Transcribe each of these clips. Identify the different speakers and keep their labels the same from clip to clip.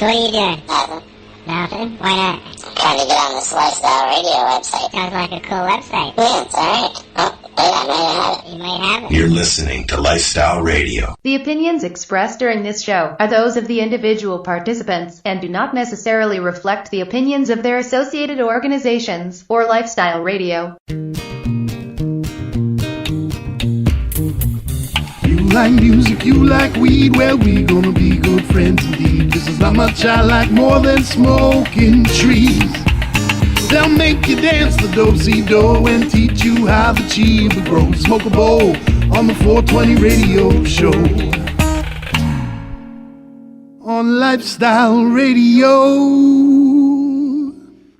Speaker 1: So what are you doing?
Speaker 2: Nothing.
Speaker 1: Nothing? Why not?
Speaker 2: I'm trying to get on this Lifestyle Radio website.
Speaker 1: Sounds like a cool website.
Speaker 2: Yeah, it's alright. Oh, wait, I might have it.
Speaker 1: You might have it.
Speaker 3: You're listening to Lifestyle Radio.
Speaker 4: The opinions expressed during this show are those of the individual participants and do not necessarily reflect the opinions of their associated organizations or Lifestyle Radio.
Speaker 5: You like music, you like weed, well, we gonna be good friends indeed. This is how much I like more than smoking trees. They'll make you dance the do-si-do and teach you how the chiba grows. Smoke a bowl on the 420 radio show. On Lifestyle Radio.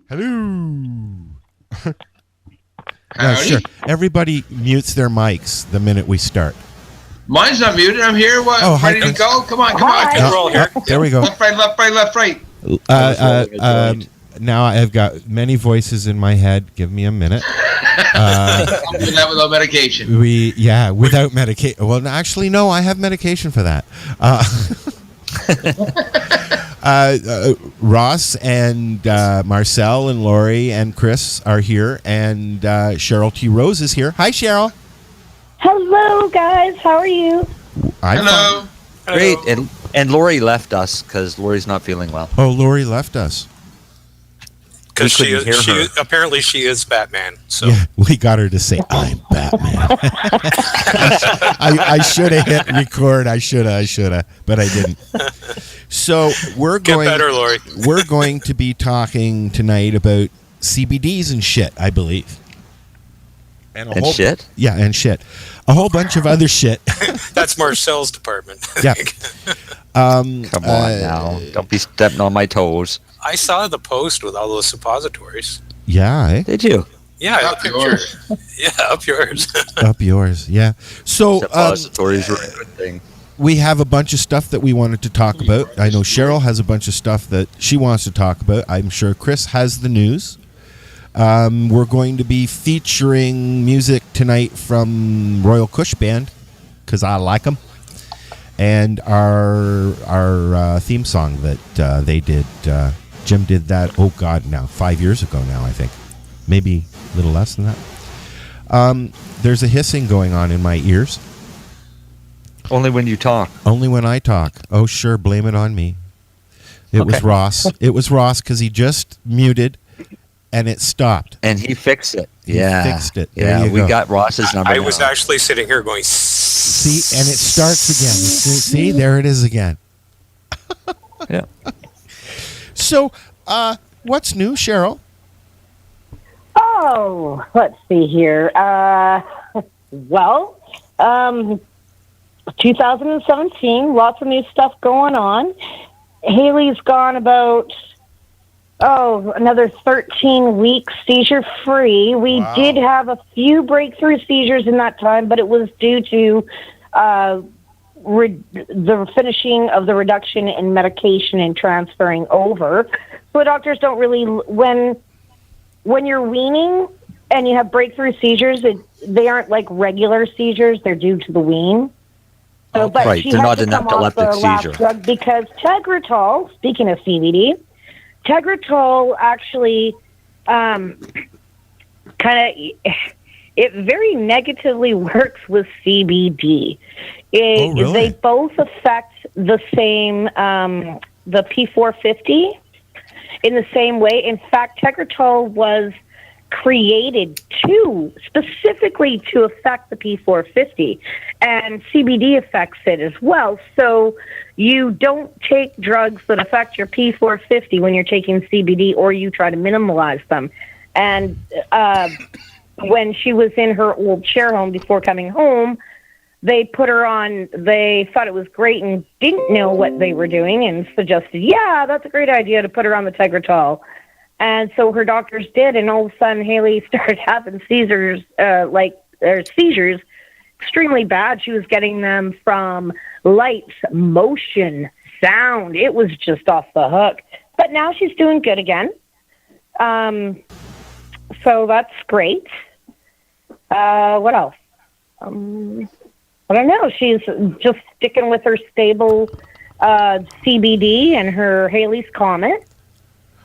Speaker 6: Hello. No, sure. Everybody mutes their mics the minute we start.
Speaker 7: Mine's not muted. I'm here. What?
Speaker 6: Oh, hi,
Speaker 7: ready to
Speaker 6: Chris.
Speaker 7: go? Come on. We're all here.
Speaker 6: There we go.
Speaker 7: Left, right, left, right, left, right.
Speaker 6: Now I've got many voices in my head. Give me a minute.
Speaker 7: I'm doing that without medication.
Speaker 6: Without medication. Well, actually, no, I have medication for that. Ross and Marcel and Lori and Chris are here, and Cheryl T Rose is here. Hi, Cheryl.
Speaker 8: Hello, guys. How are you?
Speaker 7: Hello.
Speaker 9: Great. And Lori left us because Lori's not feeling well.
Speaker 6: Oh, Lori left us.
Speaker 10: Because apparently she is Batman. So
Speaker 6: yeah, we got her to say, "I'm Batman." I should have hit record. I should have, but I didn't. So
Speaker 10: Get better, Lori.
Speaker 6: We're going to be talking tonight about CBDs and shit, I believe.
Speaker 9: And shit?
Speaker 6: Yeah, and shit. A whole bunch of other shit.
Speaker 10: That's Marcel's department.
Speaker 6: Yeah.
Speaker 9: Come on now. Don't be stepping on my toes.
Speaker 10: I saw the post with all those suppositories.
Speaker 6: Yeah, eh?
Speaker 9: Did you?
Speaker 10: Yeah,
Speaker 7: Up yours.
Speaker 10: Yeah, up yours.
Speaker 6: Up yours, yeah. So,
Speaker 9: suppositories are a good thing.
Speaker 6: We have a bunch of stuff that we wanted to talk about. I know Cheryl has a bunch of stuff that she wants to talk about. I'm sure Chris has the news. We're going to be featuring music tonight from Royal Kush Band, because I like them. And our theme song that they did. Jim did that, 5 years ago now, I think. Maybe a little less than that. There's a hissing going on in my ears.
Speaker 9: Only when you talk.
Speaker 6: Only when I talk. Oh, sure, blame it on me. It was Ross. It was Ross because he just muted and it stopped.
Speaker 9: And he fixed it.
Speaker 6: He fixed it.
Speaker 9: Yeah, we got Ross's number.
Speaker 10: I was actually sitting here going...
Speaker 6: See, and it starts again. See, there it is again.
Speaker 9: Yeah.
Speaker 6: So, what's new, Cheryl?
Speaker 8: Oh, let's see here. 2017, lots of new stuff going on. Hayley's gone about, another 13 weeks seizure-free. We did have a few breakthrough seizures in that time, but it was due to the finishing of the reduction in medication and transferring over. So the doctors don't really, when you're weaning and you have breakthrough seizures, they aren't like regular seizures. They're due to the wean. So, but
Speaker 9: right,
Speaker 8: she
Speaker 9: they're
Speaker 8: had
Speaker 9: not
Speaker 8: to
Speaker 9: an
Speaker 8: come off the
Speaker 9: epileptic
Speaker 8: last
Speaker 9: seizure.
Speaker 8: drug because Tegretol, speaking of CBD, Tegretol actually it very negatively works with CBD.
Speaker 6: Really?
Speaker 8: They both affect the same, the P450 in the same way. In fact, Tegretol was created specifically to affect the P450, and CBD affects it as well. So you don't take drugs that affect your P450 when you're taking CBD, or you try to minimize them. And when she was in her old care home before coming home, they put her on, they thought it was great and didn't know what they were doing and suggested, yeah, that's a great idea to put her on the Tegretol. And so her doctors did, and all of a sudden Hayley started having seizures, seizures extremely bad. She was getting them from lights, motion, sound. It was just off the hook. But now she's doing good again. So that's great. What else? I don't know. She's just sticking with her stable CBD and her Hayley's Comet.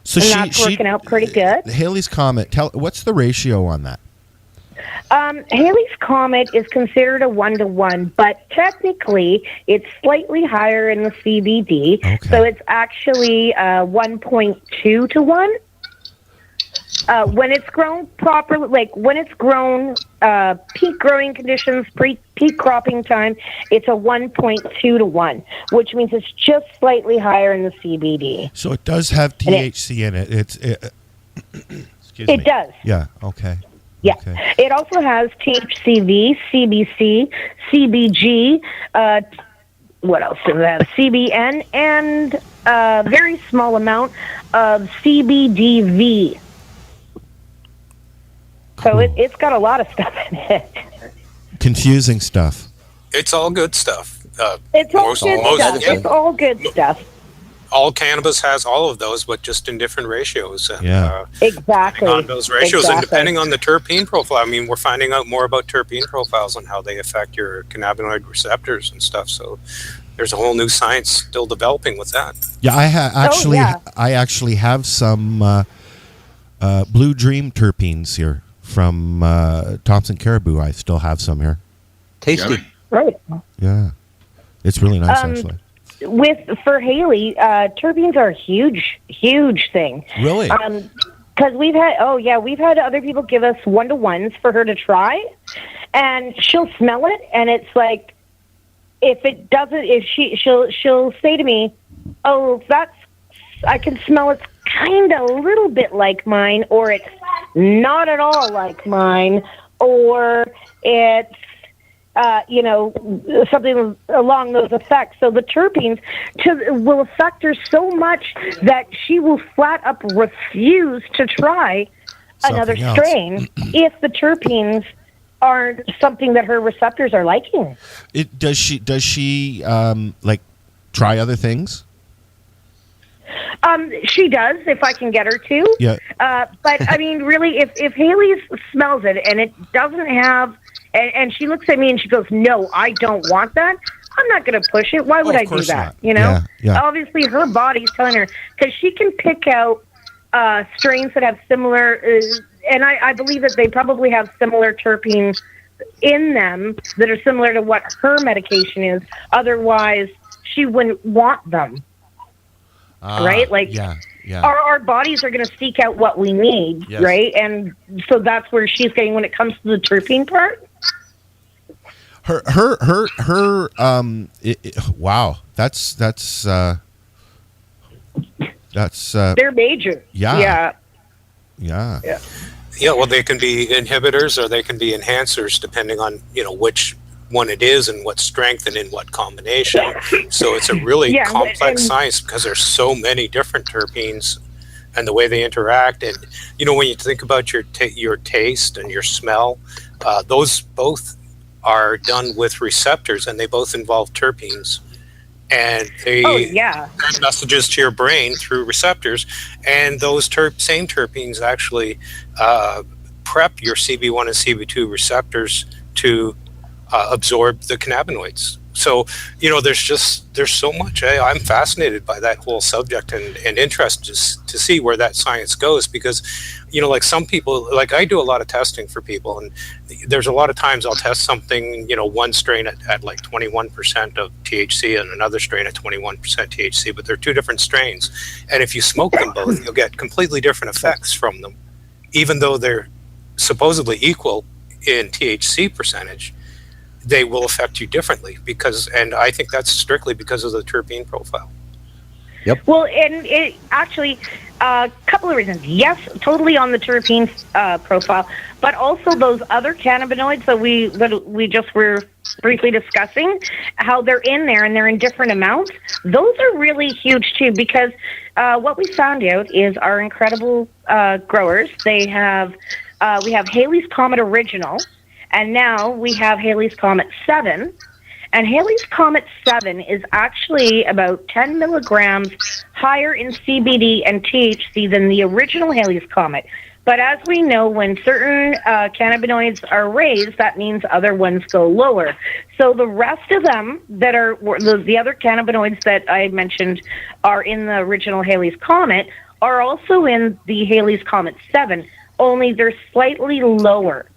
Speaker 6: So
Speaker 8: and that's working out pretty good.
Speaker 6: Hayley's Comet. What's the ratio on that?
Speaker 8: Hayley's Comet is considered a 1-to-1, but technically it's slightly higher in the CBD.
Speaker 6: Okay.
Speaker 8: So it's actually 1.2 to 1. When it's grown properly, like when it's grown, peak growing conditions, peak cropping time, it's a 1.2 to 1, which means it's just slightly higher in the CBD.
Speaker 6: So it does have THC in it. Excuse me.
Speaker 8: It does.
Speaker 6: Yeah. Okay.
Speaker 8: Yeah.
Speaker 6: Okay.
Speaker 8: It also has THCV, CBC, CBG, what else is that? CBN, and a very small amount of CBDV. So it's got a lot of stuff in it.
Speaker 6: Confusing stuff.
Speaker 10: It's all good stuff.
Speaker 8: It's all good stuff.
Speaker 10: Yeah.
Speaker 8: It's all good stuff.
Speaker 10: All cannabis has all of those, but just in different ratios. And,
Speaker 6: Yeah.
Speaker 8: Exactly.
Speaker 10: On those ratios, and
Speaker 8: Exactly.
Speaker 10: depending on the terpene profile, I mean, we're finding out more about terpene profiles and how they affect your cannabinoid receptors and stuff. So there's a whole new science still developing with that.
Speaker 6: Yeah, I actually have some Blue Dream terpenes here from Thompson Caribou. I still have some here.
Speaker 9: Tasty.
Speaker 8: Right.
Speaker 6: Yeah, it's really nice actually.
Speaker 8: For Hayley, terpenes are a huge thing.
Speaker 6: Really?
Speaker 8: Because we've had other people give us 1-to-1s for her to try, and she'll smell it, and it's like, she'll say to me, "Oh, I can smell it's kind of a little bit like mine, or it's not at all like mine, or it's something along those effects." So the terpenes will affect her so much that she will flat up refuse to try another
Speaker 6: Something else.
Speaker 8: strain if the terpenes aren't something that her receptors are liking.
Speaker 6: Does she like try other things?
Speaker 8: She does, if I can get her to.
Speaker 6: Yeah.
Speaker 8: But I mean, really, if Hayley smells it and it doesn't have, and she looks at me and she goes, "No, I don't want that," I'm not going to push it. Why would I do that?
Speaker 6: not.
Speaker 8: You know?
Speaker 6: Yeah.
Speaker 8: Obviously, her body's telling her, because she can pick out strains that have similar, and I believe that they probably have similar terpenes in them that are similar to what her medication is. Otherwise, she wouldn't want them. Right? Like,
Speaker 6: yeah.
Speaker 8: our bodies are going to seek out what we need,
Speaker 6: Yes.
Speaker 8: right? And so that's where she's getting when it comes to the terpene part.
Speaker 6: Wow. That's
Speaker 8: They're major.
Speaker 6: Yeah.
Speaker 8: Yeah.
Speaker 10: Yeah, well, they can be inhibitors or they can be enhancers depending on, which one it is and what strength and in what combination. So it's a really complex science because there's so many different terpenes and the way they interact. And, when you think about your taste and your smell, those both are done with receptors and they both involve terpenes. And they send messages to your brain through receptors, and those same terpenes actually prep your CB1 and CB2 receptors to absorb the cannabinoids. So, there's so much. I'm fascinated by that whole subject and interested to see where that science goes because, like some people, like I do a lot of testing for people, and there's a lot of times I'll test something, one strain at like 21% of THC and another strain at 21% THC, but they're two different strains. And if you smoke them both, you'll get completely different effects from them, even though they're supposedly equal in THC percentage. They will affect you differently and I think that's strictly because of the terpene profile.
Speaker 9: Yep.
Speaker 8: Well, and it actually, a couple of reasons. Yes, totally on the terpene profile, but also those other cannabinoids that we just were briefly discussing, how they're in there and they're in different amounts. Those are really huge too, because what we found out is our incredible growers. We have Hayley's Comet Original. And now we have Hayley's Comet 7. And Hayley's Comet 7 is actually about 10 milligrams higher in CBD and THC than the original Hayley's Comet. But as we know, when certain cannabinoids are raised, that means other ones go lower. So the rest of them that are the other cannabinoids that I mentioned are in the original Hayley's Comet are also in the Hayley's Comet 7, only they're slightly lower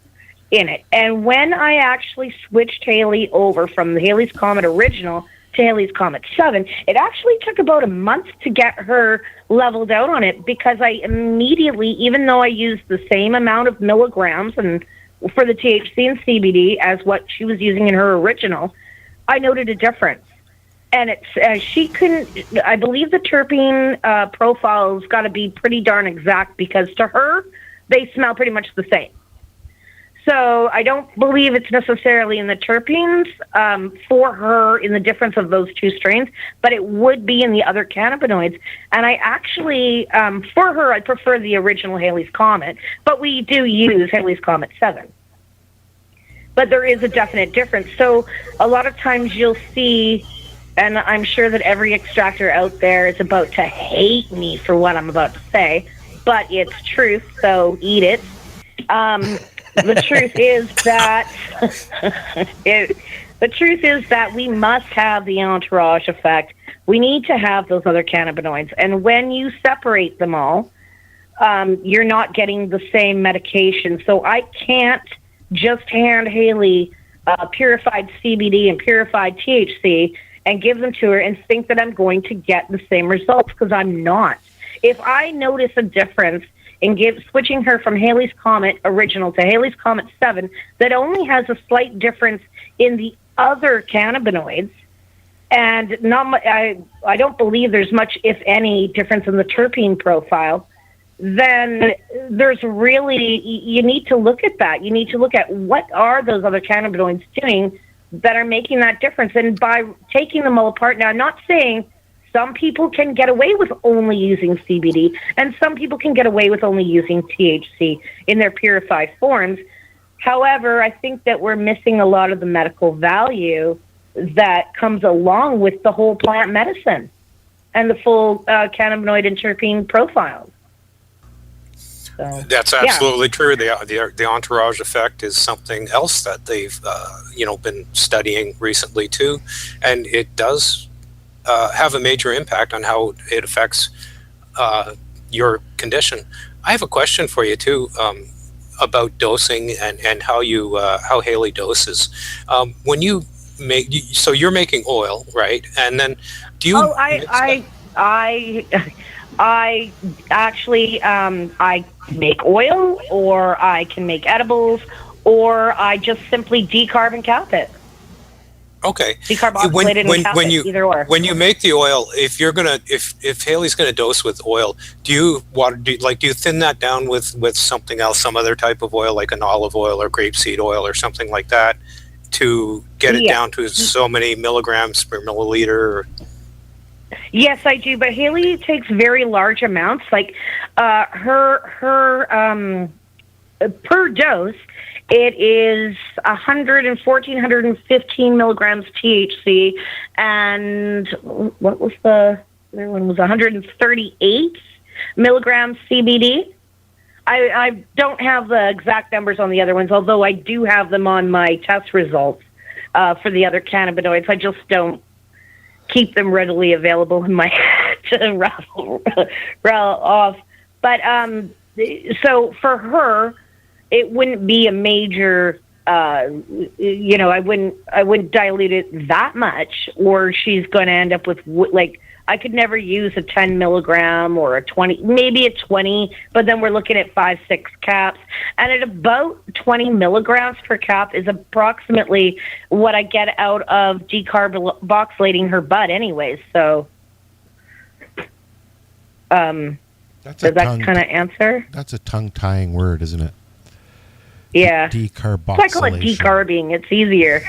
Speaker 8: in it. And when I actually switched Hayley over from the Hayley's Comet original to Hayley's Comet 7, it actually took about a month to get her leveled out on it, because I immediately, even though I used the same amount of milligrams and for the THC and CBD as what she was using in her original, I noted a difference. And it's she couldn't. I believe the terpene profile's got to be pretty darn exact, because to her they smell pretty much the same. So I don't believe it's necessarily in the terpenes for her in the difference of those two strains, but it would be in the other cannabinoids. And I actually, for her, I prefer the original Hayley's Comet, but we do use Hayley's Comet 7. But there is a definite difference. So a lot of times you'll see, and I'm sure that every extractor out there is about to hate me for what I'm about to say, but it's truth, so eat it. The truth is that we must have the entourage effect. We need to have those other cannabinoids, and when you separate them all, you're not getting the same medication. So I can't just hand Hayley purified CBD and purified THC and give them to her and think that I'm going to get the same results, because I'm not. If I notice a difference in switching her from Hayley's Comet original to Hayley's Comet 7 that only has a slight difference in the other cannabinoids, and I don't believe there's much, if any, difference in the terpene profile, then there's really, you need to look at that. You need to look at what are those other cannabinoids doing that are making that difference. And by taking them all apart, now I'm not saying some people can get away with only using CBD, and some people can get away with only using THC in their purified forms. However, I think that we're missing a lot of the medical value that comes along with the whole plant medicine and the full cannabinoid and terpene profiles. So,
Speaker 10: that's absolutely true. The entourage effect is something else that they've been studying recently too, and it does have a major impact on how it affects your condition. I have a question for you too, about dosing and how Hayley doses. When you so you're making oil, right? And then do you? Oh,
Speaker 8: I actually I make oil, or I can make edibles, or I just simply decarb and cap it.
Speaker 10: Okay.
Speaker 8: Decarboxylated and cap it, either or.
Speaker 10: When you make the oil, if Hayley's gonna dose with oil, do you thin that down with something else, some other type of oil, like an olive oil or grapeseed oil or something like that, to get it down to so many milligrams per milliliter?
Speaker 8: Yes, I do. But Hayley takes very large amounts. Like her per dose, it is 115 milligrams THC, and what was the other one? Was 138 milligrams CBD. I don't have the exact numbers on the other ones, although I do have them on my test results for the other cannabinoids. I just don't keep them readily available in my head to rattle off. But so for her, it wouldn't be a major, I wouldn't dilute it that much, or she's going to end up with, I could never use a 10 milligram or a 20, maybe a 20, but then we're looking at 5-6 caps. And at about 20 milligrams per cap is approximately what I get out of decarboxylating her bud anyways. So, does that kind of answer?
Speaker 6: That's a tongue-tying word, isn't it?
Speaker 8: Yeah.
Speaker 6: Decarboxylation.
Speaker 8: So I call it decarbing. It's easier.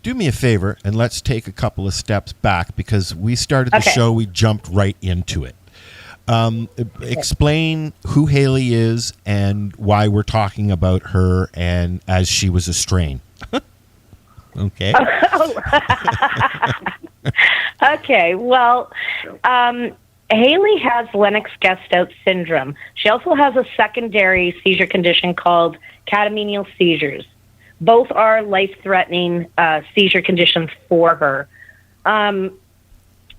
Speaker 6: Do me a favor, and let's take a couple of steps back, because we started the show, we jumped right into it. Explain who Hayley is and why we're talking about her and as she was a strain. Okay.
Speaker 8: Okay. Well, Hayley has Lennox-Gastaut syndrome. She also has a secondary seizure condition called catamenial seizures. Both are life-threatening seizure conditions for her.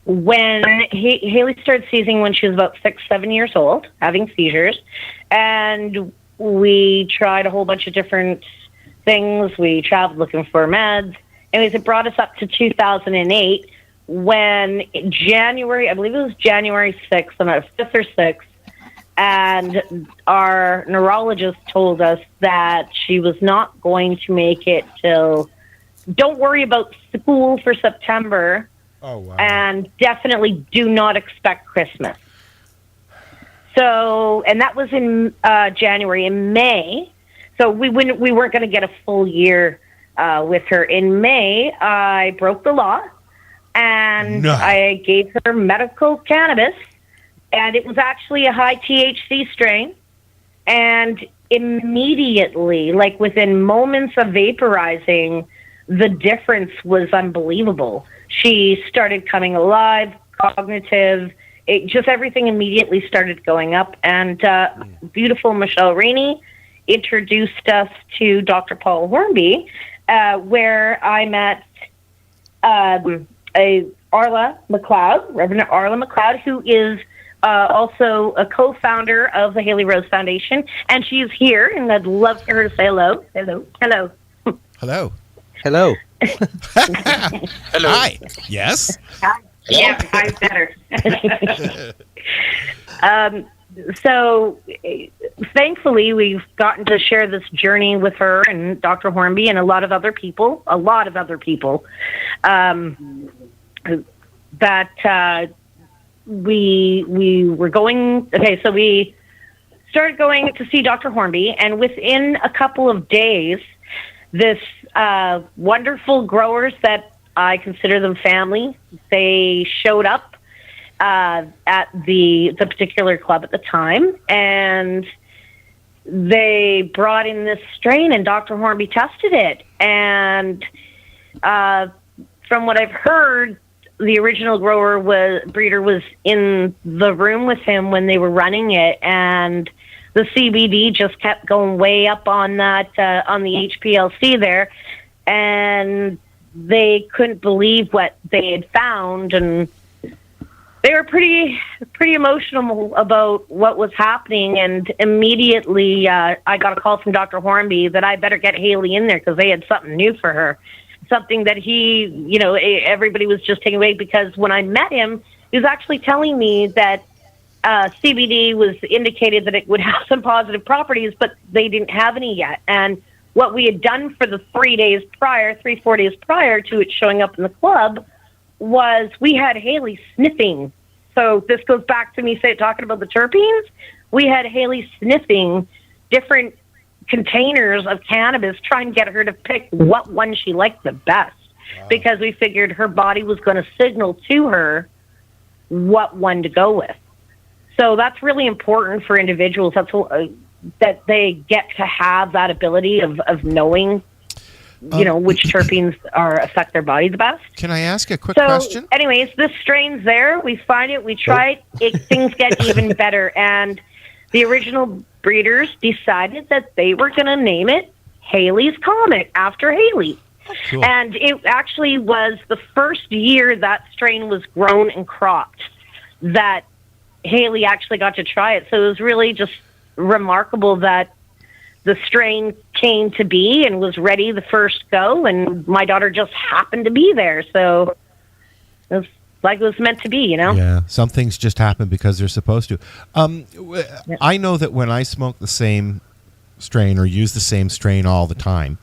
Speaker 8: When Hayley started seizing when she was about 6-7 years old, having seizures, and we tried a whole bunch of different things. We traveled looking for meds. Anyways, it brought us up to 2008 when January, I believe it was January 6th, on our 5th or 6th, and our neurologist told us that she was not going to make it till, don't worry about school for September.
Speaker 6: Oh, wow.
Speaker 8: And definitely do not expect Christmas. So, and that was in January. In May, so we weren't going to get a full year with her. In May, I broke the law, and I gave her medical cannabis, and it was actually a high THC strain. And immediately, like within moments of vaporizing, the difference was unbelievable. She started coming alive, cognitive, just everything immediately started going up. And beautiful Michelle Rainey introduced us to Dr. Paul Hornby, where I met Reverend Arla McLeod, who is also a co-founder of the Hayley Rose Foundation. And she's here, and I'd love for her to say hello. Hello. Hello.
Speaker 6: Hello.
Speaker 9: Hello.
Speaker 10: Hello.
Speaker 6: Hi. Yes.
Speaker 8: Hi. Yeah, I'm better. So thankfully, we've gotten to share this journey with her and Dr. Hornby and a lot of other people that we were going. Okay, so we started going to see Dr. Hornby, and within a couple of days, this wonderful growers that I consider them family, they showed up at the particular club at the time, and they brought in this strain, and Dr. Hornby tested it. And from what I've heard, the original breeder was in the room with him when they were running it, and the CBD just kept going way up on that on the HPLC there, and they couldn't believe what they had found, and they were pretty emotional about what was happening. And immediately I got a call from Dr. Hornby that I better get Hayley in there because they had something new for her, something that everybody was just taking away, because when I met him, he was actually telling me that CBD was indicated that it would have some positive properties, but they didn't have any yet. And what we had done for the 4 days prior to it showing up in the club was we had Hayley sniffing. So this goes back to me talking about the terpenes. We had Hayley sniffing different containers of cannabis, trying to get her to pick what one she liked the best, because we figured her body was going to signal to her what one to go with. So that's really important for individuals. That's that they get to have that ability of knowing, which terpenes affect their body the best.
Speaker 6: Can I ask a quick question?
Speaker 8: Anyways, this strain's there. We find it. We try it. Things get even better. And the original breeders decided that they were going to name it Hayley's Comet after Hayley.
Speaker 6: Cool.
Speaker 8: And it actually was the first year that strain was grown and cropped that Hayley actually got to try it. So it was really just remarkable that the strain came to be and was ready the first go, and my daughter just happened to be there. So it was like it was meant to be,
Speaker 6: Yeah, some things just happen because they're supposed to. I know that when I smoke the same strain or use the same strain all the time,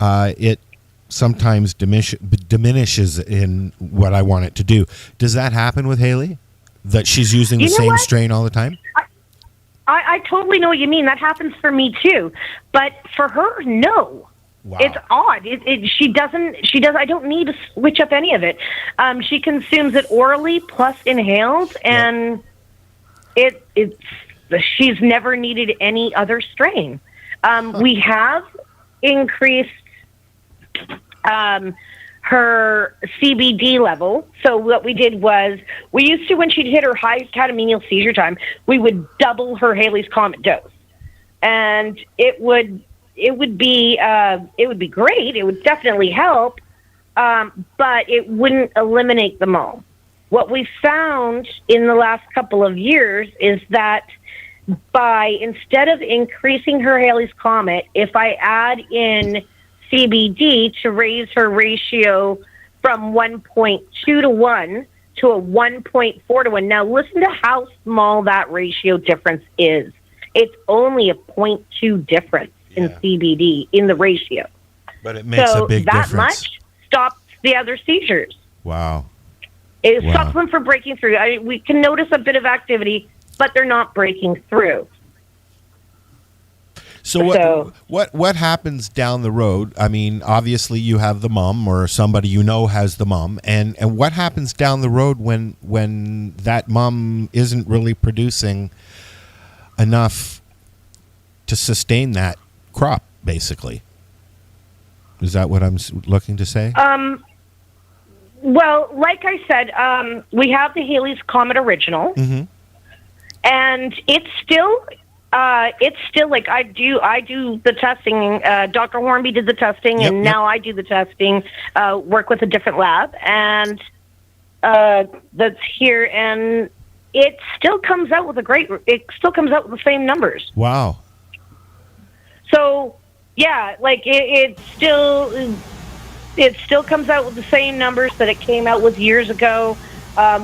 Speaker 6: it sometimes diminishes in what I want it to do. Does that happen with Hayley? That she's using the same strain all the time?
Speaker 8: I totally know what you mean. That happens for me too. But for her, no.
Speaker 6: Wow.
Speaker 8: It's odd. She does. I don't need to switch up any of it. She consumes it orally plus inhaled, and she's never needed any other strain. We have increased her CBD level. So what we did was, we used to, when she'd hit her high catamenial seizure time, we would double her Hayley's Comet dose, and it would be great. It would definitely help, but it wouldn't eliminate them all. What we found in the last couple of years is that instead of increasing her Hayley's Comet, if I add in CBD to raise her ratio from 1.2 to 1 to a 1.4 to 1. Now listen to how small that ratio difference is. It's only a 0.2 difference in CBD in the ratio.
Speaker 6: But it makes a big difference.
Speaker 8: So that much stops the other seizures.
Speaker 6: Wow.
Speaker 8: It stops them from breaking through. We can notice a bit of activity, but they're not breaking through.
Speaker 6: So what happens down the road? I mean, obviously you have the mom, or somebody you know has the mom, and what happens down the road when that mom isn't really producing enough to sustain that crop, basically? Is that what I'm looking to say?
Speaker 8: Well, like I said, we have the Hayley's Comet Original, and it's still like I do the testing. Dr. Hornby did the testing, and now I do the testing. Work with a different lab, and that's here, and it still comes out with it still comes out with the same numbers.
Speaker 6: Wow.
Speaker 8: So yeah, like it still comes out with the same numbers that it came out with years ago.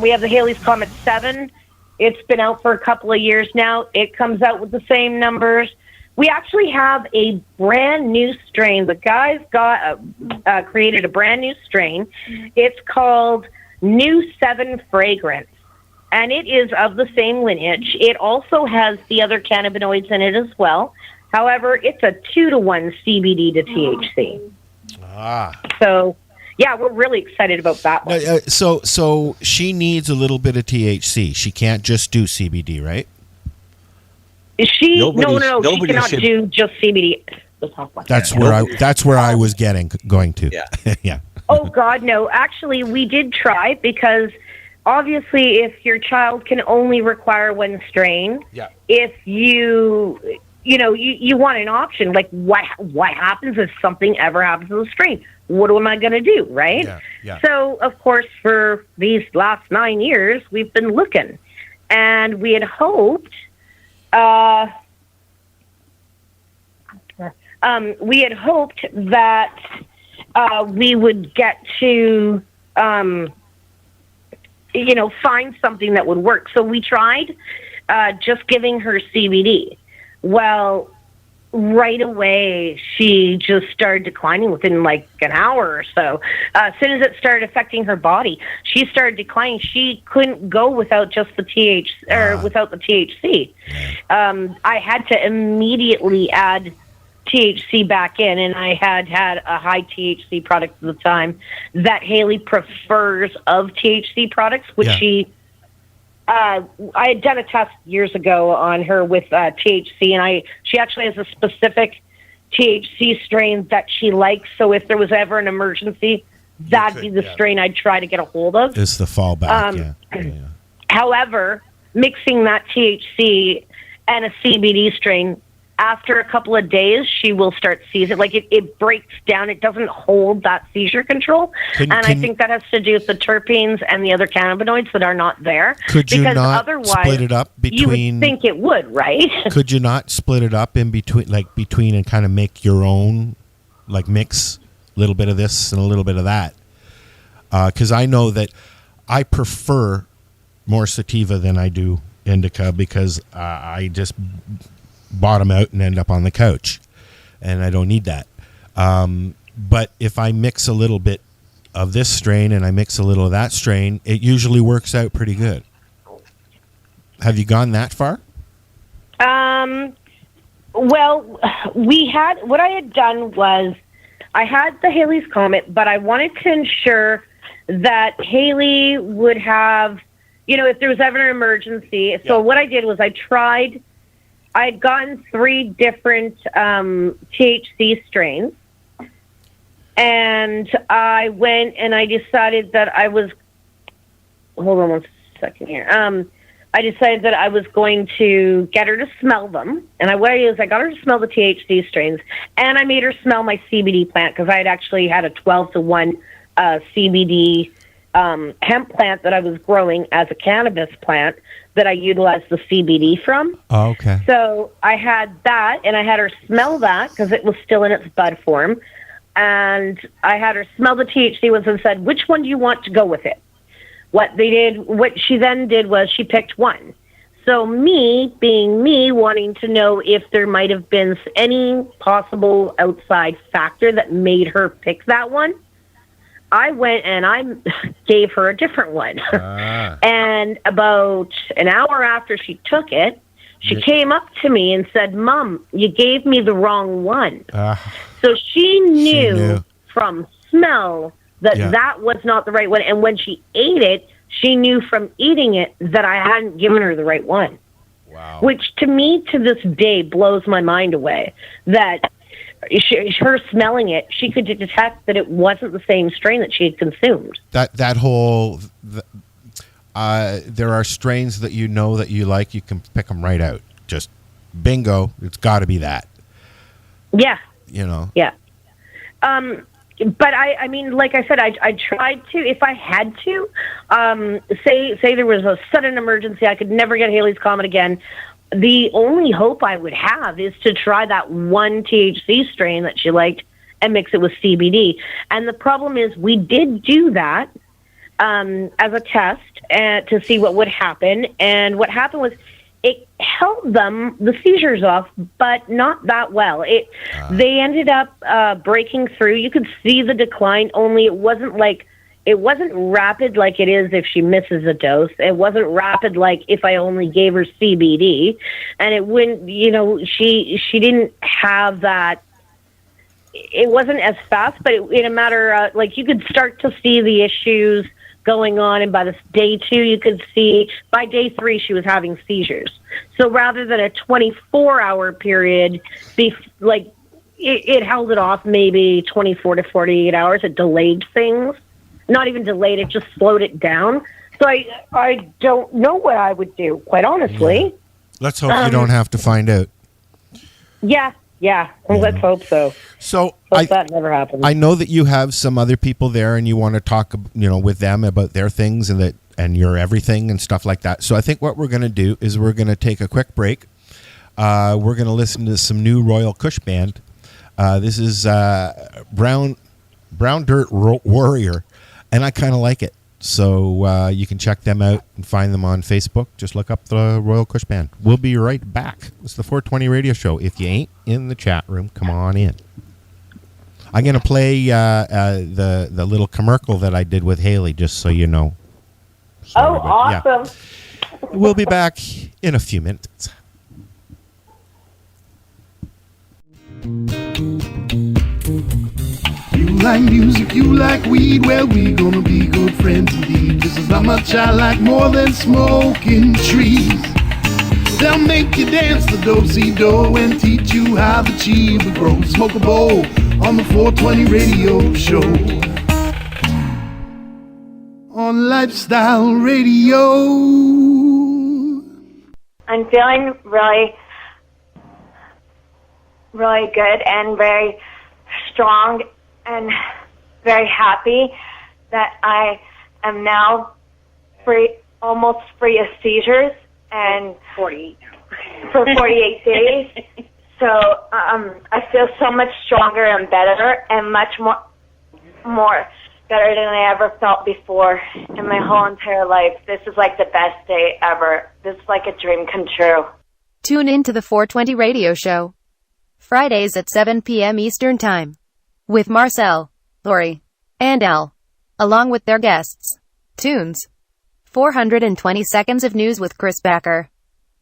Speaker 8: We have the Hayley's Comet 7. It's been out for a couple of years now. It comes out with the same numbers. We actually have a brand new strain. The guys created a brand new strain. It's called New 7 Fragrance, and it is of the same lineage. It also has the other cannabinoids in it as well. However, it's a 2-to-1 CBD to THC. So, yeah, we're really excited about that one.
Speaker 6: So she needs a little bit of THC. She can't just do CBD, right?
Speaker 8: No, she cannot do just CBD.
Speaker 6: That's where I was going to.
Speaker 9: Yeah.
Speaker 6: Yeah.
Speaker 8: Oh God, no. Actually, we did try, because obviously, if your child can only require one strain, if you want an option, like what happens if something ever happens to the strain? What am I going to do, right?
Speaker 6: Yeah.
Speaker 8: So, of course, for these last 9 years, we've been looking, and we had hoped, that we would get to, find something that would work. So we tried just giving her CBD. Well, right away, she just started declining within like an hour or so. As soon as it started affecting her body, she started declining. She couldn't go without just the without the THC. I had to immediately add THC back in, and I had a high THC product at the time that Hayley prefers of THC products, which I had done a test years ago on her with THC, and she actually has a specific THC strain that she likes. So if there was ever an emergency, that'd be the strain I'd try to get a hold of.
Speaker 6: It's the fallback.
Speaker 8: However, mixing that THC and a CBD strain, after a couple of days, she will start seizing. Like it breaks down. It doesn't hold that seizure control. I think that has to do with the terpenes and the other cannabinoids that are not there.
Speaker 6: Could you not split it up between?
Speaker 8: You would think it would, right?
Speaker 6: Could you not split it up in between, and kind of make your own, like mix a little bit of this and a little bit of that? Because I know that I prefer more sativa than I do indica, because I just bottom out and end up on the couch, and I don't need that. But if I mix a little bit of this strain and I mix a little of that strain, it usually works out pretty good. Have you gone that far?
Speaker 8: Well, what I had done was I had the Hayley's Comet, but I wanted to ensure that Hayley would have, if there was ever an emergency. So what I did was I'd gotten 3 different THC strains, and And I went and I decided that I was, hold on one second here. I decided that I was going to get her to smell them. And what I did is I got her to smell the THC strains, and I made her smell my CBD plant, because I had actually had a 12-to-1 CBD hemp plant that I was growing as a cannabis plant that I utilized the CBD from.
Speaker 6: Oh, okay.
Speaker 8: So I had that, and I had her smell that because it was still in its bud form. And I had her smell the THC ones and said, which one do you want to go with it? What she then did was she picked one. So me, being me, wanting to know if there might have been any possible outside factor that made her pick that one, I went and I gave her a different one. And about an hour after she took it, she came up to me and said, Mom, you gave me the wrong one. So she knew from smell that was not the right one. And when she ate it, she knew from eating it that I hadn't given her the right one.
Speaker 6: Wow.
Speaker 8: Which to me, to this day, blows my mind away. That her smelling it, she could detect that it wasn't the same strain that she had consumed.
Speaker 6: That whole... there are strains that you know that you like. You can pick them right out. Just bingo. It's got to be that.
Speaker 8: Yeah.
Speaker 6: You know.
Speaker 8: Yeah. But I mean, like I said, I tried to, if I had to, say there was a sudden emergency, I could never get Hayley's Comet again. The only hope I would have is to try that one THC strain that she liked and mix it with CBD. And the problem is we did do that as a test to see what would happen. And what happened was it held the seizures off, but not that well. They ended up breaking through. You could see the decline, only it wasn't rapid like it is if she misses a dose. It wasn't rapid like if I only gave her CBD. And it wouldn't, she didn't have that. It wasn't as fast, but in a matter you could start to see the issues going on, and by this day 2, you could see by day 3 she was having seizures. So rather than a 24-hour period, it held it off maybe 24 to 48 hours. It delayed things. Not even delayed, it just slowed it down. So I don't know what I would do, quite honestly.
Speaker 6: Yeah. Let's hope you don't have to find out.
Speaker 8: Yeah. Well, let's hope so.
Speaker 6: So
Speaker 8: that never happens.
Speaker 6: I know that you have some other people there, and you want to talk, with them about their things and your everything and stuff like that. So I think what we're going to do is we're going to take a quick break. We're going to listen to some new Royal Kush Band. This is Brown Dirt Warrior, and I kind of like it. So you can check them out and find them on Facebook. Just look up the Royal Kush Band. We'll be right back. It's the 420 Radio Show. If you ain't in the chat room, come on in. I'm going to play the little commercial that I did with Hayley, just so you know. Sorry,
Speaker 8: awesome.
Speaker 6: Yeah. We'll be back in a few minutes.
Speaker 5: You like music, you like weed, well, we gonna be good friends indeed. This is not much I like more than smoking trees. They'll make you dance the do-si-do and teach you how the chiva grows. Smoke a bowl on the 420 Radio Show. On Lifestyle Radio.
Speaker 11: I'm feeling really, really good and very strong and very happy that I am now almost free of seizures, and 48 for 48 days. So I feel so much stronger and better, and much more better than I ever felt before in my whole entire life. This is like the best day ever. This is like a dream come true.
Speaker 4: Tune in to the 420 Radio Show, Fridays at 7 p.m. Eastern Time, with Marcel, Lori, and Al, along with their guests, Tunes, 420 Seconds of News with Chris Backer,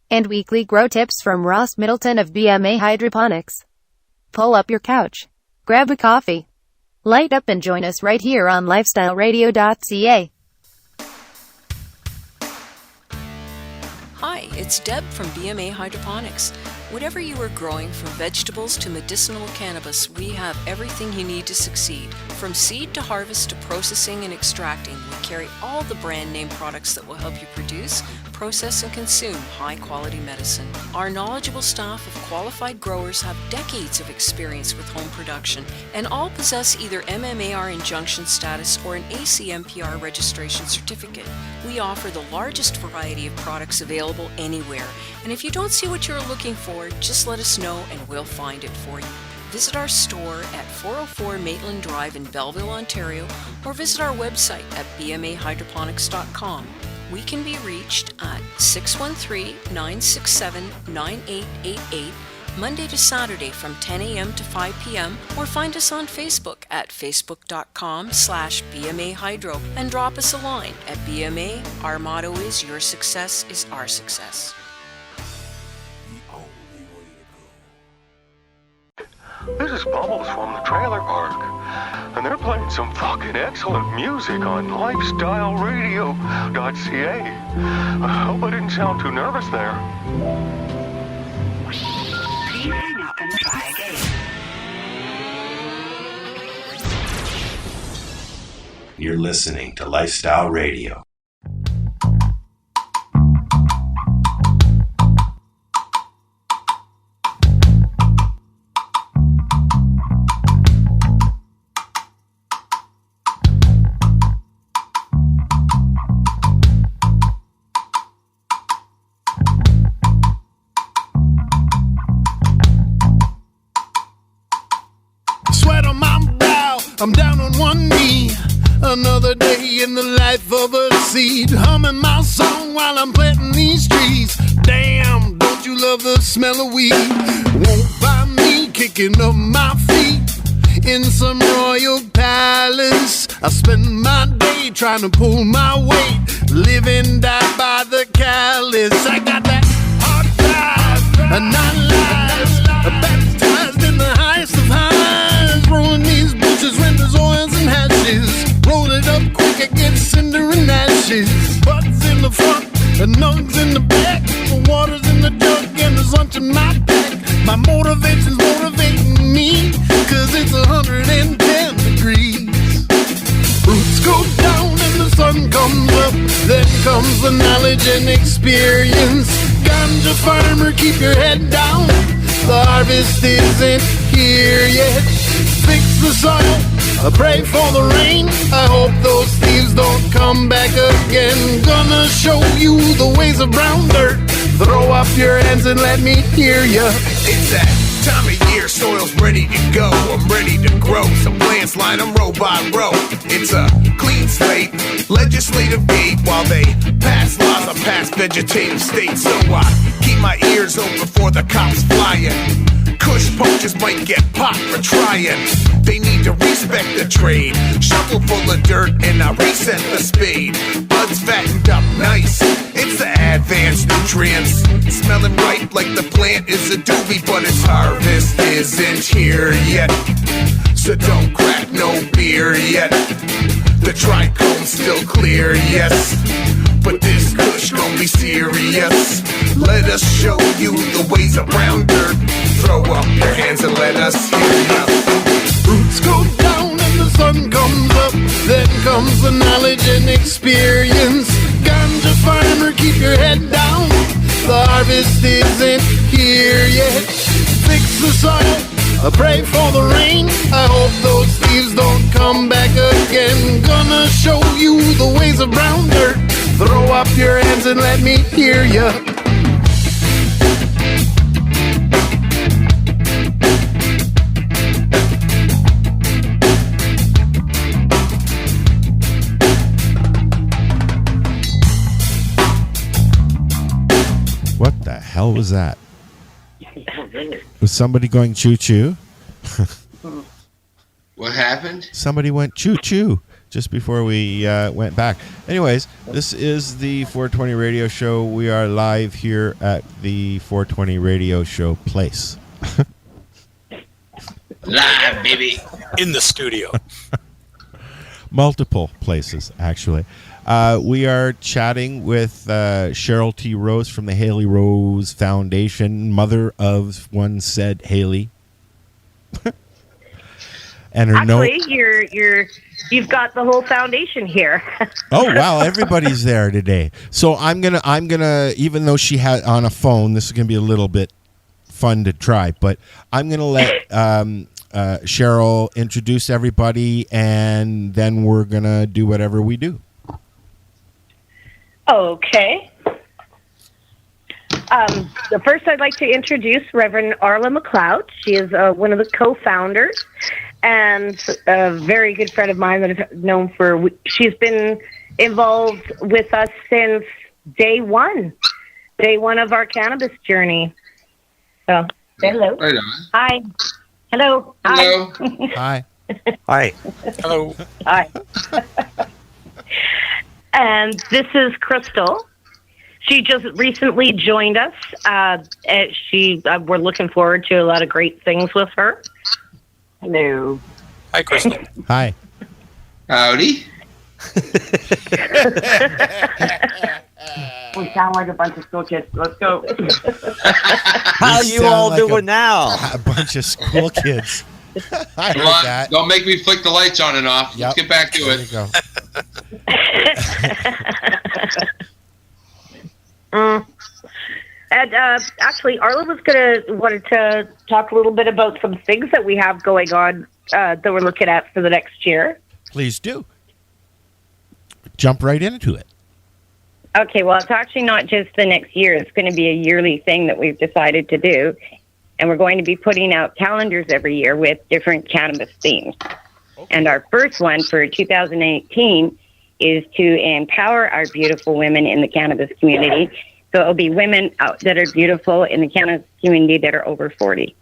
Speaker 4: and weekly grow tips from Ross Middleton of BMA Hydroponics. Pull up your couch, grab a coffee, light up and join us right here on lifestyleradio.ca.
Speaker 12: Hi, it's Deb from BMA Hydroponics. Whatever you are growing, from vegetables to medicinal cannabis, we have everything you need to succeed. From seed to harvest to processing and extracting, we carry all the brand name products that will help you produce, process, and consume high-quality medicine. Our knowledgeable staff of qualified growers have decades of experience with home production, and all possess either MMAR injunction status or an ACMPR registration certificate. We offer the largest variety of products available anywhere, and if you don't see what you're looking for, just let us know and we'll find it for you. Visit our store at 404 Maitland Drive in Belleville, Ontario, or visit our website at bmahydroponics.com. We can be reached at 613-967-9888, Monday to Saturday from 10 a.m. to 5 p.m., or find us on Facebook at facebook.com/BMAHydro and drop us a line at BMA. Our motto is, your success is our success.
Speaker 13: This is Bubbles from the trailer park, and they're playing some fucking excellent music on lifestyleradio.ca. I hope I didn't sound too nervous there.
Speaker 14: Please hang up and try again.
Speaker 3: You're listening to Lifestyle Radio.
Speaker 5: I'm down on one knee. Another day in the life of a seed, humming my song while I'm planting these trees. Damn, don't you love the smell of weed? Won't find me kicking up my feet in some royal palace. I spend my day trying to pull my weight, live and die by the callous. I got that hard drive, a 9 lives, baptized in the highest of highs, rolling these bushes, renders, oils, and hashes. Roll it up quick, it gets cinder and ashes. Butts in the front, the nugs in the back, the water's in the jug, and there's lunch in my pack. My motivation's motivating me, cause it's 110 degrees. Roots go down and the sun comes up, then comes the knowledge and experience. Ganja farmer, keep your head down, the harvest isn't here yet. Fix the soil, I pray for the rain, I hope those thieves don't come back again. Gonna show you the ways of brown dirt, throw up your hands and let me hear ya.
Speaker 15: It's that time of year, soil's ready to go, I'm ready to grow, some plants line them row by row. It's a clean slate, legislative gate, while they pass laws, I pass vegetative state. So I keep my ears open for the cops flying. Kush poachers might get popped for trying. They need to respect the trade. Shovel full of dirt and I reset the spade. Buds fattened up nice, it's the advanced nutrients. Smelling ripe like the plant is a doobie, but its harvest isn't here yet. So don't crack no beer yet. The trichome's still clear, yes, but this kush gon' be serious. Let us show you the ways of brown dirt. Throw up your hands and let us hear ya.
Speaker 5: Roots go down and the sun comes up, then comes the knowledge and experience. Ganja farmer, keep your head down, the harvest isn't here yet. Fix the soil, I pray for the rain, I hope those thieves don't come back again. Gonna show you the ways of brown dirt, throw up your hands and let me hear ya.
Speaker 6: What the hell was that? Was somebody going choo-choo?
Speaker 7: What happened?
Speaker 6: Somebody went choo-choo just before we went back. Anyways, this is the 420 Radio Show. We are live here at the 420 Radio Show place.
Speaker 7: Live, baby.
Speaker 10: In the studio.
Speaker 6: Multiple places, actually. We are chatting with Cheryl T Rose from the Hayley Rose Foundation, mother of one said Hayley. And her
Speaker 8: Actually, you've got the whole foundation here.
Speaker 6: Oh wow, everybody's there today. So I'm gonna even though she had on a phone, this is gonna be a little bit fun to try, but I'm gonna let Cheryl introduce everybody, and then we're gonna do whatever we do.
Speaker 8: Okay. First, I'd like to introduce Reverend Arla McLeod. She is one of the co-founders and a very good friend of mine that I've known for. She's been involved with us since day one of our cannabis journey. So, say hello.
Speaker 7: Right on.
Speaker 8: Hi. Hello.
Speaker 7: Hello.
Speaker 6: Hi.
Speaker 9: Hi.
Speaker 10: Hello.
Speaker 8: Hi. And this is Crystal. She just recently joined us. We're looking forward to a lot of great things with her. Hello.
Speaker 10: Hi, Crystal.
Speaker 6: Hi.
Speaker 7: Howdy.
Speaker 8: We sound like a bunch of school kids. Let's go.
Speaker 9: How you all doing now?
Speaker 6: A bunch of school kids. I
Speaker 7: Come
Speaker 6: heard
Speaker 7: on,
Speaker 6: that.
Speaker 7: don't make me flick the lights on and off.
Speaker 6: Yep.
Speaker 7: Let's get back to
Speaker 6: There
Speaker 7: it.
Speaker 6: you go.
Speaker 8: And actually, Arla wanted to talk a little bit about some things that we have going on that we're looking at for the next year.
Speaker 6: Please do. Jump right into it.
Speaker 16: Okay, well, it's actually not just the next year. It's going to be a yearly thing that we've decided to do. And we're going to be putting out calendars every year with different cannabis themes. And our first one for 2018 is to empower our beautiful women in the cannabis community. So it'll be women that are beautiful in the cannabis community that are over 40.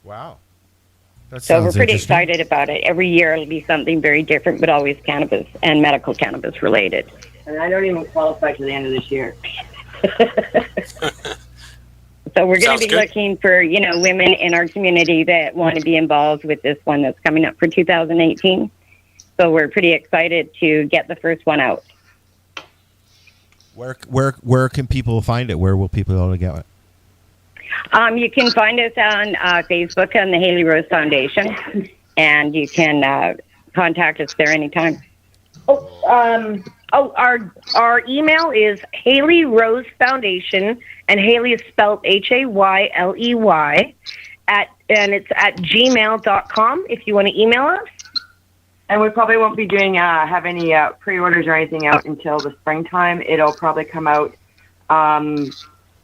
Speaker 6: Wow.
Speaker 16: So we're pretty excited about it. Every year it'll be something very different, but always cannabis and medical cannabis related.
Speaker 8: And I don't even qualify to the end of this year.
Speaker 16: So we're going
Speaker 10: Sounds
Speaker 16: to be
Speaker 10: good.
Speaker 16: looking for, women in our community that want to be involved with this one that's coming up for 2018. So we're pretty excited to get the first one out.
Speaker 6: Where can people find it? Where will people be able to get it?
Speaker 16: You can find us on Facebook on the Hayley Rose Foundation, and you can contact us there anytime.
Speaker 8: Our email is Hayley Rose Foundation, and Hayley is spelled Hayley, and it's at gmail.com if you want to email us.
Speaker 17: And we probably won't be doing have any pre-orders or anything out until the springtime. It'll probably come out,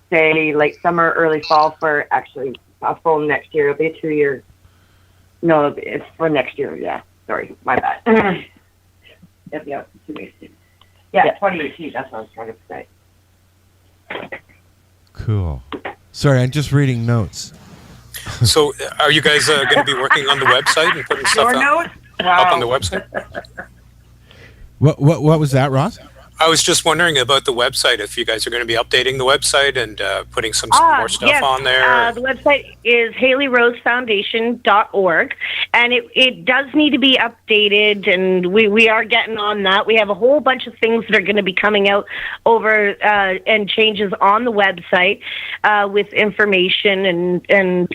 Speaker 17: say, late summer, early fall for actually a full next year. It'll be a 2-year. No, it's for next year. Yeah, sorry, my bad. It'll be out for 2 weeks. Yeah, 2018. That's what I was trying to say.
Speaker 6: Cool. Sorry, I'm just reading notes.
Speaker 10: So, are you guys going to be working on the website and putting stuff up on the website?
Speaker 6: What was that, Ross?
Speaker 10: I was just wondering about the website, if you guys are going to be updating the website and putting some more stuff
Speaker 8: yes.
Speaker 10: on there.
Speaker 8: The website is HayleyRoseFoundation.org, and it does need to be updated, and we are getting on that. We have a whole bunch of things that are going to be coming out over and changes on the website with information and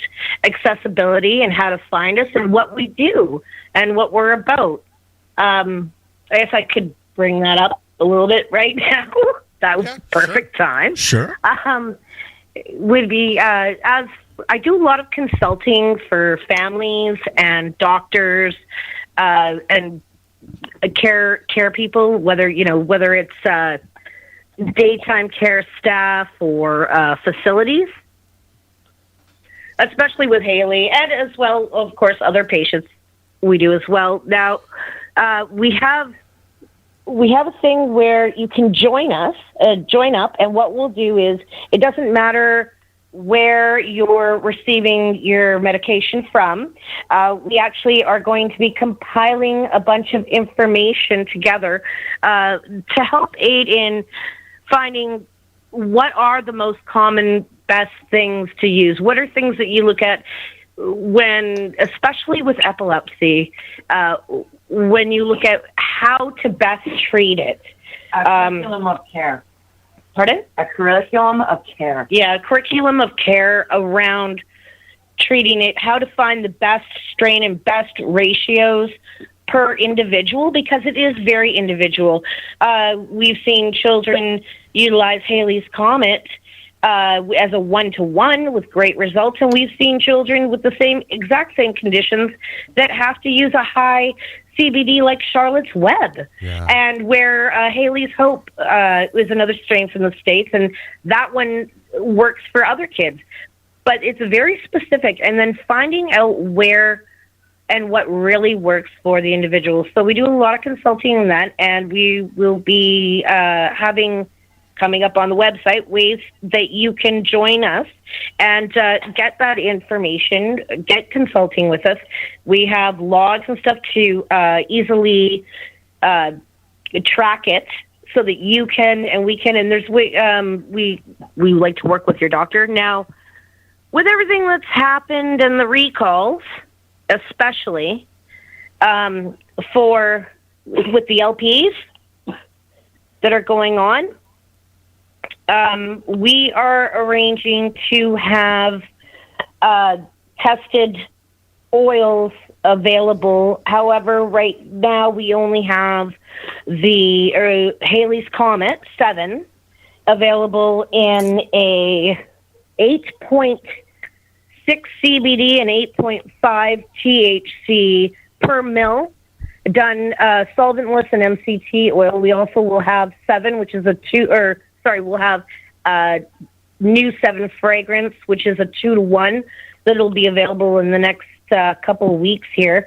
Speaker 8: accessibility and how to find us and what we do and what we're about. I guess I could bring that up a little bit right now. That was perfect time.
Speaker 6: Sure.
Speaker 8: Would be as I do a lot of consulting for families and doctors and care people, whether it's daytime care staff or facilities, especially with Hayley, and as well, of course, other patients we do as well. Now we have a thing where you can join up, and what we'll do is, it doesn't matter where you're receiving your medication from. We actually are going to be compiling a bunch of information together to help aid in finding what are the most common, best things to use. What are things that you look at especially with epilepsy, when you look at how to best treat it.
Speaker 17: A curriculum of care.
Speaker 8: Pardon?
Speaker 17: A curriculum of care.
Speaker 8: Yeah, a curriculum of care around treating it, how to find the best strain and best ratios per individual, because it is very individual. We've seen children utilize Hayley's Comet as a one-to-one with great results, and we've seen children with the exact same conditions that have to use a high CBD like Charlotte's Web, and where Hayley's Hope is another strain from the States, and that one works for other kids. But it's very specific, and then finding out where and what really works for the individual. So we do a lot of consulting on that, and we will be having coming up on the website ways that you can join us and get that information, get consulting with us. We have logs and stuff to easily track it so that you can and we can. And there's we like to work with your doctor now. With everything that's happened and the recalls, especially with the LPs that are going on, we are arranging to have tested oils available. However, right now we only have the Hayley's Comet 7 available in a 8.6 CBD and 8.5 THC per mil, done solventless and MCT oil. We also will have 7, which is we'll have new 7 fragrance, which is a 2-to-1 that'll be available in the next couple of weeks here.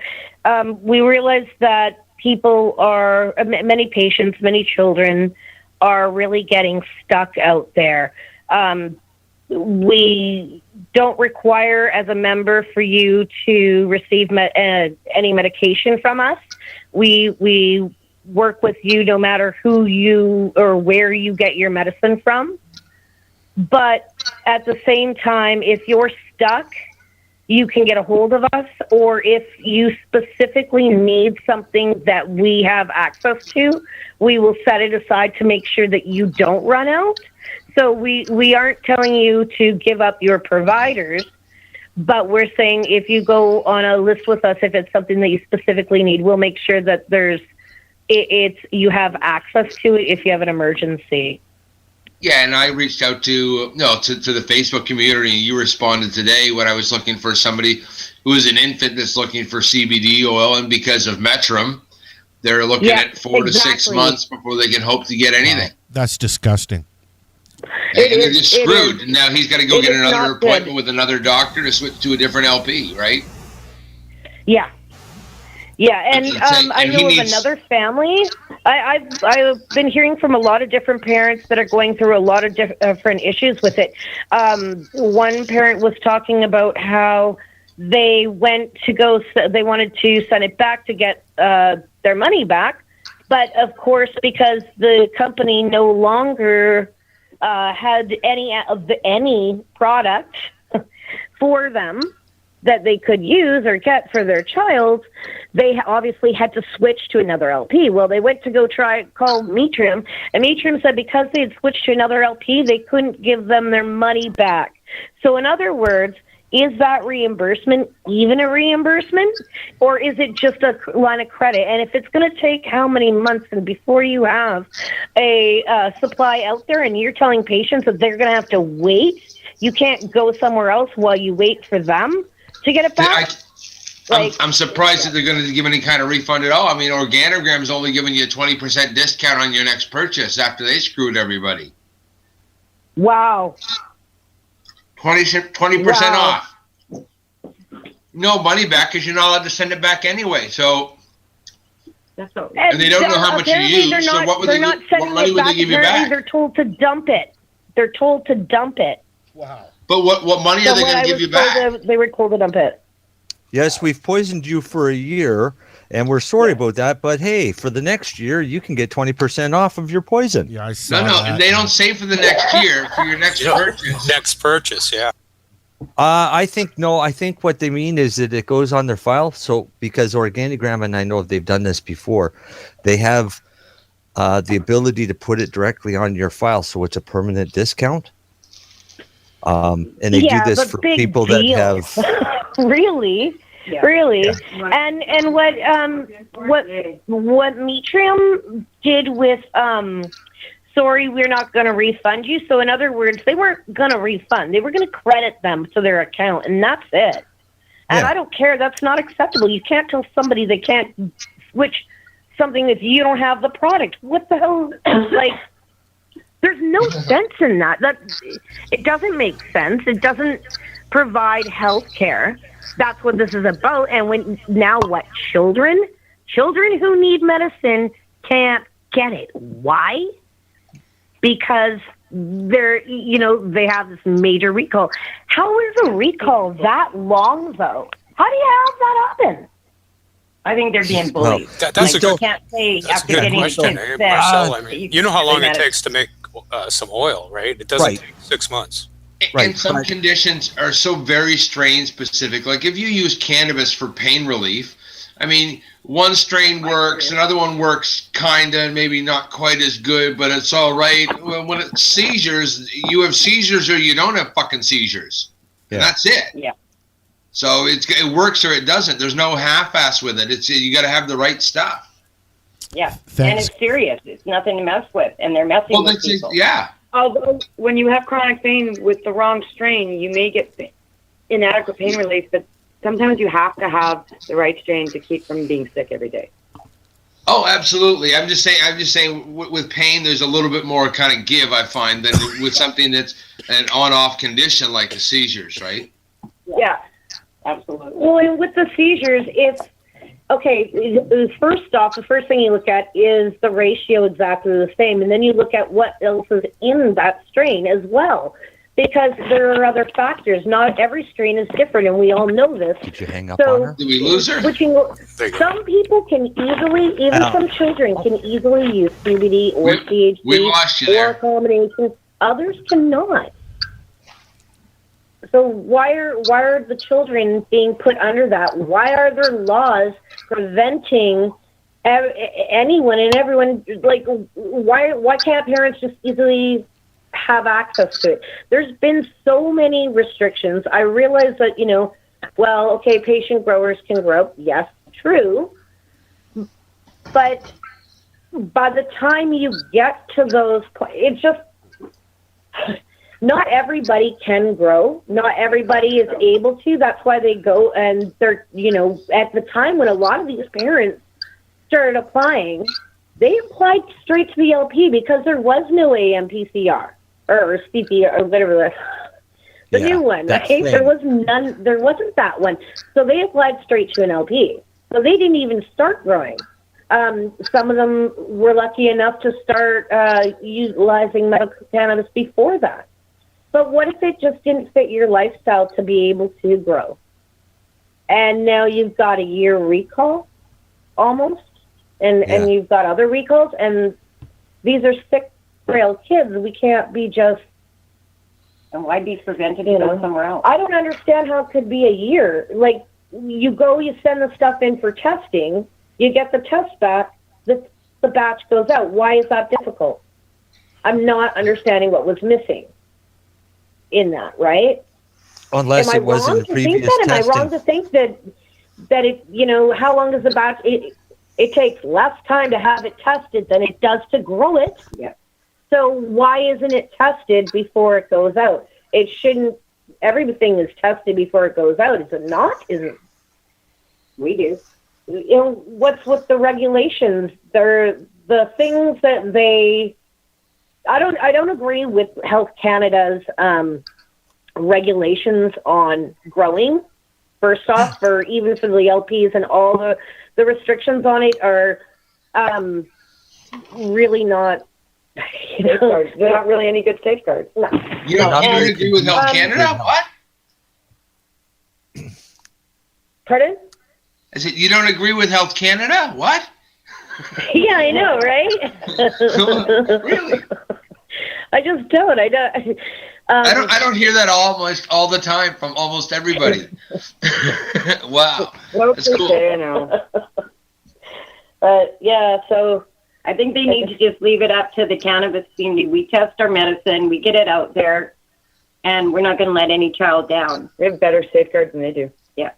Speaker 8: We realize that many patients, many children are really getting stuck out there. We don't require as a member for you to receive any medication from us. We work with you no matter who you or where you get your medicine from. But at the same time, if you're stuck, you can get a hold of us, or if you specifically need something that we have access to, we will set it aside to make sure that you don't run out. So we aren't telling you to give up your providers, but we're saying if you go on a list with us, if it's something that you specifically need, we'll make sure that you have access to it if you have an emergency.
Speaker 7: Yeah, and I reached out to the Facebook community, and you responded today when I was looking for somebody who is an infant that's looking for CBD oil, and because of Metrum, they're looking at 4 to 6 months before they can hope to get anything.
Speaker 6: That's disgusting.
Speaker 7: And they're just screwed. And now he's got to go get another appointment with another doctor to switch to a different LP, right?
Speaker 8: Yeah. Yeah, and I know of another family. I've been hearing from a lot of different parents that are going through a lot of different issues with it. One parent was talking about how they wanted to send it back to get their money back, but of course, because the company no longer had any product for them that they could use or get for their child, they obviously had to switch to another LP. Well, they went to call Metrum, and Metrum said because they had switched to another LP, they couldn't give them their money back. So in other words, is that reimbursement even a reimbursement, or is it just a line of credit? And if it's going to take how many months and before you have a supply out there and you're telling patients that they're going to have to wait, you can't go somewhere else while you wait for them to get it back?
Speaker 7: I'm surprised that they're going to give any kind of refund at all. I mean, Organogram's only giving you a 20% discount on your next purchase after they screwed everybody.
Speaker 8: Wow.
Speaker 7: 20% off. No money back because you're not allowed to send it back anyway. So, and they don't know how much you use. So what money would they give you back?
Speaker 8: They're told to dump it. They're told to dump it.
Speaker 6: Wow.
Speaker 7: But what money are they going to give you back?
Speaker 8: They were told to dump it.
Speaker 9: Yes, we've poisoned you for a year, and we're sorry about that. But hey, for the next year, you can get 20% off of your poison.
Speaker 6: Yeah, I saw
Speaker 7: that. They don't say for the next year, for your next purchase.
Speaker 10: Next purchase, yeah.
Speaker 9: I think no. I think what they mean is that it goes on their file. So because Organigram, and I know they've done this before, they have the ability to put it directly on your file, so it's a permanent discount. And they do this for people that have
Speaker 8: really.
Speaker 16: Yeah.
Speaker 8: Really,
Speaker 16: Yeah.
Speaker 8: and what Metrium did with sorry, we're not going to refund you. So in other words, they weren't going to refund; they were going to credit them to their account, and that's it. And I don't care. That's not acceptable. You can't tell somebody they can't switch something if you don't have the product. What the hell? Like, there's no sense in that. That it doesn't make sense. It doesn't provide health care. That's what this is about. And what children who need medicine can't get it. Why? Because they have this major recall. How is a recall that long though? How do you have that happen?
Speaker 16: I think they're being bullied.
Speaker 10: That's a good,
Speaker 16: can't say
Speaker 10: that's
Speaker 16: after
Speaker 10: a good
Speaker 16: getting
Speaker 10: question,
Speaker 16: kids
Speaker 10: Marcel.
Speaker 16: sick,
Speaker 10: I mean, you know how long it takes to make some oil, right? It doesn't
Speaker 9: Right.
Speaker 10: take 6 months.
Speaker 7: And some conditions are so very strain specific. Like if you use cannabis for pain relief, I mean, one strain works, another one works kinda, maybe not quite as good, but it's all right. Well, when it's seizures, you have seizures or you don't have fucking seizures.
Speaker 9: Yeah.
Speaker 7: And that's it.
Speaker 16: Yeah.
Speaker 7: So it works or it doesn't. There's no half-ass with it. You got to have the right stuff.
Speaker 16: Yeah.
Speaker 6: Thanks.
Speaker 16: And it's serious. It's nothing to mess with, and they're messing with people.
Speaker 7: Yeah.
Speaker 17: Although when you have chronic pain with the wrong strain, you may get inadequate pain relief, but sometimes you have to have the right strain to keep from being sick every day.
Speaker 7: Oh, absolutely. I'm just saying with pain, there's a little bit more kind of give, I find, than with something that's an on-off condition like the seizures, right?
Speaker 17: Yeah, absolutely.
Speaker 8: Well, and with the seizures, first off, the first thing you look at is the ratio exactly the same, and then you look at what else is in that strain as well, because there are other factors. Not every strain is different, and we all know this.
Speaker 9: Did you hang up on her?
Speaker 7: Did we lose her?
Speaker 8: Some people can easily, even some children can easily use CBD or THC
Speaker 7: we lost you
Speaker 8: or
Speaker 7: there.
Speaker 8: a combination. Others cannot. So why are the children being put under that? Why are there laws preventing anyone and everyone? Like, why can't parents just easily have access to it? There's been so many restrictions. I realize that patient growers can grow. Yes, true. But by the time you get to those, it's just. Not everybody can grow. Not everybody is able to. That's why they go and they're, at the time when a lot of these parents started applying, they applied straight to the LP because there was no AMPCR or CPR or whatever the new one. Right? There was none. There wasn't that one. So they applied straight to an LP. So they didn't even start growing. Some of them were lucky enough to start utilizing medical cannabis before that. But what if it just didn't fit your lifestyle to be able to grow? And now you've got a year recall, almost, and you've got other recalls, and these are sick, frail kids. We can't be just...
Speaker 16: And why be prevented to go somewhere else?
Speaker 8: I don't understand how it could be a year. Like, you send the stuff in for testing, you get the test back, the batch goes out. Why is that difficult? I'm not understanding what was missing in that, right?
Speaker 9: Unless it was in previous testing.
Speaker 8: Am I wrong to think that it, how long does the batch, it takes less time to have it tested than it does to grow it.
Speaker 16: Yeah.
Speaker 8: So why isn't it tested before it goes out? It shouldn't, everything is tested before it goes out. Is it not? Is it?
Speaker 16: We do.
Speaker 8: What's with the regulations? They're the things that they, I don't agree with Health Canada's regulations on growing. First off, even for the LPs, and all the restrictions on it are really not.
Speaker 17: Safeguards. They're not really any good safeguards.
Speaker 8: No.
Speaker 7: You don't agree with Health Canada? What?
Speaker 8: Pardon?
Speaker 7: I said, you don't agree with Health Canada? What?
Speaker 8: Yeah, I know, right?
Speaker 7: Really?
Speaker 8: I just don't.
Speaker 7: I don't hear that almost all the time from almost everybody. Wow, that's cool.
Speaker 16: You know. But yeah, so I think they need to just leave it up to the cannabis community. We test our medicine, we get it out there, and we're not going to let any child down.
Speaker 17: We have better safeguards than they do.
Speaker 16: Yeah.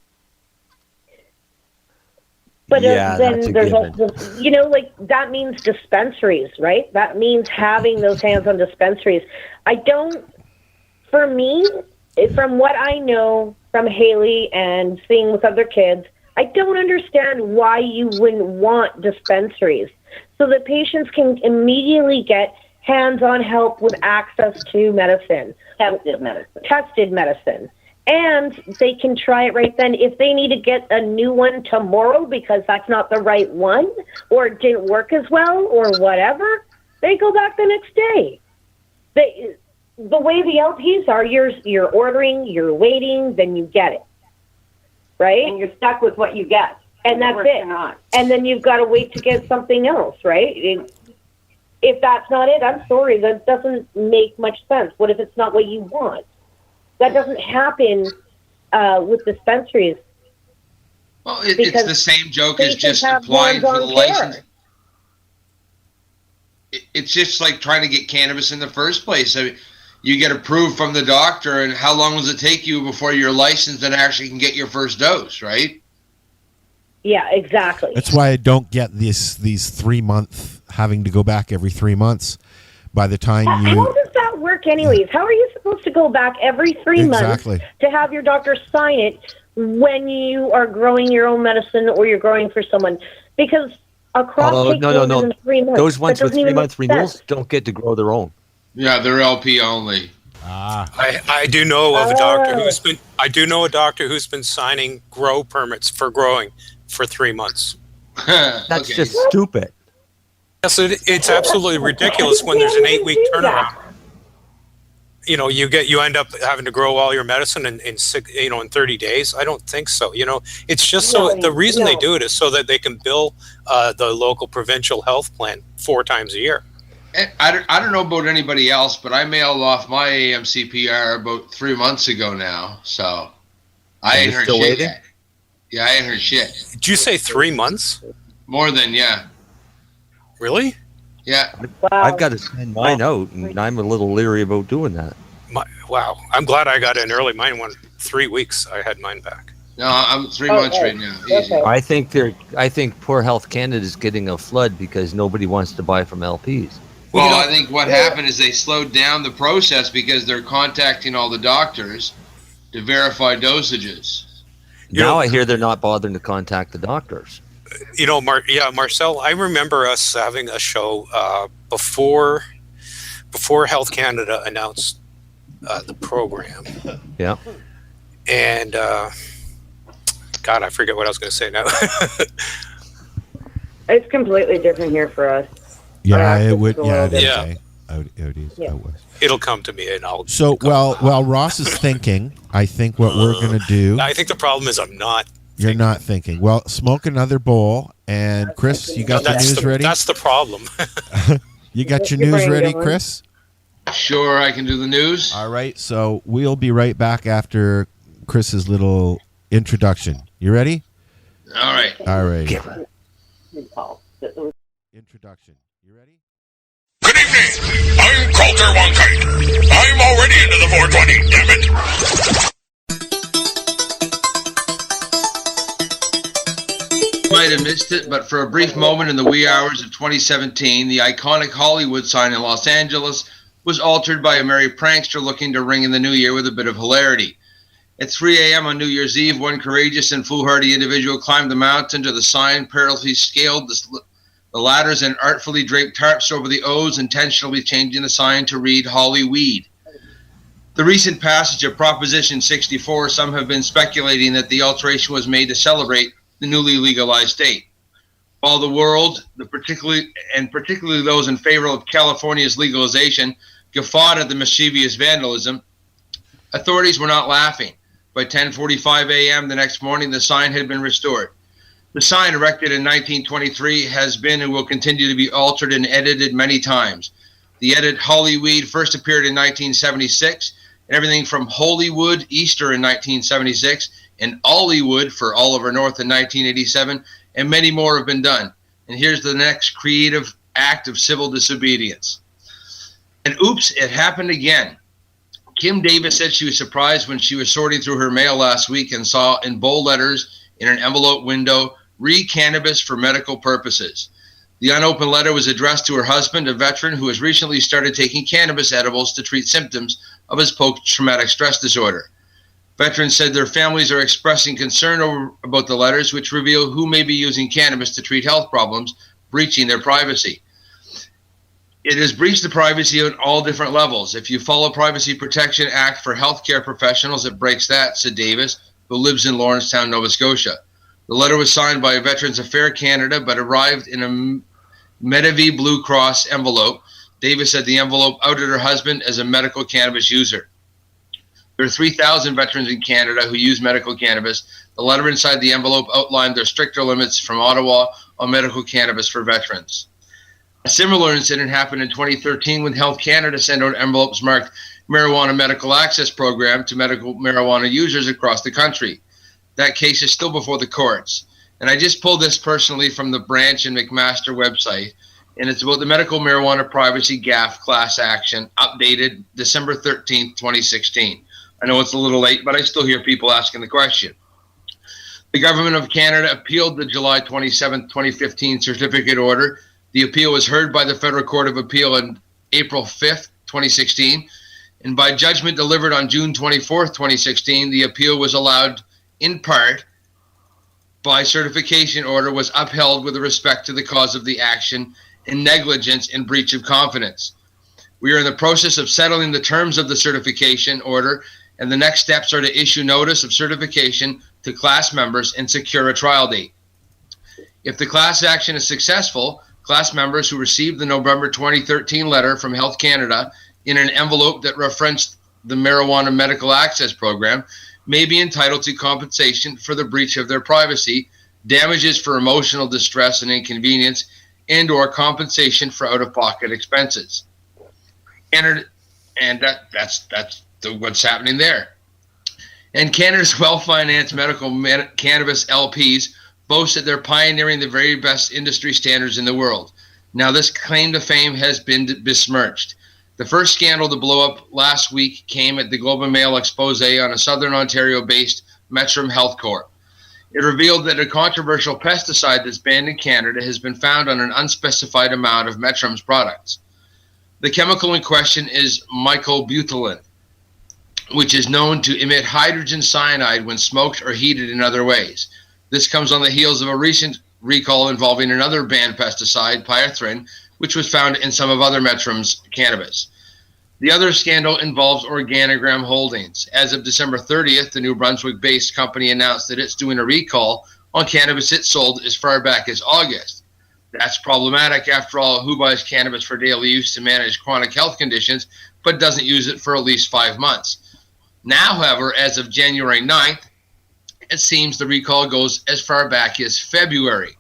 Speaker 16: But then there's also, you know, like that means dispensaries, right? That means having those hands on dispensaries. For me, from what I know from Hayley and seeing with other kids, I don't understand why you wouldn't want dispensaries so that patients can immediately get hands-on help with access to medicine. Tested medicine. And they can try it right then. If they need to get a new one tomorrow because that's not the right one or it didn't work as well or whatever, they go back the next day. The way the LPs are, you're ordering, you're waiting, then you get it. Right?
Speaker 17: And you're stuck with what you get.
Speaker 16: And that's it. And then you've got to wait to get something else, right? If that's not it, I'm sorry, that doesn't make much sense. What if it's not what you want? That doesn't happen with dispensaries.
Speaker 7: Well, it's the same joke as just applying for the license. It's just like trying to get cannabis in the first place. I mean, you get approved from the doctor, and how long does it take you before you're licensed and actually can get your first dose, right?
Speaker 16: Yeah, exactly.
Speaker 6: That's why I don't get these 3 month having to go back every 3 months. By the time
Speaker 16: How does that work anyways? How are you supposed to go back every 3 months to have your doctor sign it when you are growing your own medicine or you're growing for someone? Because across
Speaker 9: no.
Speaker 16: 3 months.
Speaker 9: Those ones with 3 month renewals don't get to grow their own.
Speaker 7: Yeah, they're LP only.
Speaker 10: I do know of a doctor who's been. I do know a doctor who's been signing grow permits for growing for 3 months.
Speaker 9: That's just stupid.
Speaker 10: Yes, it's absolutely ridiculous when there's an 8-week turnaround. You know, you end up having to grow all your medicine in 30 days. I don't think so. You know, it's just the reason they do it is so that they can bill the local provincial health plan 4 times a year.
Speaker 7: I don't know about anybody else, but I mailed off my AMCPR about 3 months ago now, so I ain't heard shit yet. Yeah, I ain't heard shit.
Speaker 10: Did you say 3 months?
Speaker 7: More than, yeah.
Speaker 10: Really?
Speaker 7: Yeah.
Speaker 16: Wow.
Speaker 9: I've got to send mine out, and I'm a little leery about doing that.
Speaker 10: Wow. I'm glad I got in early. Mine went 3 weeks. I had mine back.
Speaker 7: No, I'm 3 months right now. Easy.
Speaker 9: I think Poor Health Canada is getting a flood because nobody wants to buy from LPs.
Speaker 7: Well, I think what happened is they slowed down the process because they're contacting all the doctors to verify dosages.
Speaker 9: Now I hear they're not bothering to contact the doctors.
Speaker 10: You know, Marcel, I remember us having a show before Health Canada announced the program.
Speaker 9: Yeah.
Speaker 10: And, God, I forget what I was going to say now.
Speaker 17: It's completely different here for us.
Speaker 6: Yeah, it would. Yeah, it is.
Speaker 10: Yeah.
Speaker 6: It is.
Speaker 17: Yeah.
Speaker 10: It'll come to me, and I'll.
Speaker 6: So while Ross is thinking, I think what we're going to do.
Speaker 10: I think the problem is I'm not.
Speaker 6: You're not thinking. Well, smoke another bowl, and Chris, you got the news ready?
Speaker 10: That's the problem.
Speaker 6: You got your news ready, Chris?
Speaker 7: Sure, I can do the news.
Speaker 6: All right, so we'll be right back after Chris's little introduction. You ready?
Speaker 7: All right.
Speaker 6: All right. Introduction. You ready?
Speaker 15: Good evening. I'm Coulter Wonkite. I'm already into the 420, damn it.
Speaker 7: You might have missed it, but for a brief moment in the wee hours of 2017, the iconic Hollywood sign in Los Angeles was altered by a merry prankster looking to ring in the new year with a bit of hilarity. At 3 a.m. on New Year's Eve, one courageous and foolhardy individual climbed the mountain to the sign, perilously scaled the ladders and artfully draped tarps over the O's, intentionally changing the sign to read Hollyweed. The recent passage of Proposition 64, some have been speculating that the alteration was made to celebrate the newly legalized state. While the world, particularly those in favor of California's legalization, guffawed at the mischievous vandalism, authorities were not laughing. By 10:45 a.m. the next morning, the sign had been restored. The sign, erected in 1923, has been and will continue to be altered and edited many times. The edit Hollyweed first appeared in 1976 and everything from Holywood, Easter in 1976, and Ollywood for Oliver North in 1987, and many more have been done. And here's the next creative act of civil disobedience. And oops, it happened again. Kim Davis said she was surprised when she was sorting through her mail last week and saw in bold letters in an envelope window, "Re-cannabis for medical purposes." The unopened letter was addressed to her husband, a veteran who has recently started taking cannabis edibles to treat symptoms of his post-traumatic stress disorder. Veterans said their families are expressing concern about the letters, which reveal who may be using cannabis to treat health problems, breaching their privacy. It has breached the privacy on all different levels. If you follow Privacy Protection Act for healthcare professionals, it breaks that, said Davis, who lives in Lawrencetown, Nova Scotia. The letter was signed by Veterans Affairs Canada, but arrived in a Medivie Blue Cross envelope. Davis said the envelope outed her husband as a medical cannabis user. There are 3,000 veterans in Canada who use medical cannabis. The letter inside the envelope outlined their stricter limits from Ottawa on medical cannabis for veterans. A similar incident happened in 2013 when Health Canada sent out envelopes marked Marijuana Medical Access Program to medical marijuana users across the country. That case is still before the courts. And I just pulled this personally from the Branch and McMaster website, and it's about the medical marijuana privacy GAF class action, updated December 13th, 2016. I know it's a little late, but I still hear people asking the question. The Government of Canada appealed the July 27, 2015 certificate order. The appeal was heard by the Federal Court of Appeal on April 5th, 2016. And by judgment delivered on June 24th, 2016, the appeal was allowed in part by certification order was upheld with respect to the cause of the action and negligence and breach of confidence. We are in the process of settling the terms of the certification order, and the next steps are to issue notice of certification to class members and secure a trial date. If the class action is successful, class members who received the November 2013 letter from Health Canada in an envelope that referenced the Marijuana Medical Access Program may be entitled to compensation for the breach of their privacy, damages for emotional distress and inconvenience, and or compensation for out-of-pocket expenses. And that's what's happening there. And Canada's well-financed medical cannabis LPs boast that they're pioneering the very best industry standards in the world. Now, this claim to fame has been besmirched. The first scandal to blow up last week came at the Globe and Mail expose on a Southern Ontario-based Metrum Health Corp. It revealed that a controversial pesticide that's banned in Canada has been found on an unspecified amount of Metrum's products. The chemical in question is mycobutylin, which is known to emit hydrogen cyanide when smoked or heated in other ways. This comes on the heels of a recent recall involving another banned pesticide, pyrethrin, which was found in some of other Metrum's cannabis. The other scandal involves Organigram Holdings. As of December 30th, the New Brunswick-based company announced that it's doing a recall on cannabis it sold as far back as August. That's problematic. After all, who buys cannabis for daily use to manage chronic health conditions, but doesn't use it for at least 5 months? Now, however, as of January 9th, it seems the recall goes as far back as February.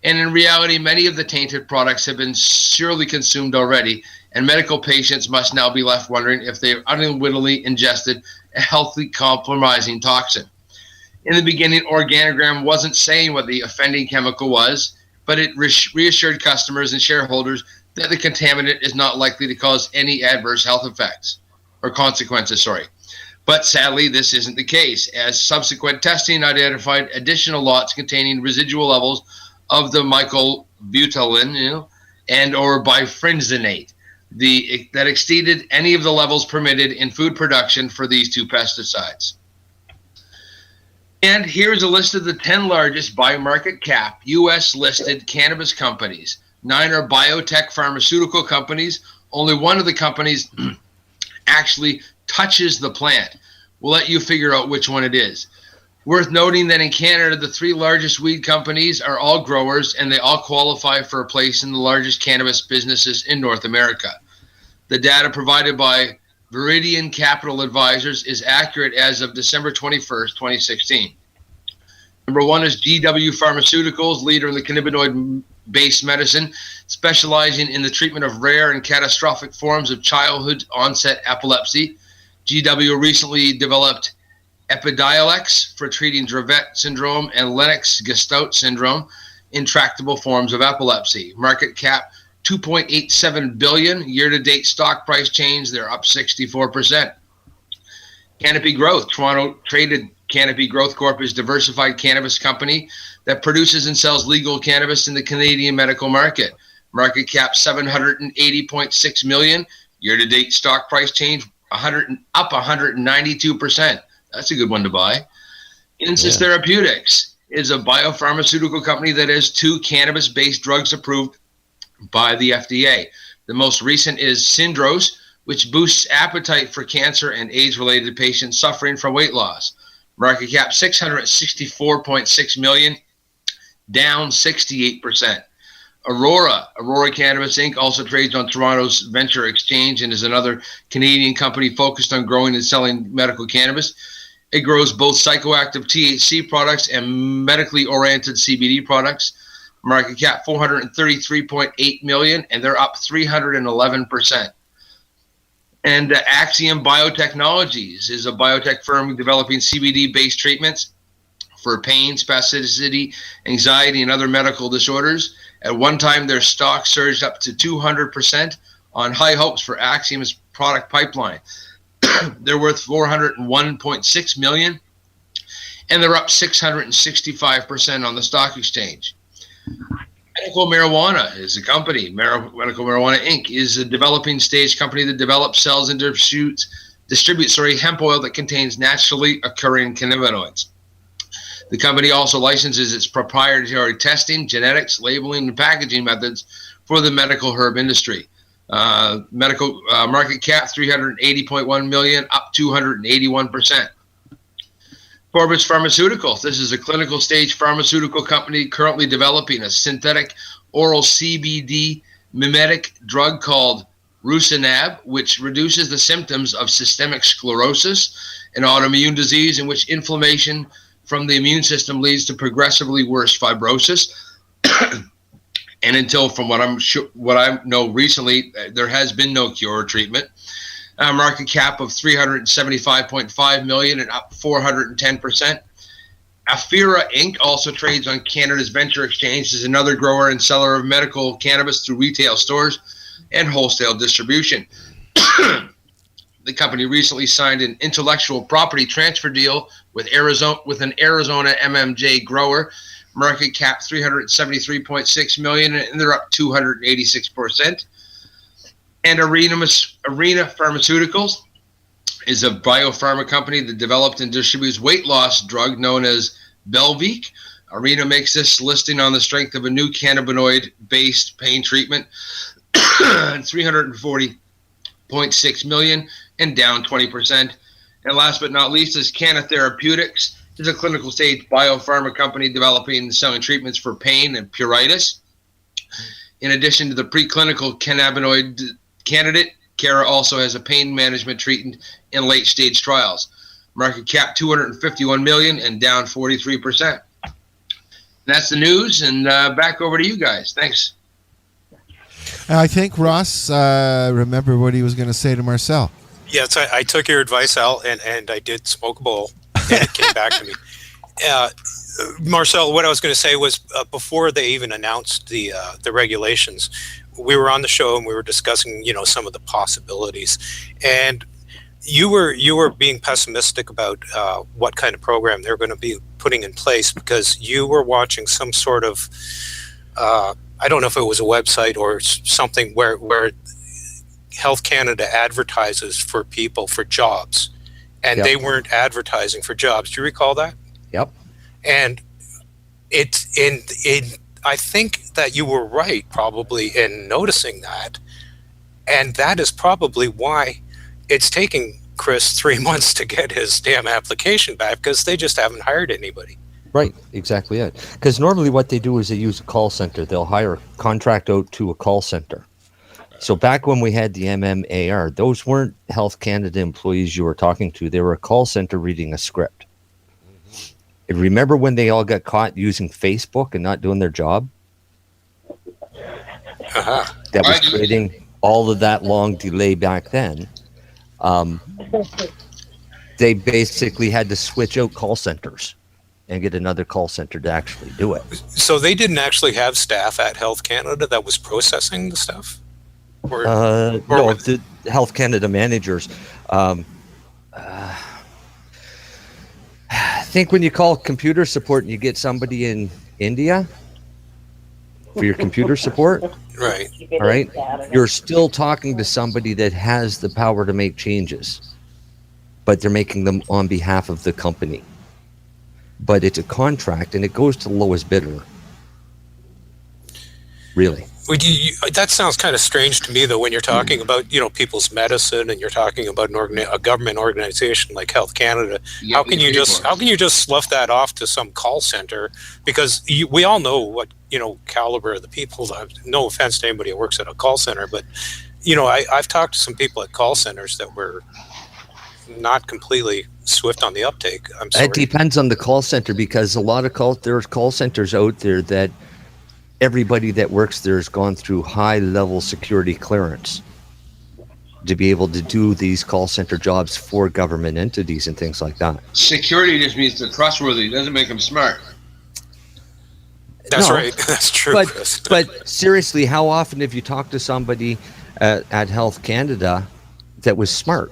Speaker 7: And in reality, many of the tainted products have been surely consumed already, and medical patients must now be left wondering if they unwittingly ingested a healthy compromising toxin. In the beginning, Organigram wasn't saying what the offending chemical was, but it reassured customers and shareholders that the contaminant is not likely to cause any adverse health effects or consequences, But sadly, this isn't the case, as subsequent testing identified additional lots containing residual levels of the mycobutylin, and or bifrenzenate, that exceeded any of the levels permitted in food production for these two pesticides. And here's a list of the 10 largest by market cap U.S.-listed cannabis companies. 9 are biotech pharmaceutical companies. Only one of the companies actually touches the plant. We'll let you figure out which one it is. Worth noting that in Canada, the 3 largest weed companies are all growers, and they all qualify for a place in the largest cannabis businesses in North America. The data provided by Viridian Capital Advisors is accurate as of December 21st, 2016. Number 1 is GW Pharmaceuticals, leader in the cannabinoid-based medicine, specializing in the treatment of rare and catastrophic forms of childhood-onset epilepsy. GW recently developed Epidiolex for treating Dravet syndrome and Lennox-Gastaut syndrome, intractable forms of epilepsy. Market cap $2.87 billion. Year-to-date stock price change, they're up 64%. Canopy Growth, Toronto-traded Canopy Growth Corp is a diversified cannabis company that produces and sells legal cannabis in the Canadian medical market. Market cap $780.6 million. Year-to-date stock price change up 192%. That's a good one to buy. Insys Therapeutics is a biopharmaceutical company that has 2 cannabis-based drugs approved by the FDA. The most recent is Syndrose, which boosts appetite for cancer and AIDS-related patients suffering from weight loss. Market cap $664.6 million, down 68%. Aurora Cannabis Inc. also trades on Toronto's Venture Exchange and is another Canadian company focused on growing and selling medical cannabis. It grows both psychoactive THC products and medically oriented CBD products. Market cap $433.8 million, and they're up 311%. And Axiom Biotechnologies is a biotech firm developing CBD-based treatments for pain, spasticity, anxiety, and other medical disorders. At one time, their stock surged up to 200% on high hopes for Axiom's product pipeline. They're worth $401.6 million, and they're up 665% on the stock exchange. Medical Marijuana is a company. Medical Marijuana Inc. is a developing stage company that develops, sells, and distributes hemp oil that contains naturally occurring cannabinoids. The company also licenses its proprietary testing, genetics, labeling, and packaging methods for the medical herb industry. Medical market cap $380.1 million, up 281%. Corbus Pharmaceuticals. This is a clinical stage pharmaceutical company currently developing a synthetic oral CBD mimetic drug called Rucinab, which reduces the symptoms of systemic sclerosis, an autoimmune disease in which inflammation from the immune system leads to progressively worse fibrosis. And until, from what I know recently, there has been no cure or treatment. Market cap of $375.5 million and up 410%. Afira Inc. also trades on Canada's Venture Exchange, is another grower and seller of medical cannabis through retail stores and wholesale distribution. The company recently signed an intellectual property transfer deal with an Arizona MMJ grower. Market cap $373.6 million, and they're up 286%. And Arena Pharmaceuticals is a biopharma company that developed and distributes weight loss drug known as Belviq. Arena makes this listing on the strength of a new cannabinoid-based pain treatment, $340.6 million, and down 20%. And last but not least is Canna Therapeutics. It's a clinical stage biopharma company developing and selling treatments for pain and pruritus. In addition to the preclinical cannabinoid candidate, Cara also has a pain management treatment in late stage trials. Market cap $251 million and down 43%. And that's the news, and back over to you guys. Thanks.
Speaker 6: I think Ross remembered what he was going to say to Marcel.
Speaker 10: Yes, I took your advice, Al, and I did smoke a bowl, and it came back to me. Marcel, what I was going to say was before they even announced the regulations, we were on the show and we were discussing, some of the possibilities, and you were being pessimistic about what kind of program they're going to be putting in place because you were watching some sort of I don't know if it was a website or something where Health Canada advertises for people for jobs, and they weren't advertising for jobs. Do you recall that?
Speaker 9: Yep.
Speaker 10: And it's I think that you were right probably in noticing that, and that is probably why it's taking Chris 3 months to get his damn application back, because they just haven't hired anybody.
Speaker 9: Right, exactly it. Because normally what they do is they use a call center. They'll hire a contract out to a call center. So back when we had the MMAR, those weren't Health Canada employees you were talking to. They were a call center reading a script. Mm-hmm. Remember when they all got caught using Facebook and not doing their job?
Speaker 10: Uh-huh.
Speaker 9: That was creating all of that long delay back then. They basically had to switch out call centers and get another call center to actually do it.
Speaker 10: So they didn't actually have staff at Health Canada that was processing the stuff?
Speaker 9: No, the Health Canada managers. I think when you call computer support and you get somebody in India for your computer support,
Speaker 10: right?
Speaker 9: All right, you're still talking to somebody that has the power to make changes, but they're making them on behalf of the company. But it's a contract, and it goes to the lowest bidder. Really.
Speaker 10: That sounds kind of strange to me, though, when you're talking about, people's medicine, and you're talking about a government organization like Health Canada. How can you just slough that off to some call center? Because we all know what caliber of the people. No offense to anybody who works at a call center, but I've talked to some people at call centers that were not completely swift on the uptake. I'm sorry.
Speaker 9: It depends on the call center, because a lot of there's call centers out there that everybody that works there has gone through high-level security clearance to be able to do these call center jobs for government entities and things like that.
Speaker 7: Security just means they're trustworthy. It doesn't make them smart.
Speaker 10: That's right. That's true.
Speaker 9: But seriously, how often have you talked to somebody at Health Canada that was smart?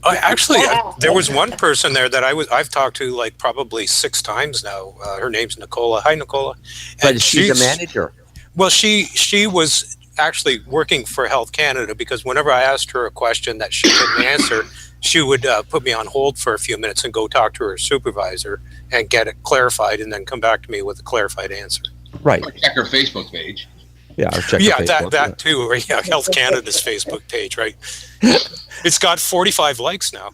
Speaker 10: Actually, there was one person there that I've talked to like probably 6 times now. Her name's Nicola. Hi, Nicola.
Speaker 9: But she's a manager.
Speaker 10: Well, she was actually working for Health Canada, because whenever I asked her a question that she couldn't answer, she would put me on hold for a few minutes and go talk to her supervisor and get it clarified, and then come back to me with a clarified answer.
Speaker 9: Right.
Speaker 7: Or check her Facebook page.
Speaker 9: Yeah, or check
Speaker 10: that too. Right? Yeah, Health Canada's Facebook page, right? It's got 45 likes now.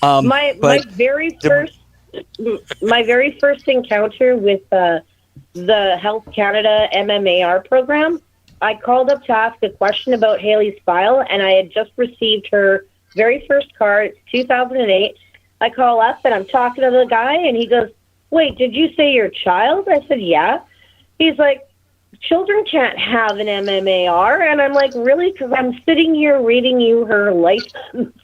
Speaker 8: My very first encounter with the Health Canada MMAR program, I called up to ask a question about Hayley's file, and I had just received her very first card. It's 2008. I call up and I'm talking to the guy, and he goes, "Wait, did you say your child?" I said, "Yeah." He's like, "Children can't have an MMAR." And I'm like, "Really?" Because I'm sitting here reading you her license,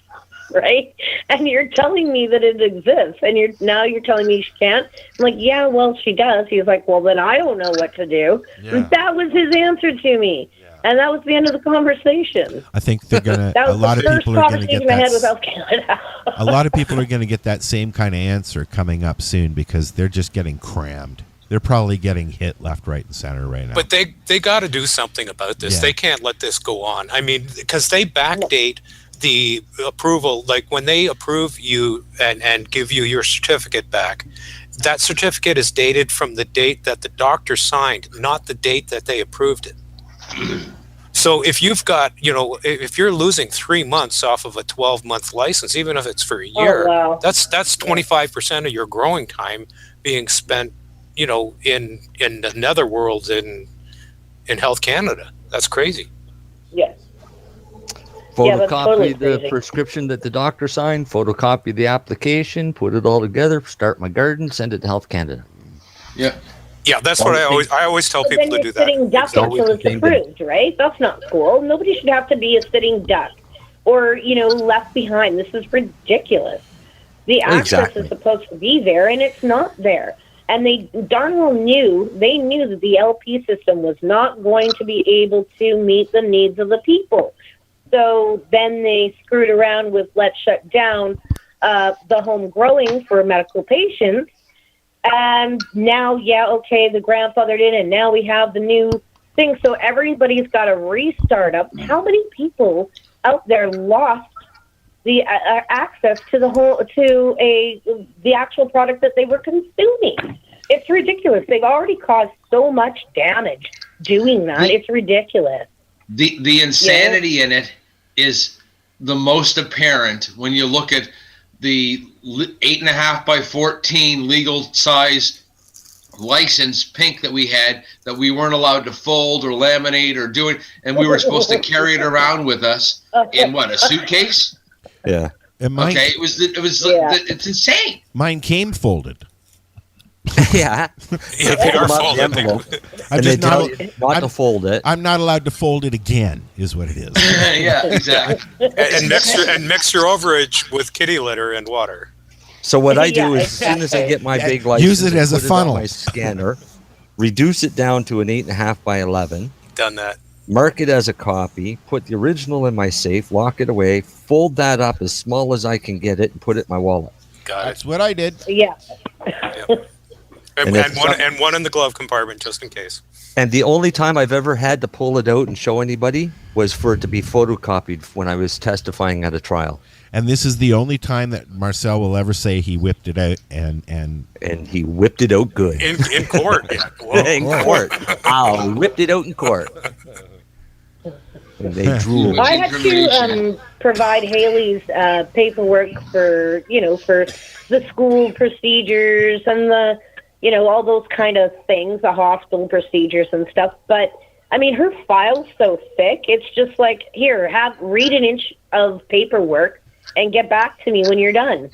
Speaker 8: right? And you're telling me that it exists, and you're telling me she can't. I'm like, "Yeah, well, she does." He's like, "Well, then I don't know what to do." Yeah. And that was his answer to me. Yeah. And that was the end of the conversation.
Speaker 6: I think they're gonna.
Speaker 8: That was
Speaker 6: a lot
Speaker 8: the
Speaker 6: of
Speaker 8: first
Speaker 6: people are gonna
Speaker 8: conversation
Speaker 6: get
Speaker 8: I had
Speaker 6: that.
Speaker 8: with Health Canada.
Speaker 6: A lot of people are going to get that same kind of answer coming up soon, because they're just getting crammed. They're probably getting hit left, right, and center right now.
Speaker 10: But they got to do something about this.
Speaker 6: Yeah.
Speaker 10: They can't let this go on. I mean, because they backdate the approval. Like when they approve you and give you your certificate back, that certificate is dated from the date that the doctor signed, not the date that they approved it. So if you've got, if you're losing 3 months off of a 12-month license, even if it's for a year, that's 25% of your growing time being spent, in the netherworld in Health Canada. That's crazy.
Speaker 8: Yes.
Speaker 9: Photocopy
Speaker 8: totally
Speaker 9: the
Speaker 8: crazy.
Speaker 9: prescription that the doctor signed, photocopy the application, put it all together, start my garden, send it to Health Canada.
Speaker 7: Yeah.
Speaker 10: Yeah, that's what I always tell people to do that.
Speaker 8: Sitting duck until it's approved, right? That's not cool. Nobody should have to be a sitting duck or, left behind. This is ridiculous. The access is supposed to be there, and it's not there. And they darn well knew that the LP system was not going to be able to meet the needs of the people. So then they screwed around with let's shut down the home growing for medical patients. And now, the grandfathered in, and now we have the new thing. So everybody's got to restart up. How many people out there lost the access to the actual product that they were consuming? It's ridiculous. They've already caused so much damage doing that. It's ridiculous.
Speaker 7: The insanity in it is the most apparent when you look at the 8.5 by 14 legal size license pink that we had, that we weren't allowed to fold or laminate or do it, and we were supposed to carry it around with us in a suitcase?
Speaker 9: Yeah.
Speaker 7: It's insane.
Speaker 6: Mine came folded.
Speaker 9: Yeah.
Speaker 10: They are folded.
Speaker 9: And they tell you not to fold it.
Speaker 6: I'm not allowed to fold it again, is what it is.
Speaker 7: Yeah, exactly.
Speaker 10: And mix your overage with kitty litter and water.
Speaker 9: So what I do is, as soon as I get my big license,
Speaker 6: use it as a
Speaker 9: put
Speaker 6: funnel.
Speaker 9: on my scanner, reduce it down to an 8.5 by 11.
Speaker 10: Done that.
Speaker 9: Mark it as a copy, put the original in my safe, lock it away, fold that up as small as I can get it, and put it in my wallet.
Speaker 10: Got
Speaker 6: That's what I did.
Speaker 8: Yeah.
Speaker 10: And one in the glove compartment, just in case.
Speaker 9: And the only time I've ever had to pull it out and show anybody was for it to be photocopied when I was testifying at a trial.
Speaker 6: And this is the only time that Marcel will ever say he whipped it out, and
Speaker 9: he whipped it out good.
Speaker 10: In court. Yeah.
Speaker 9: In court. I whipped it out in court. And they drooled.
Speaker 8: I had to provide Hayley's paperwork for the school procedures and the, all those kind of things, the hospital procedures and stuff. But I mean, her file's so thick. It's just like, here, read an inch of paperwork and get back to me when you're done.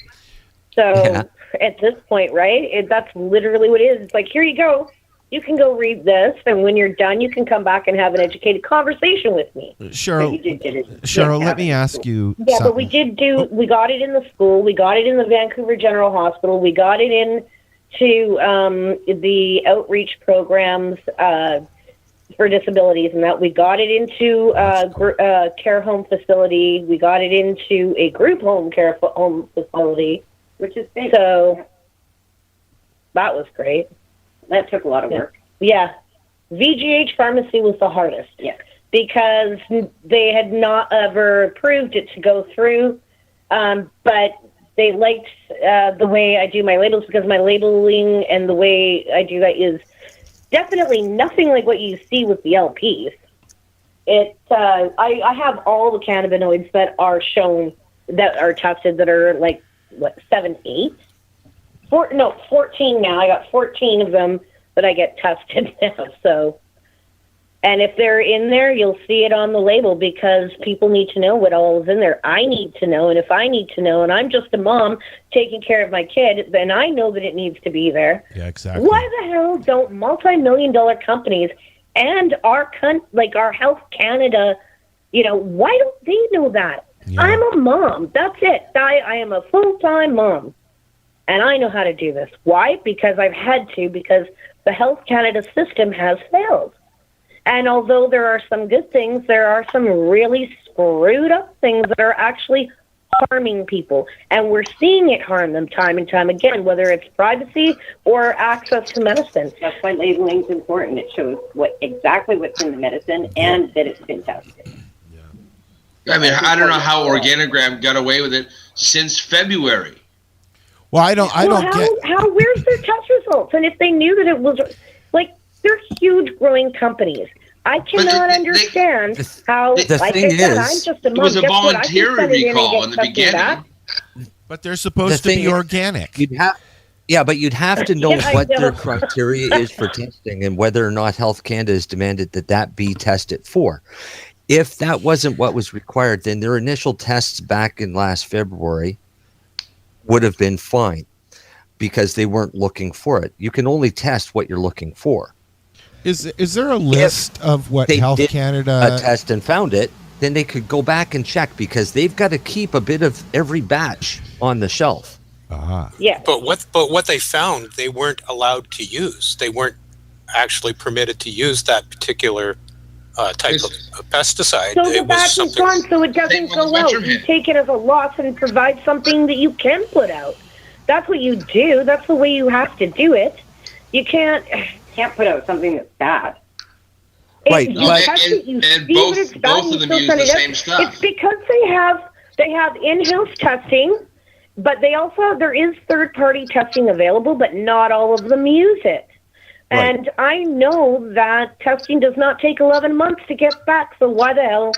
Speaker 8: So at this point, right, that's literally what it is. It's like, here you go. You can go read this, and when you're done, you can come back and have an educated conversation with me.
Speaker 6: Cheryl, let me ask you
Speaker 8: Yeah,
Speaker 6: something.
Speaker 8: but we got it in the school. We got it in the Vancouver General Hospital. We got it into the outreach programs for disabilities and that. We got it into a care home facility. We got it into a group home facility, which is big. So that was great.
Speaker 17: That took a lot of work.
Speaker 8: Yeah. VGH Pharmacy was the hardest.
Speaker 17: Yeah.
Speaker 8: Because they had not ever approved it to go through, but they liked the way I do my labels, because my labeling and the way I do that is definitely nothing like what you see with the LPs. I have all the cannabinoids that are shown, that are tested, that are like, 7, 8? 14 now. I got 14 of them that I get tested now. So, and if they're in there, you'll see it on the label, because people need to know what all is in there. I need to know, and if I need to know, and I'm just a mom taking care of my kid, then I know that it needs to be there.
Speaker 6: Yeah, exactly.
Speaker 8: Why the hell don't multi-million-dollar companies and our Health Canada, why don't they know that? Yeah. I'm a mom. That's it. I am a full-time mom. And I know how to do this. Why? Because I've had to, because the Health Canada system has failed. And although there are some good things, there are some really screwed up things that are actually harming people. And we're seeing it harm them time and time again, whether it's privacy or access to medicine.
Speaker 17: That's why labeling is important. It shows exactly what's in the medicine and that it's been tested.
Speaker 7: I mean, I don't know how Organigram got away with it since February.
Speaker 6: Well, I don't get
Speaker 8: how. Where's their test results? And if they knew that it was they're huge growing companies. I cannot understand how.
Speaker 9: The thing is,
Speaker 8: I'm just a mom.
Speaker 7: It was a voluntary recall in the beginning.
Speaker 6: But they're supposed to be organic.
Speaker 9: You'd have to know what their criteria is for testing and whether or not Health Canada has demanded that be tested for. If that wasn't what was required, then their initial tests back in last February would have been fine, because they weren't looking for it. You can only test what you're looking for.
Speaker 6: Is there a list of what Health Canada
Speaker 9: test and found it? Then they could go back and check, because they've got to keep a bit of every batch on the shelf.
Speaker 8: Yeah.
Speaker 10: But what they found, they weren't allowed to use. They weren't actually permitted to use that particular type of pesticide.
Speaker 8: So the batch is gone, so it doesn't go out. You take it as a loss and provide something that you can put out. That's what you do. That's the way you have to do it. You can't
Speaker 17: put out something that's bad.
Speaker 9: Right,
Speaker 7: and both of them use the same stuff.
Speaker 8: It's because they have in-house testing, but there is third-party testing available, but not all of them use it. Right. And I know that testing does not take 11 months to get back, so why the hell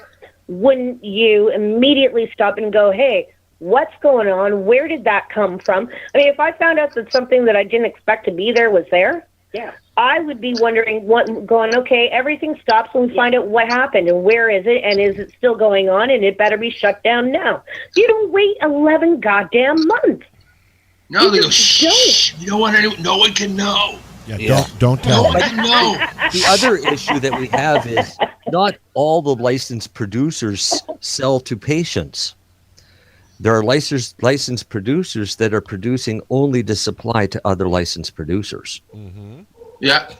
Speaker 8: wouldn't you immediately stop and go, hey, what's going on? Where did that come from? I mean, if I found out that something that I didn't expect to be there was there, I would be wondering, okay, everything stops and we find out what happened and where is it and is it still going on, and it better be shut down now. You don't wait 11 goddamn months.
Speaker 7: No, they go, shh, you don't want no one can know.
Speaker 6: Yeah, don't tell me.
Speaker 9: But the other issue that we have is not all the licensed producers sell to patients. There are licensed producers that are producing only to supply to other licensed producers.
Speaker 6: Mm-hmm.
Speaker 7: Yeah.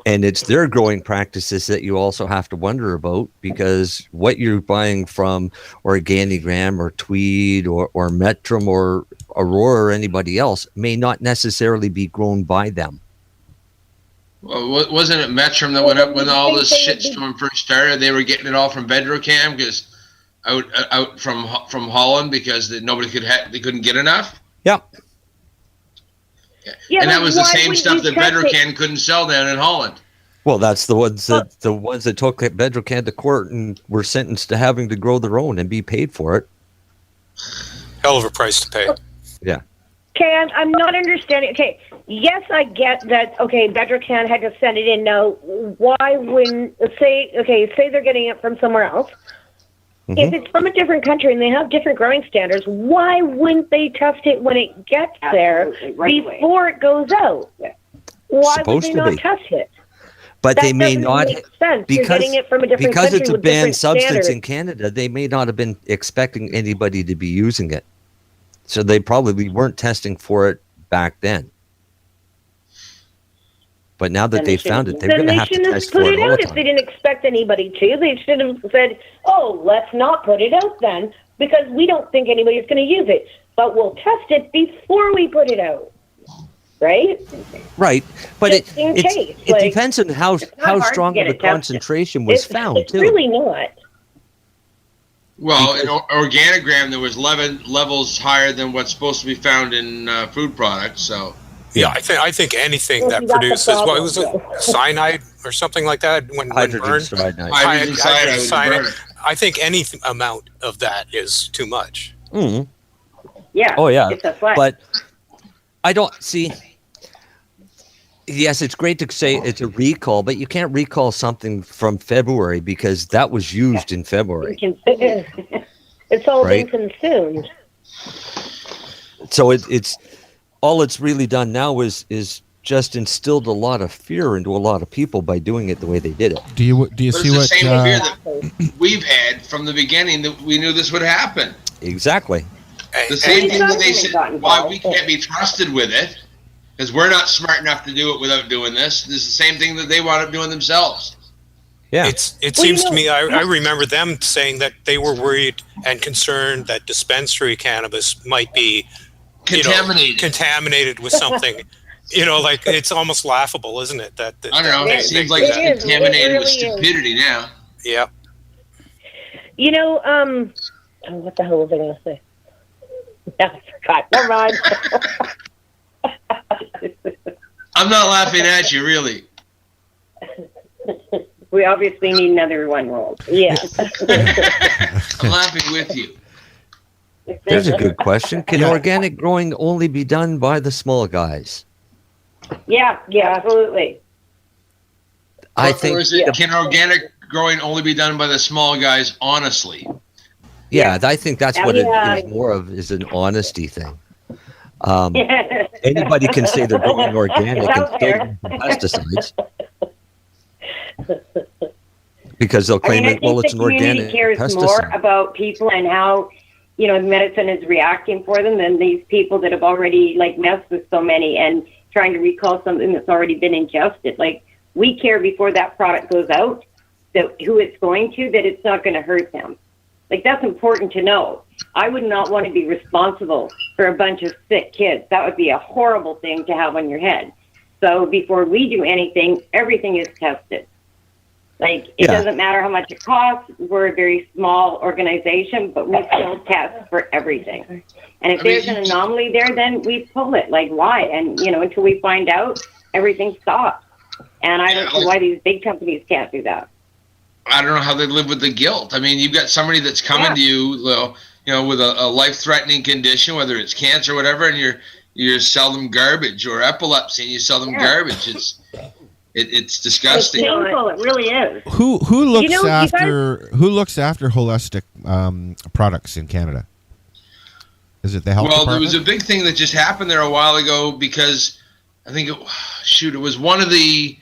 Speaker 9: And it's their growing practices that you also have to wonder about, because what you're buying from Organigram or Tweed or Metrum or Aurora or anybody else may not necessarily be grown by them.
Speaker 7: Well, wasn't it Metrum that went up when all this shitstorm first started? They were getting it all from Bedrocam because out from Holland because nobody they couldn't get enough.
Speaker 9: Yeah.
Speaker 8: Yeah,
Speaker 7: and that was the same
Speaker 8: wouldn't
Speaker 7: stuff
Speaker 8: you
Speaker 7: that
Speaker 8: test
Speaker 7: Bedrocan couldn't sell down in Holland.
Speaker 9: Well, that's the ones that took Bedrocan to court and were sentenced to having to grow their own and be paid for it.
Speaker 10: Hell of a price to pay.
Speaker 9: Yeah.
Speaker 8: Okay, I'm not understanding. Okay, yes, I get that. Okay, Bedrocan had to send it in. Now, why wouldn't say they're getting it from somewhere else? If it's from a different country and they have different growing standards, why wouldn't they test it when it gets there before it goes out? Why would they not test it?
Speaker 9: But
Speaker 8: That
Speaker 9: they may
Speaker 8: doesn't
Speaker 9: not,
Speaker 8: make sense. You're
Speaker 9: because
Speaker 8: getting it from a different
Speaker 9: because
Speaker 8: country
Speaker 9: it's a
Speaker 8: with
Speaker 9: banned
Speaker 8: different
Speaker 9: substance
Speaker 8: standards.
Speaker 9: in Canada. They may not have been expecting anybody to be using it, so they probably weren't testing for it back then. But now that they found it, they're going to have to test for it all the
Speaker 8: If
Speaker 9: time.
Speaker 8: they didn't expect anybody to, they should have said, "Oh, let's not put it out then, because we don't think anybody's going to use it, but we'll test it before we put it out." Right?
Speaker 9: Right, but
Speaker 8: Just in case,
Speaker 9: it
Speaker 8: like,
Speaker 9: depends on how
Speaker 8: hard to
Speaker 9: strong
Speaker 8: get
Speaker 9: of a
Speaker 8: it tested.
Speaker 9: concentration was found
Speaker 8: It's
Speaker 9: too.
Speaker 8: really not.
Speaker 7: Well, in Organigram, there was 11 levels higher than what's supposed to be found in food products. So,
Speaker 10: Yeah, I think anything
Speaker 8: Well,
Speaker 10: that
Speaker 8: that's the
Speaker 10: produces what was it,
Speaker 8: problem.
Speaker 10: cyanide or something like that when
Speaker 9: Hydrogen
Speaker 10: burned.
Speaker 9: cyanide.
Speaker 7: Hydrogen cyanide would
Speaker 10: cyanide.
Speaker 7: burn.
Speaker 10: I think any amount of that is too much.
Speaker 9: Mm.
Speaker 16: Yeah.
Speaker 9: Oh yeah,
Speaker 16: It's a flex.
Speaker 9: but I don't see. Yes, it's great to say it's a recall, but you can't recall something from February because that was used in February.
Speaker 8: It's all
Speaker 9: Right.
Speaker 8: been consumed.
Speaker 9: So it's all it's really done now is just instilled a lot of fear into a lot of people by doing it the way they did it.
Speaker 6: Do you
Speaker 7: But
Speaker 6: see
Speaker 7: it's the
Speaker 6: what?
Speaker 7: same fear that we've had from the beginning that we knew this would happen.
Speaker 9: Exactly.
Speaker 7: The same
Speaker 16: And
Speaker 7: thing that they
Speaker 16: it's
Speaker 7: said,
Speaker 16: gotten
Speaker 7: why
Speaker 16: involved.
Speaker 7: we can't be trusted with it, because we're not smart enough to do it without doing this. This is the same thing that they wound up doing themselves.
Speaker 9: Yeah.
Speaker 10: It seems to me, I remember them saying that they were worried and concerned that dispensary cannabis might be contaminated with something. Like it's almost laughable, isn't it? That
Speaker 7: I don't know.
Speaker 10: they
Speaker 7: It seems
Speaker 10: think
Speaker 7: like
Speaker 10: that.
Speaker 7: it's contaminated with
Speaker 8: really is.
Speaker 7: stupidity now.
Speaker 10: Yeah.
Speaker 8: What the hell was I going to say? I forgot. Never mind.
Speaker 7: I'm not laughing at you, really.
Speaker 16: We obviously need another one rolled.
Speaker 8: Yeah.
Speaker 7: I'm laughing with you.
Speaker 9: There's a good question. Can organic growing only be done by the small guys?
Speaker 16: Yeah, absolutely.
Speaker 9: I
Speaker 7: Or
Speaker 9: think.
Speaker 7: is it, can organic growing only be done by the small guys, honestly?
Speaker 9: Yeah, I think that's what it
Speaker 16: Yeah.
Speaker 9: is more of, is an honesty thing. Anybody can say they're growing organic and still use pesticides because they'll claim
Speaker 16: I
Speaker 9: it. Well,
Speaker 16: think
Speaker 9: it's
Speaker 16: the
Speaker 9: an
Speaker 16: community
Speaker 9: organic
Speaker 16: cares more
Speaker 9: pesticide.
Speaker 16: about people and how medicine is reacting for them than these people that have already messed with so many and trying to recall something that's already been ingested. We care before that product goes out, that who it's going to, that it's not going to hurt them. That's important to know. I would not want to be responsible for a bunch of sick kids. That would be a horrible thing to have on your head. So before we do anything, everything is tested. It doesn't matter how much it costs. We're a very small organization, but we still test for everything. And if there's an anomaly there, then we pull it. Why? And, until we find out, everything stops. And I don't see why these big companies can't do that.
Speaker 7: I don't know how they live with the guilt. I mean, you've got somebody that's coming to you, with a life-threatening condition, whether it's cancer or whatever, and you sell them garbage, or epilepsy, and you sell them garbage. It's disgusting.
Speaker 16: It's painful. It really is.
Speaker 6: Who looks after holistic products in Canada? Is it the health
Speaker 7: Well,
Speaker 6: department?
Speaker 7: there was a big thing that just happened there a while ago because I think it was one of the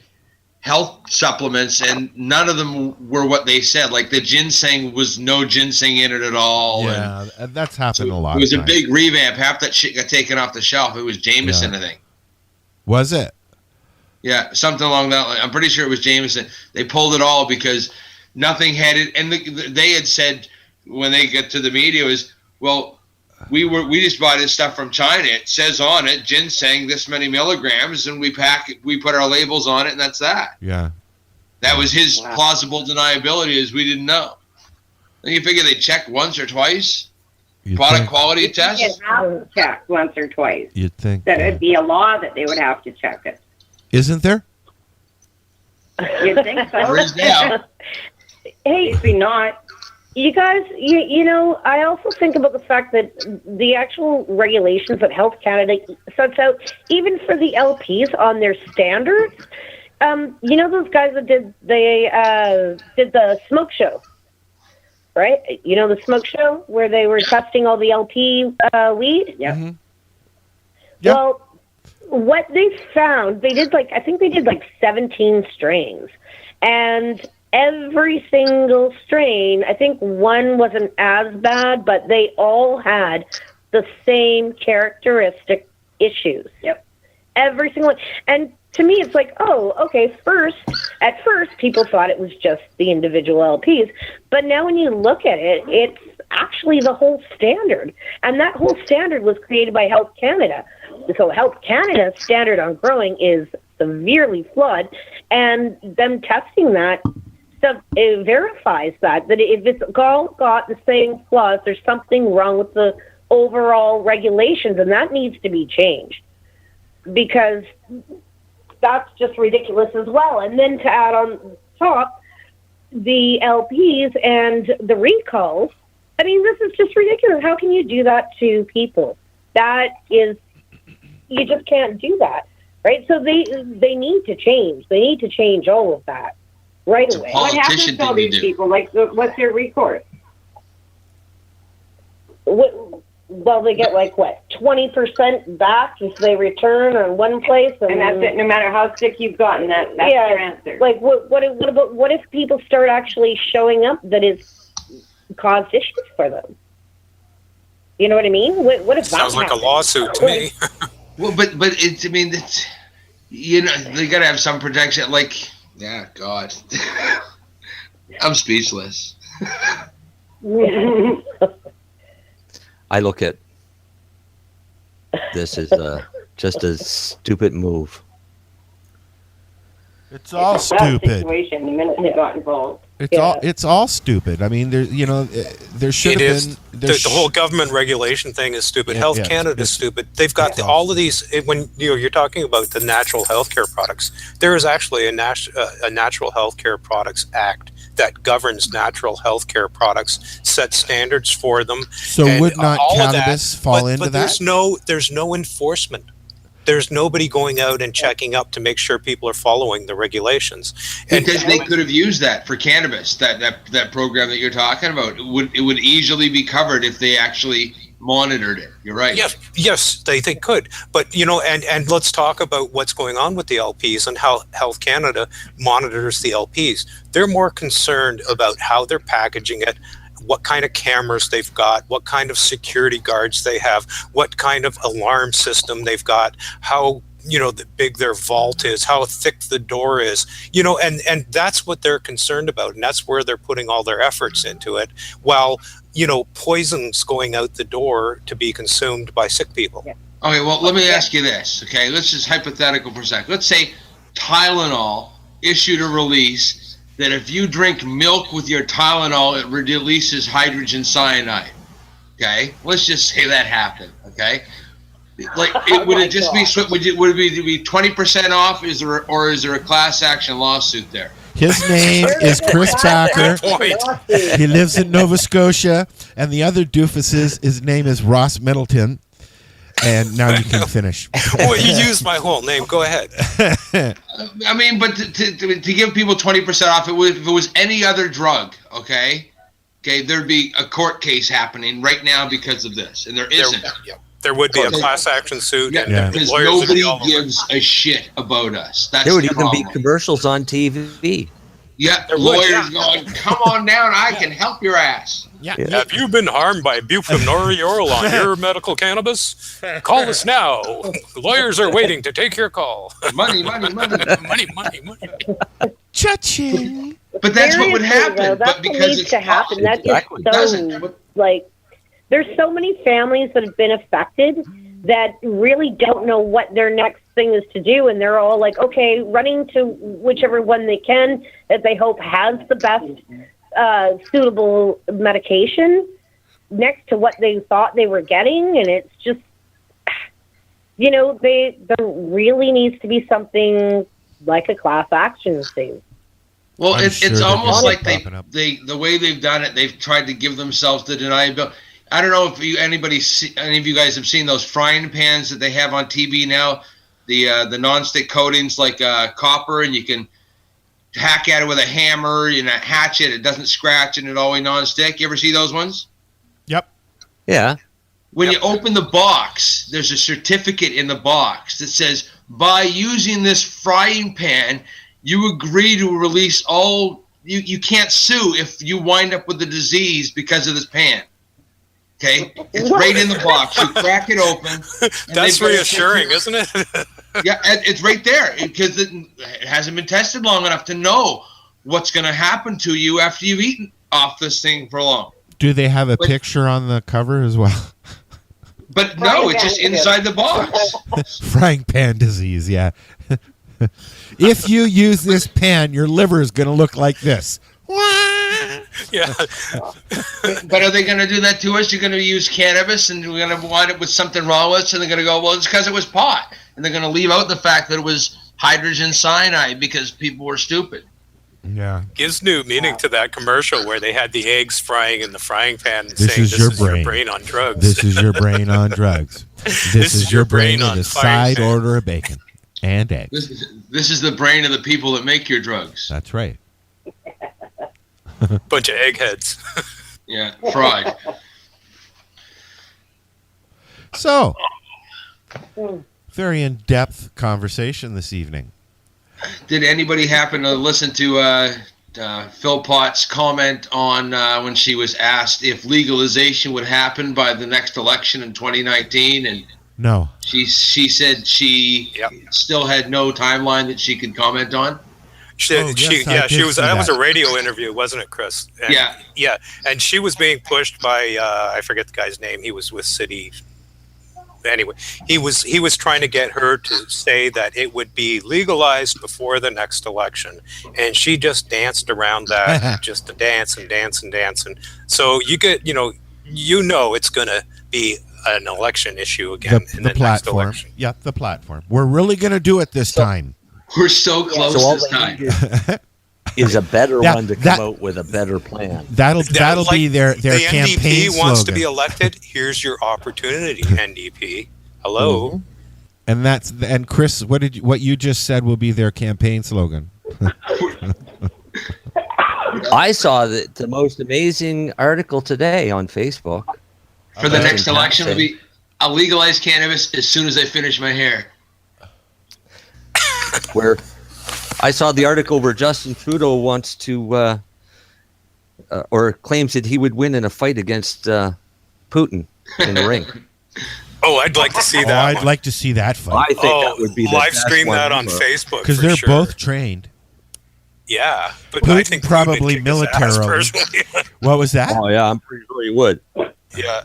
Speaker 7: health supplements, and none of them were what they said. Like the ginseng was no ginseng in it at all.
Speaker 6: Yeah, and that's happened a lot.
Speaker 7: It was a big revamp. Half that shit got taken off the shelf. It was Jameson, I think.
Speaker 6: Was it?
Speaker 7: Yeah, something along that line. I'm pretty sure it was Jameson. They pulled it all because nothing had it. And they had said when they get to the media is, well, we just bought this stuff from China. It says on it ginseng this many milligrams, and we put our labels on it, and that's that.
Speaker 6: Yeah.
Speaker 7: That was his plausible deniability, is we didn't know. Then you figure they checked once or twice. Product quality test.
Speaker 16: You'd have to check once or twice.
Speaker 6: You'd think
Speaker 16: that it'd be a law that they would have to check it.
Speaker 6: Isn't there?
Speaker 16: You'd think so.
Speaker 7: There is now.
Speaker 8: Hey,
Speaker 16: if not.
Speaker 8: You guys, you know, I also think about the fact that the actual regulations that Health Canada sets out, even for the LPs on their standards, you know those guys that did the smoke show, right? You know the smoke show where they were testing all the LP weed?
Speaker 16: Yeah.
Speaker 6: Mm-hmm. Yep.
Speaker 8: Well, what they found, I think they did 17 strains. And every single strain, I think one wasn't as bad, but they all had the same characteristic issues.
Speaker 16: Yep.
Speaker 8: Every single one. And to me, it's like, oh, okay, at first, people thought it was just the individual LPs. But now when you look at it, it's actually the whole standard. And that whole standard was created by Health Canada. So Health Canada's standard on growing is severely flawed. And them testing that stuff, it verifies that if it's all got the same flaws, there's something wrong with the overall regulations, and that needs to be changed. Because that's just ridiculous as well. And then to add on top, the LPs and the recalls, I mean, this is just ridiculous. How can you do that to people? You just can't do that, right? So they need to change. They need to change all of that right away.
Speaker 16: What happens to all these people? What's their recourse?
Speaker 8: Well, they get 20% back if they return on one place,
Speaker 16: and that's it. No matter how sick you've gotten, that's your answer.
Speaker 8: What if people start actually showing up that it's caused issues for them? You know what I mean? What if
Speaker 10: sounds like
Speaker 8: happens?
Speaker 10: A lawsuit to me?
Speaker 7: Well, but it's, I mean, it's, you know, they got to have some protection. Yeah, God, I'm speechless.
Speaker 9: I look at this as just a stupid move.
Speaker 6: It's all
Speaker 16: It's a bad
Speaker 6: stupid.
Speaker 16: situation the minute they got involved.
Speaker 6: It's all stupid. I mean, there should have been.
Speaker 10: The whole government regulation thing is stupid. Health Canada is stupid. They've got all of these. When you're talking about the natural healthcare products, there is actually a Natural Healthcare Products Act that governs natural healthcare products, sets standards for them.
Speaker 6: So would not cannabis fall into that?
Speaker 10: But there's no enforcement. There's nobody going out and checking up to make sure people are following the regulations.
Speaker 7: Because they could have used that for cannabis, that program that you're talking about. It would easily be covered if they actually monitored it. You're right.
Speaker 10: Yes, they could. But, you know, and let's talk about what's going on with the LPs and how Health Canada monitors the LPs. They're more concerned about how they're packaging it, what kind of cameras they've got, what kind of security guards they have, what kind of alarm system they've got, how, you know, big their vault is, how thick the door is, you know, and that's what they're concerned about. And that's where they're putting all their efforts into it, while, you know, poison's going out the door to be consumed by sick people.
Speaker 7: Okay, well, let me ask you this, okay? Let's just hypothetical for a second. Let's say Tylenol issued a release that if you drink milk with your Tylenol, it releases hydrogen cyanide. Okay, let's just say that happened. Okay, would it just be 20% off? Is there a class action lawsuit there?
Speaker 6: His name is Chris Backer. He lives in Nova Scotia, and the other doofus his name is Ross Middleton. And now you can finish.
Speaker 10: Well, you used my whole name. Go ahead.
Speaker 7: I mean, but to give people 20% off, if it was any other drug, okay, there'd be a court case happening right now because of this, and there isn't.
Speaker 10: There would be a class action suit, and
Speaker 7: Because
Speaker 10: lawyers would
Speaker 7: nobody
Speaker 10: be all over.
Speaker 7: gives a shit about us. That's
Speaker 9: There would
Speaker 7: the
Speaker 9: even be
Speaker 7: problem.
Speaker 9: commercials on TV.
Speaker 7: Yeah,
Speaker 10: There would,
Speaker 7: lawyers going, come on down, I can help your ass.
Speaker 10: Have you been harmed by buprenorphine on your medical cannabis? Call us now. Lawyers are waiting to take your call.
Speaker 7: Money.
Speaker 10: money.
Speaker 6: Cha-ching.
Speaker 7: But that's what would
Speaker 8: Seriously,
Speaker 7: happen.
Speaker 8: though, that's
Speaker 7: But
Speaker 8: what
Speaker 7: because
Speaker 8: needs
Speaker 7: it's
Speaker 8: to happen. That
Speaker 7: Exactly.
Speaker 8: is so, like, there's so many families that have been affected that really don't know what their next thing is to do, and they're all like, okay, running to whichever one they can that they hope has the best suitable medication next to what they thought they were getting, and it's just, you know, there really needs to be something like a class action thing.
Speaker 7: Well,
Speaker 6: I'm
Speaker 7: it's
Speaker 6: sure
Speaker 7: almost
Speaker 6: they're
Speaker 7: like
Speaker 6: popping up.
Speaker 7: the way they've done it, they've tried to give themselves the deniability. I don't know if any of you guys have seen those frying pans that they have on TV now, the nonstick coatings like copper, and you can hack at it with a hammer and a hatchet. It doesn't scratch, and it always nonstick. You ever see those ones?
Speaker 6: Yep.
Speaker 9: Yeah.
Speaker 7: When you open the box, there's a certificate in the box that says, by using this frying pan, you agree to release all. You can't sue if you wind up with a disease because of this pan. Okay, it's right in the box. You crack it open.
Speaker 10: That's reassuring, isn't it?
Speaker 7: Yeah, it's right there because it hasn't been tested long enough to know what's going to happen to you after you've eaten off this thing for long.
Speaker 6: Do they have a picture on the cover as well?
Speaker 7: But no, it's just inside the box.
Speaker 6: Frying pan disease, yeah. If you use this pan, your liver is going to look like this.
Speaker 10: Yeah.
Speaker 7: But are they going to do that to us? You're going to use cannabis and we're going to wind up with something wrong with us, and they're going to go, well, it's because it was pot. And they're going to leave out the fact that it was hydrogen cyanide because people were stupid.
Speaker 6: Yeah.
Speaker 10: Gives new meaning to that commercial where they had the eggs frying in the frying pan and
Speaker 6: This
Speaker 10: saying,
Speaker 6: is
Speaker 10: this
Speaker 6: your
Speaker 10: is your
Speaker 6: brain.
Speaker 10: brain on drugs.
Speaker 6: This is your brain on drugs. This is your brain
Speaker 10: on
Speaker 6: with a
Speaker 10: frying
Speaker 6: side
Speaker 10: pan.
Speaker 6: order of bacon and eggs.
Speaker 7: This is the brain of the people that make your drugs.
Speaker 6: That's right.
Speaker 10: Bunch of eggheads.
Speaker 7: Yeah, fried.
Speaker 6: So, very in-depth conversation this evening.
Speaker 7: Did anybody happen to listen to Phil Potts' comment on when she was asked if legalization would happen by the next election in 2019? And
Speaker 6: No.
Speaker 7: she said she still had no timeline that she could comment on.
Speaker 10: She was. That was a radio interview, wasn't it, Chris? And, yeah, and she was being pushed by I forget the guy's name. He was with City. Anyway, he was trying to get her to say that it would be legalized before the next election, and she just danced around that, just to dance and dance and dance, and so you get it's going to be an election issue again in the next
Speaker 6: platform.
Speaker 10: election.
Speaker 6: Yeah, the platform. We're really going to do it this time.
Speaker 7: We're so close this time.
Speaker 9: Is a better
Speaker 6: Yeah,
Speaker 9: one to come out with a better plan.
Speaker 6: That'll be their
Speaker 10: the
Speaker 6: campaign
Speaker 10: NDP wants to
Speaker 6: slogan.
Speaker 10: be elected. Here's your opportunity, NDP. Hello.
Speaker 6: And Chris, what you just said will be their campaign slogan.
Speaker 9: I saw the most amazing article today on Facebook.
Speaker 7: For the next election, I'll legalize cannabis as soon as I finish my hair.
Speaker 9: Where I saw the article where Justin Trudeau wants to, or claims that he would win in a fight against Putin in the ring.
Speaker 10: Oh, I'd like to see that.
Speaker 6: I'd like to see that fight.
Speaker 9: I think that would be the
Speaker 10: live
Speaker 9: best
Speaker 10: stream
Speaker 9: one
Speaker 10: that on
Speaker 9: ever.
Speaker 10: Facebook
Speaker 6: Because
Speaker 10: for
Speaker 6: they're
Speaker 10: sure.
Speaker 6: both trained.
Speaker 10: Yeah, but
Speaker 6: Putin
Speaker 10: I think
Speaker 6: probably
Speaker 10: Putin would kick his ass
Speaker 6: militarily.
Speaker 10: personally.
Speaker 6: What was that?
Speaker 9: Oh yeah, I'm pretty sure he would.
Speaker 10: Yeah,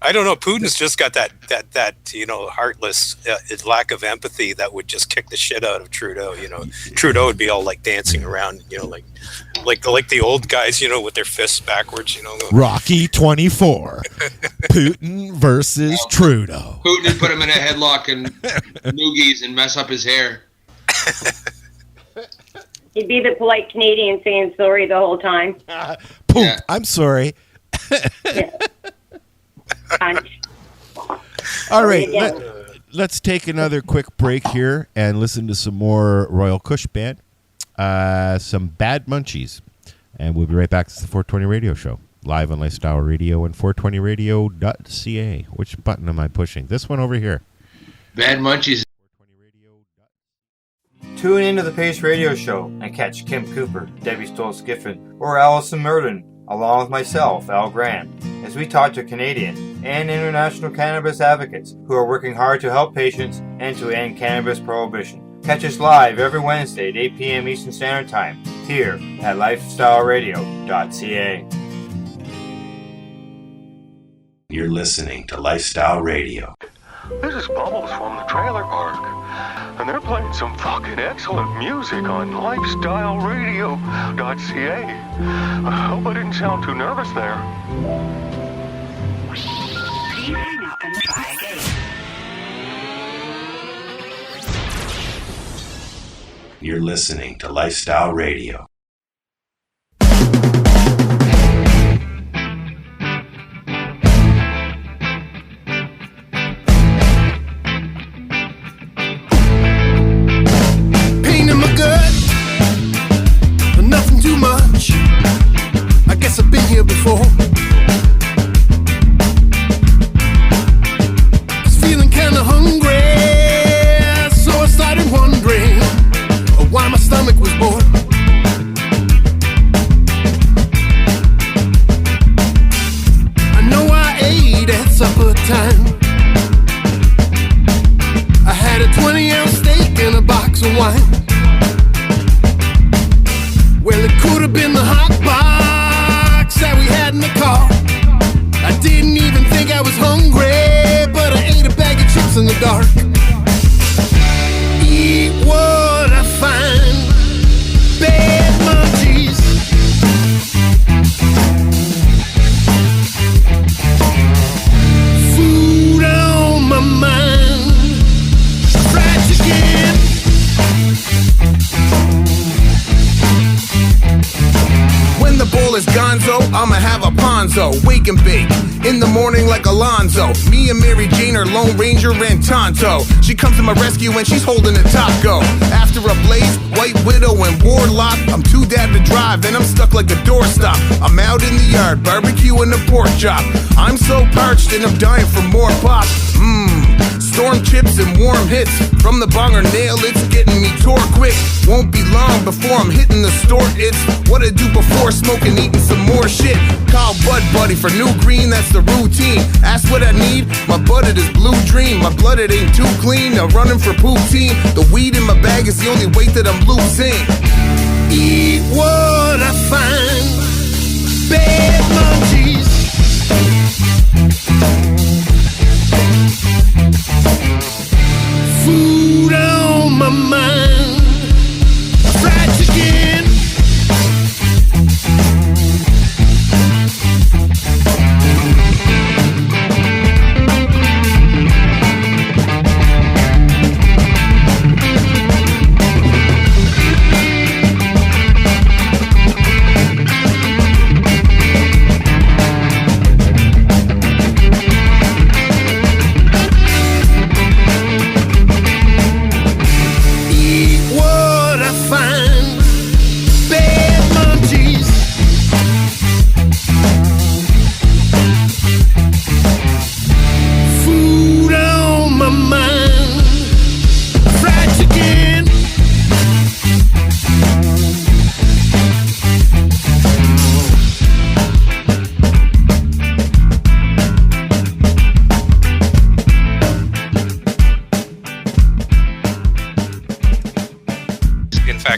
Speaker 10: I don't know. Putin's just got that heartless lack of empathy that would just kick the shit out of Trudeau. Trudeau would be all like dancing around, like the old guys, with their fists backwards.
Speaker 6: Rocky 24. Putin versus Trudeau.
Speaker 7: Putin would put him in a headlock and noogies and mess up his hair.
Speaker 16: He'd be the polite Canadian saying sorry the whole time.
Speaker 6: Poop. Yeah. I'm sorry. All right. Let's take another quick break here and listen to some more Royal Kush Band, some Bad Munchies. And we'll be right back to the 420 Radio Show. live on Lifestyle Radio and 420radio.ca. Which button am I pushing? This one over here.
Speaker 7: Bad Munchies.
Speaker 18: Tune into the Pace Radio Show and catch Kim Cooper, Debbie Stoll-Skiffen, or Allison Merlin, along with myself, Al Grant, as we talk to Canadian and international cannabis advocates who are working hard to help patients and to end cannabis prohibition. Catch us live every Wednesday at 8 p.m. Eastern Standard Time here at lifestyleradio.ca.
Speaker 3: You're listening to Lifestyle Radio.
Speaker 13: This is Bubbles from the trailer park, and they're playing some fucking excellent music on lifestyleradio.ca. I hope I didn't sound too nervous there.
Speaker 14: Please hang up and try again.
Speaker 3: You're listening to Lifestyle Radio.
Speaker 5: Nothing too much. I guess I've been here before. Just feeling kinda hungry, so I started wondering why my stomach was bored. I know I ate at supper time. I had a 20-ounce steak and a box of wine. Well, it could have been the hot box that we had in the car. I didn't even think I was hungry, but I ate a bag of chips in the dark. Eat what I find, bad munchies. Food on my mind, fried chicken.
Speaker 15: When the bowl is gonzo, I'ma have a ponzo. Wake and bake, in the morning like Alonzo. Me and Mary Jane are Lone Ranger and Tonto. She comes to my rescue when she's holding a taco. After a blaze, White Widow and Warlock. I'm too dead to drive and I'm stuck like a doorstop. I'm out in the yard, barbecuing a pork chop. I'm so parched and I'm dying for more pop. Storm chips and warm hits. From the bonger nail, it's getting me tore quick. Won't be long before I'm hitting the store. It's what I do before smoking, eating some more shit. Call Bud Buddy for new green, that's the routine. Ask what I need, my bud it is blue dream. My blood it ain't too clean, now running for poutine. The weed in my bag is the only weight that I'm losing.
Speaker 5: Eat what I find, bad munchies. Food on my mind, fried chicken.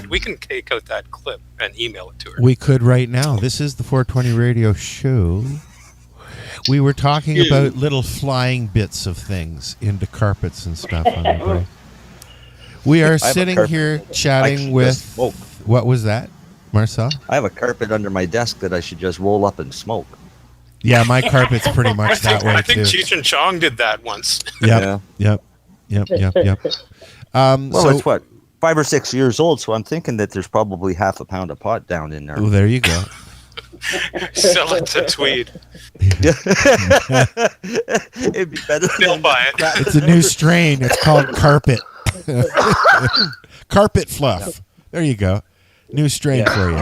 Speaker 10: We can take out that clip and email it to her.
Speaker 6: We could right now. This is the 420 Radio Show. We were talking about little flying bits of things into carpets and stuff on the break. We are sitting here chatting with... What was that, Marcel?
Speaker 9: I have a carpet under my desk that I should just roll up and smoke.
Speaker 6: Yeah, my carpet's pretty much that way,
Speaker 10: I think
Speaker 6: too.
Speaker 10: Cheech and Chong did that once.
Speaker 6: Yep.
Speaker 9: Well, it's what? 5 or 6 years old, so I'm thinking that there's probably half a pound of pot down in there.
Speaker 6: Oh, there you go.
Speaker 10: Sell it to Tweed.
Speaker 9: It'd be better.
Speaker 10: They'll buy it.
Speaker 6: It's a new strain. It's called carpet. Carpet fluff. There you go. New strain for you.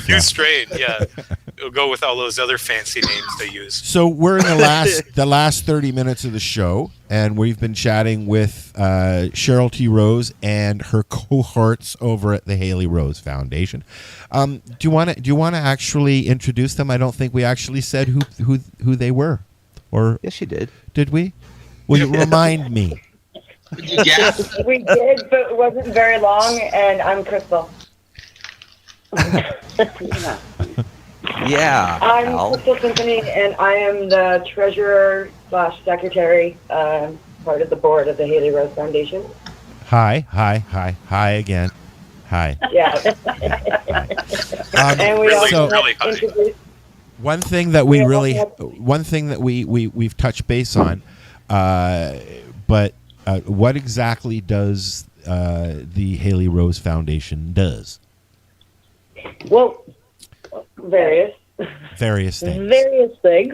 Speaker 10: New strain, yeah. go with all those other fancy names they use.
Speaker 6: So we're in the last 30 minutes of the show, and we've been chatting with Cheryl T Rose and her cohorts over at the Hayley Rose Foundation. Do you want to actually introduce them? I don't think we actually said who they were. Or
Speaker 9: yes, you did.
Speaker 6: Did we? Will you remind me?
Speaker 7: Yeah.
Speaker 17: We did, but it wasn't very long, and I'm Crystal.
Speaker 9: Yeah.
Speaker 17: I'm
Speaker 9: Al.
Speaker 17: Crystal Symphony, and I am the treasurer / secretary, part of the board of the Hayley Rose Foundation.
Speaker 6: Hi again. Hi.
Speaker 17: Yeah.
Speaker 6: And
Speaker 17: we
Speaker 6: also
Speaker 17: really introduced.
Speaker 6: one thing that we've touched base on, but what exactly does the Hayley Rose Foundation does?
Speaker 17: Well, various
Speaker 6: things.
Speaker 17: Various things.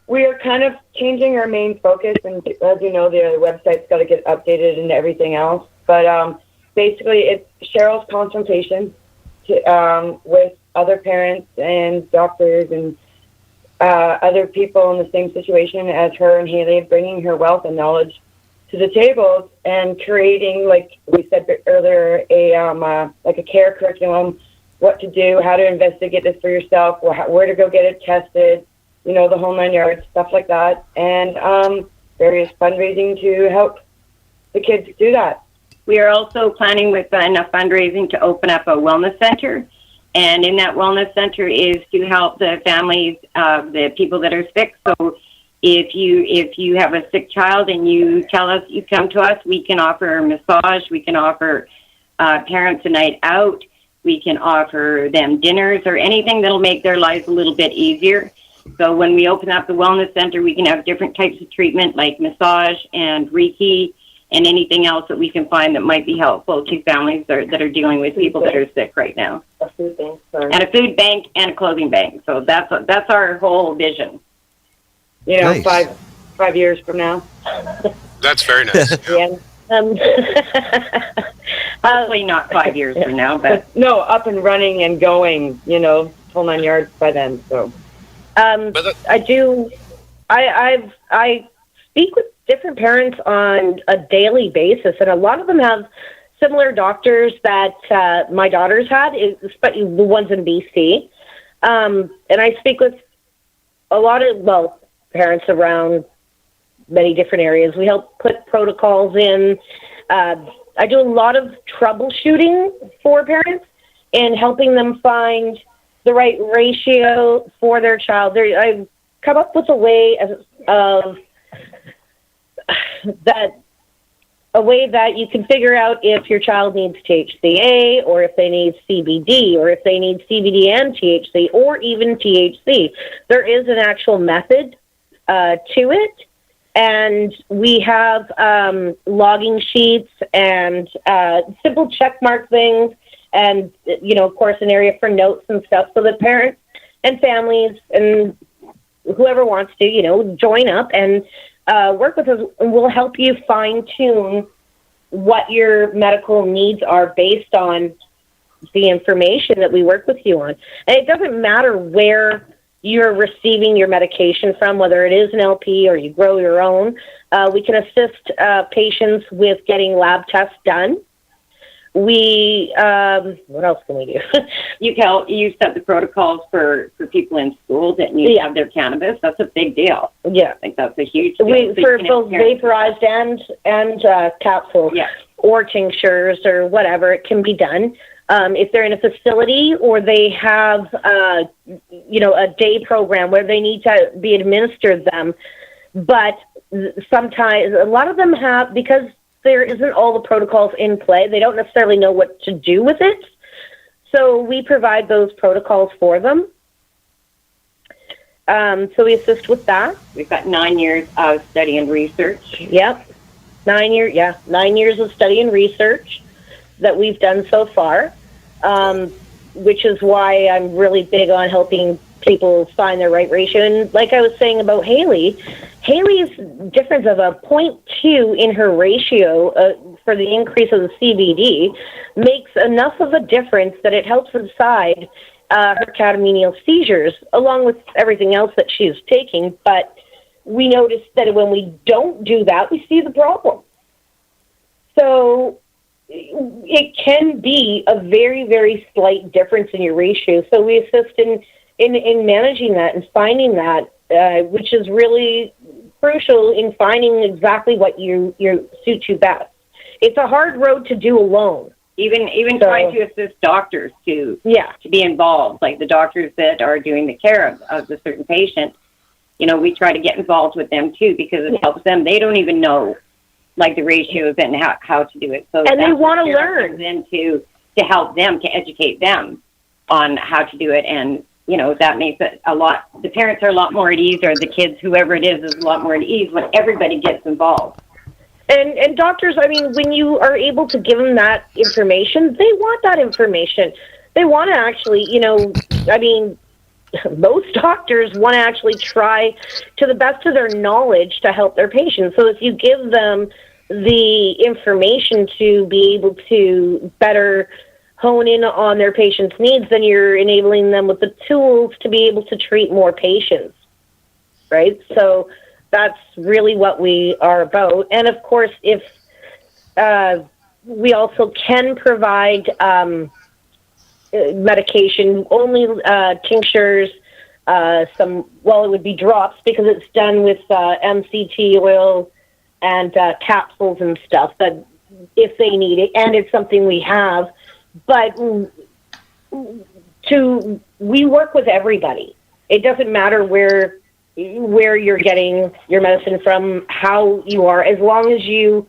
Speaker 17: We are kind of changing our main focus, and as you know, the website's got to get updated and everything else. But basically, it's Cheryl's consultation with other parents and doctors and other people in the same situation as her and Hayley, bringing her wealth and knowledge to the table and creating, like we said earlier, like a care curriculum, what to do, how to investigate this for yourself, where to go get it tested, the whole 9 yards, stuff like that, and various fundraising to help the kids do that.
Speaker 16: We are also planning with enough fundraising to open up a wellness center. And in that wellness center is to help the families of the people that are sick. So if you have a sick child and you tell us, you come to us, we can offer a massage, we can offer parents a night out, we can offer them dinners or anything that'll make their lives a little bit easier. So when we open up the wellness center, we can have different types of treatment like massage and Reiki and anything else that we can find that might be helpful to families that are dealing with people that are sick right now.
Speaker 17: A food bank. Sorry.
Speaker 16: And a food bank and a clothing bank. So that's our whole vision.
Speaker 17: Nice. 5 years from now.
Speaker 10: That's very nice.
Speaker 17: Yeah.
Speaker 16: Probably not 5 years from now, but
Speaker 17: no, up and running and going, full 9 yards by then. So, I speak with different parents on a daily basis, and a lot of them have similar doctors that my daughter's had, especially the ones in BC. And I speak with a lot of parents around many different areas. We help put protocols in. I do a lot of troubleshooting for parents and helping them find the right ratio for their child. I've come up with a way that you can figure out if your child needs THCA or if they need CBD or if they need CBD and THC or even THC. There is an actual method to it. And we have logging sheets and simple checkmark things and, of course, an area for notes and stuff so that parents and families and whoever wants to, join up and work with us. And we'll help you fine-tune what your medical needs are based on the information that we work with you on. And it doesn't matter where you're receiving your medication from, whether it is an LP or you grow your own. We can assist patients with getting lab tests done. We, what else can we do?
Speaker 16: You set the protocols for people in school that need to have their cannabis. That's a big deal.
Speaker 17: Yeah.
Speaker 16: I think that's a huge deal.
Speaker 17: For both vaporized and capsules or tinctures or whatever, it can be done. If they're in a facility or they have, a day program where they need to be administered them. But sometimes, a lot of them have, because there isn't all the protocols in play, they don't necessarily know what to do with it. So we provide those protocols for them. So we assist with that.
Speaker 16: We've got 9 years of study and research.
Speaker 17: Yep. 9 years of study and research that we've done so far, which is why I'm really big on helping people find their right ratio. And like I was saying about Hayley's difference of a 0.2 in her ratio for the increase of the CBD makes enough of a difference that it helps her decide
Speaker 8: her catamenial seizures, along with everything else that she is taking. But we noticed that when we don't do that, we see the problem. So it can be a very, very slight difference in your ratio. So we assist in managing that and finding that, which is really crucial in finding exactly what you suits you best. It's a hard road to do alone.
Speaker 16: Even trying to assist doctors to be involved, like the doctors that are doing the care of the certain patient. We try to get involved with them too, because it helps them. They don't even know like the ratios and how to do it. So
Speaker 8: and they want to learn.
Speaker 16: Then to help them, to educate them on how to do it. And that makes it a lot. The parents are a lot more at ease, or the kids, whoever it is a lot more at ease when everybody gets involved.
Speaker 8: And doctors, I mean, when you are able to give them that information, they want that information. They want to actually, most doctors want to actually try to the best of their knowledge to help their patients. So if you give them the information to be able to better hone in on their patients' needs, then you're enabling them with the tools to be able to treat more patients, right? So that's really what we are about. And of course, if we also can provide medication, only tinctures, it would be drops, because it's done with MCT oil and capsules and stuff, that if they need it, and it's something we have. But we work with everybody. It doesn't matter where you're getting your medicine from, how you are, as long as you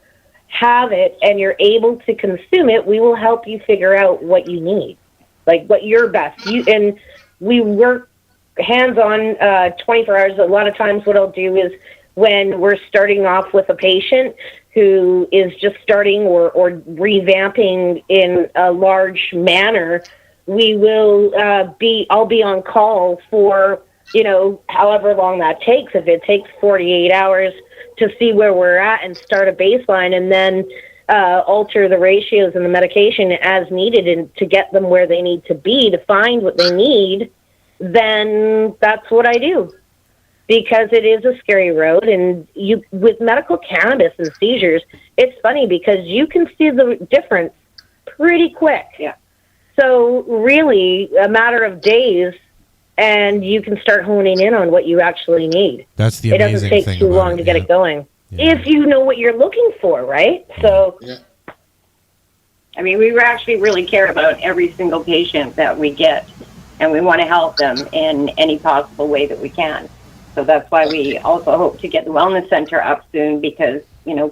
Speaker 8: have it and you're able to consume it, we will help you figure out what you need, like what you're best. And we work hands-on 24 hours. A lot of times what I'll do is, when we're starting off with a patient who is just starting or revamping in a large manner, I'll be on call for, however long that takes. If it takes 48 hours to see where we're at and start a baseline, and then alter the ratios and the medication as needed, and to get them where they need to be to find what they need, then that's what I do. Because it is a scary road, and with medical cannabis and seizures, it's funny because you can see the difference pretty quick. Yeah. So really, a matter of days, and you can start honing in on what you actually need.
Speaker 6: That's the amazing thing.
Speaker 8: It doesn't take too long to get it going, if you know what you're looking for, right? So,
Speaker 16: I mean, we actually really care about every single patient that we get, and we want to help them in any possible way that we can. So that's why we also hope to get the wellness center up soon, because,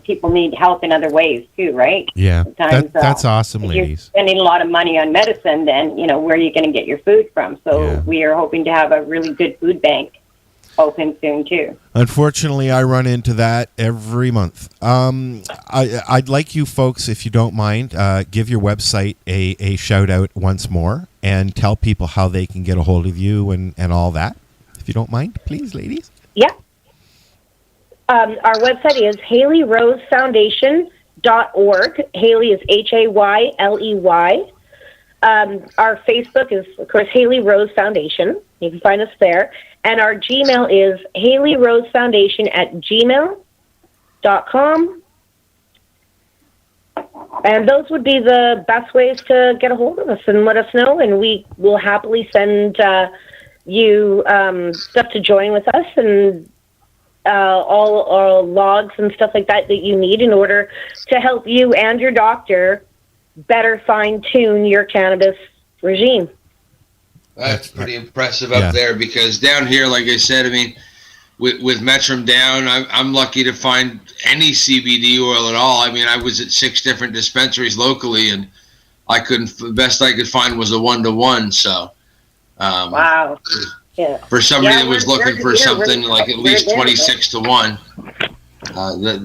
Speaker 16: people need help in other ways too, right?
Speaker 6: Yeah, that's awesome,
Speaker 16: if
Speaker 6: ladies.
Speaker 16: you're spending a lot of money on medicine, then, where are you going to get your food from? So we are hoping to have a really good food bank open soon too.
Speaker 6: Unfortunately, I run into that every month. I'd like you folks, if you don't mind, give your website a shout out once more, and tell people how they can get a hold of you and all that. If you don't mind, please, ladies.
Speaker 8: Yeah. Our website is HayleyRoseFoundation.org. Hayley is Hayley. Our Facebook is, of course, Hayley Rose Foundation. You can find us there. And our Gmail is HayleyRoseFoundation@gmail.com. And those would be the best ways to get a hold of us and let us know. And we will happily send you stuff to join with us, and all our logs and stuff like that you need in order to help you and your doctor better fine-tune your cannabis regime.
Speaker 7: That's pretty impressive up there, because down here, like I said, I mean, with Metrum down, I'm lucky to find any CBD oil at all. I mean, I was at 6 different dispensaries locally, and the best I could find was a 1-to-1. So,
Speaker 8: wow. Yeah.
Speaker 7: For somebody that was looking for something like at least 26-to-1,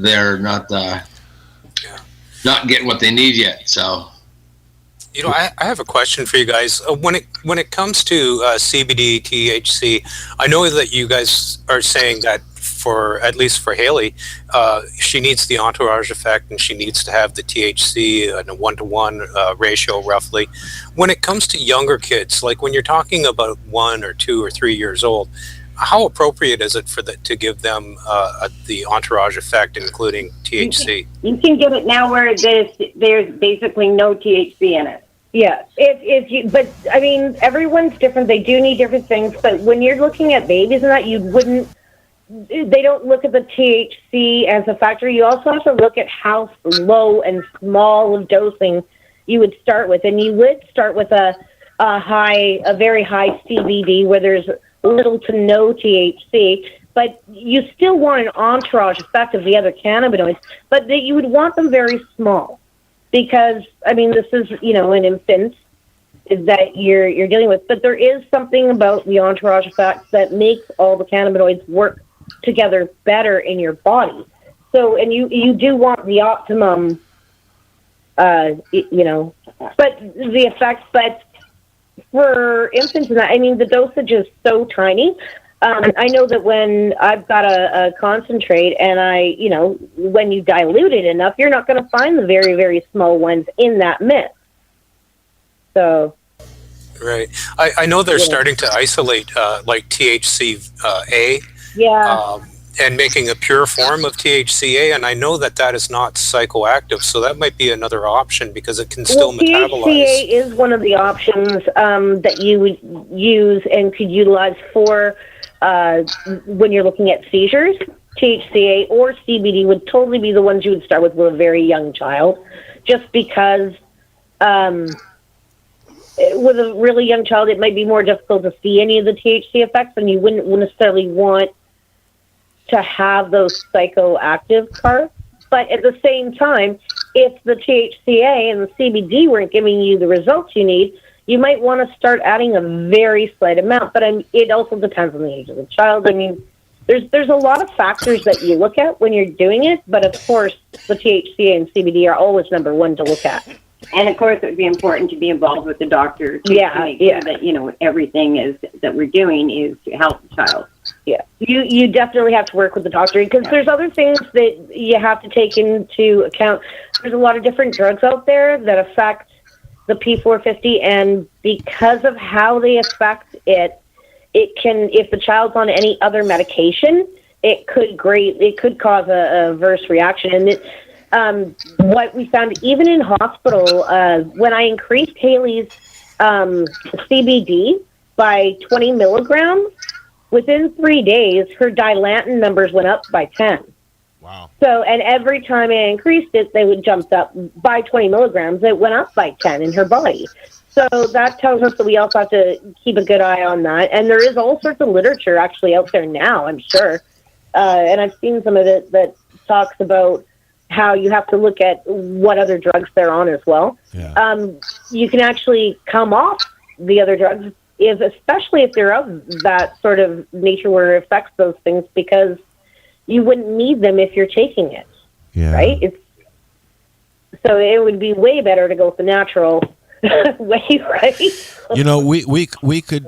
Speaker 7: they're not getting what they need yet. So,
Speaker 10: I have a question for you guys. When it comes to CBD, THC, I know that you guys are saying that for at least for Hayley, she needs the entourage effect, and she needs to have the THC in a 1-to-1 ratio roughly. When it comes to younger kids, like when you're talking about 1 or 2 or 3 years old, how appropriate is it to give them the entourage effect, including THC?
Speaker 16: You can get it now where there's basically no THC in it.
Speaker 8: Yeah, but I mean, everyone's different. They do need different things. But when you're looking at babies and that, they don't look at the THC as a factor. You also have to look at how low and small of dosing you would start with, and you would start with a very high CBD where there's little to no THC. But you still want an entourage effect of the other cannabinoids, but that you would want them very small. Because, I mean, this is, an infant that you're dealing with. But there is something about the entourage effect that makes all the cannabinoids work together better in your body. So, and you do want the optimum, but the effects. But for infants, and that, I mean, the dosage is so tiny. I know that when I've got a concentrate and when you dilute it enough, you're not going to find the very, very small ones in that mix. So.
Speaker 10: Right. I know they're starting to isolate like THC-A.
Speaker 8: Yeah.
Speaker 10: And making a pure form of THCA, and I know that is not psychoactive, so that might be another option because it can still metabolize.
Speaker 8: THCA is one of the options that you would use and could utilize for when you're looking at seizures. THCA or CBD would totally be the ones you would start with a very young child, just because with a really young child it might be more difficult to see any of the THC effects, and you wouldn't necessarily want to have those psychoactive parts. But at the same time, if the THCA and the CBD weren't giving you the results you need, you might want to start adding a very slight amount. But it also depends on the age of the child. I mean, there's a lot of factors that you look at when you're doing it, but of course, the THCA and CBD are always number one to look at.
Speaker 16: And of course, it would be important to be involved with the doctor to make sure that everything is that we're doing is to help the child.
Speaker 8: Yeah, you definitely have to work with the doctor because there's other things that you have to take into account. There's a lot of different drugs out there that affect the P450, and because of how they affect it, it can, if the child's on any other medication, it could cause a adverse reaction. And what we found, even in hospital, when I increased Hayley's CBD by 20 milligrams, within 3 days, her Dilantin numbers went up by 10.
Speaker 6: Wow.
Speaker 8: So, and every time I increased it, they would jump up by 20 milligrams. It went up by 10 in her body. So that tells us that we also have to keep a good eye on that. And there is all sorts of literature actually out there now, I'm sure. And I've seen some of it that talks about how you have to look at what other drugs they're on as well.
Speaker 6: Yeah.
Speaker 8: You can actually come off the other drugs, especially if they're of that sort of nature where it affects those things, because you wouldn't need them if you're taking it.
Speaker 6: Yeah.
Speaker 8: Right? So it would be way better to go with the natural way, right?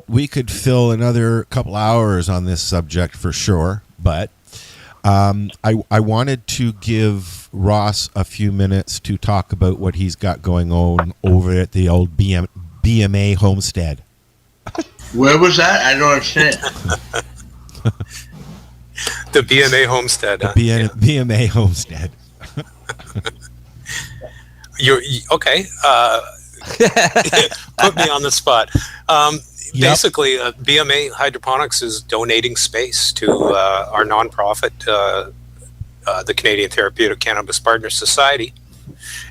Speaker 6: We could fill another couple hours on this subject for sure, but I wanted to give Ross a few minutes to talk about what he's got going on over at the old BMA homestead.
Speaker 7: Where was that? I don't understand.
Speaker 10: The BMA homestead.
Speaker 6: BMA homestead.
Speaker 10: You're okay. Put me on the spot. Basically, BMA Hydroponics is donating space to our nonprofit, the Canadian Therapeutic Cannabis Partners Society,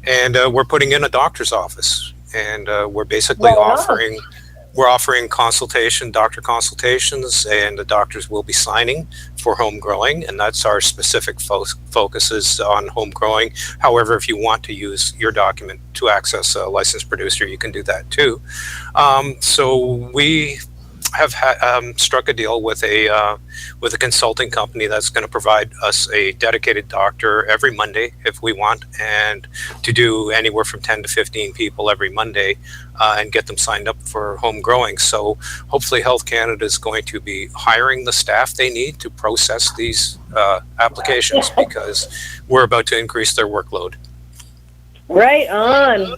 Speaker 10: and we're putting in a doctor's office, and we're basically offering doctor consultations, and the doctors will be signing for home growing, and that's our specific focus is on home growing. However, if you want to use your document to access a licensed producer, you can do that too. So we have struck a deal with a consulting company that's going to provide us a dedicated doctor every Monday if we want, and to do anywhere from 10 to 15 people every Monday, and get them signed up for home growing. So hopefully Health Canada is going to be hiring the staff they need to process these applications, because we're about to increase their workload.
Speaker 8: Right on.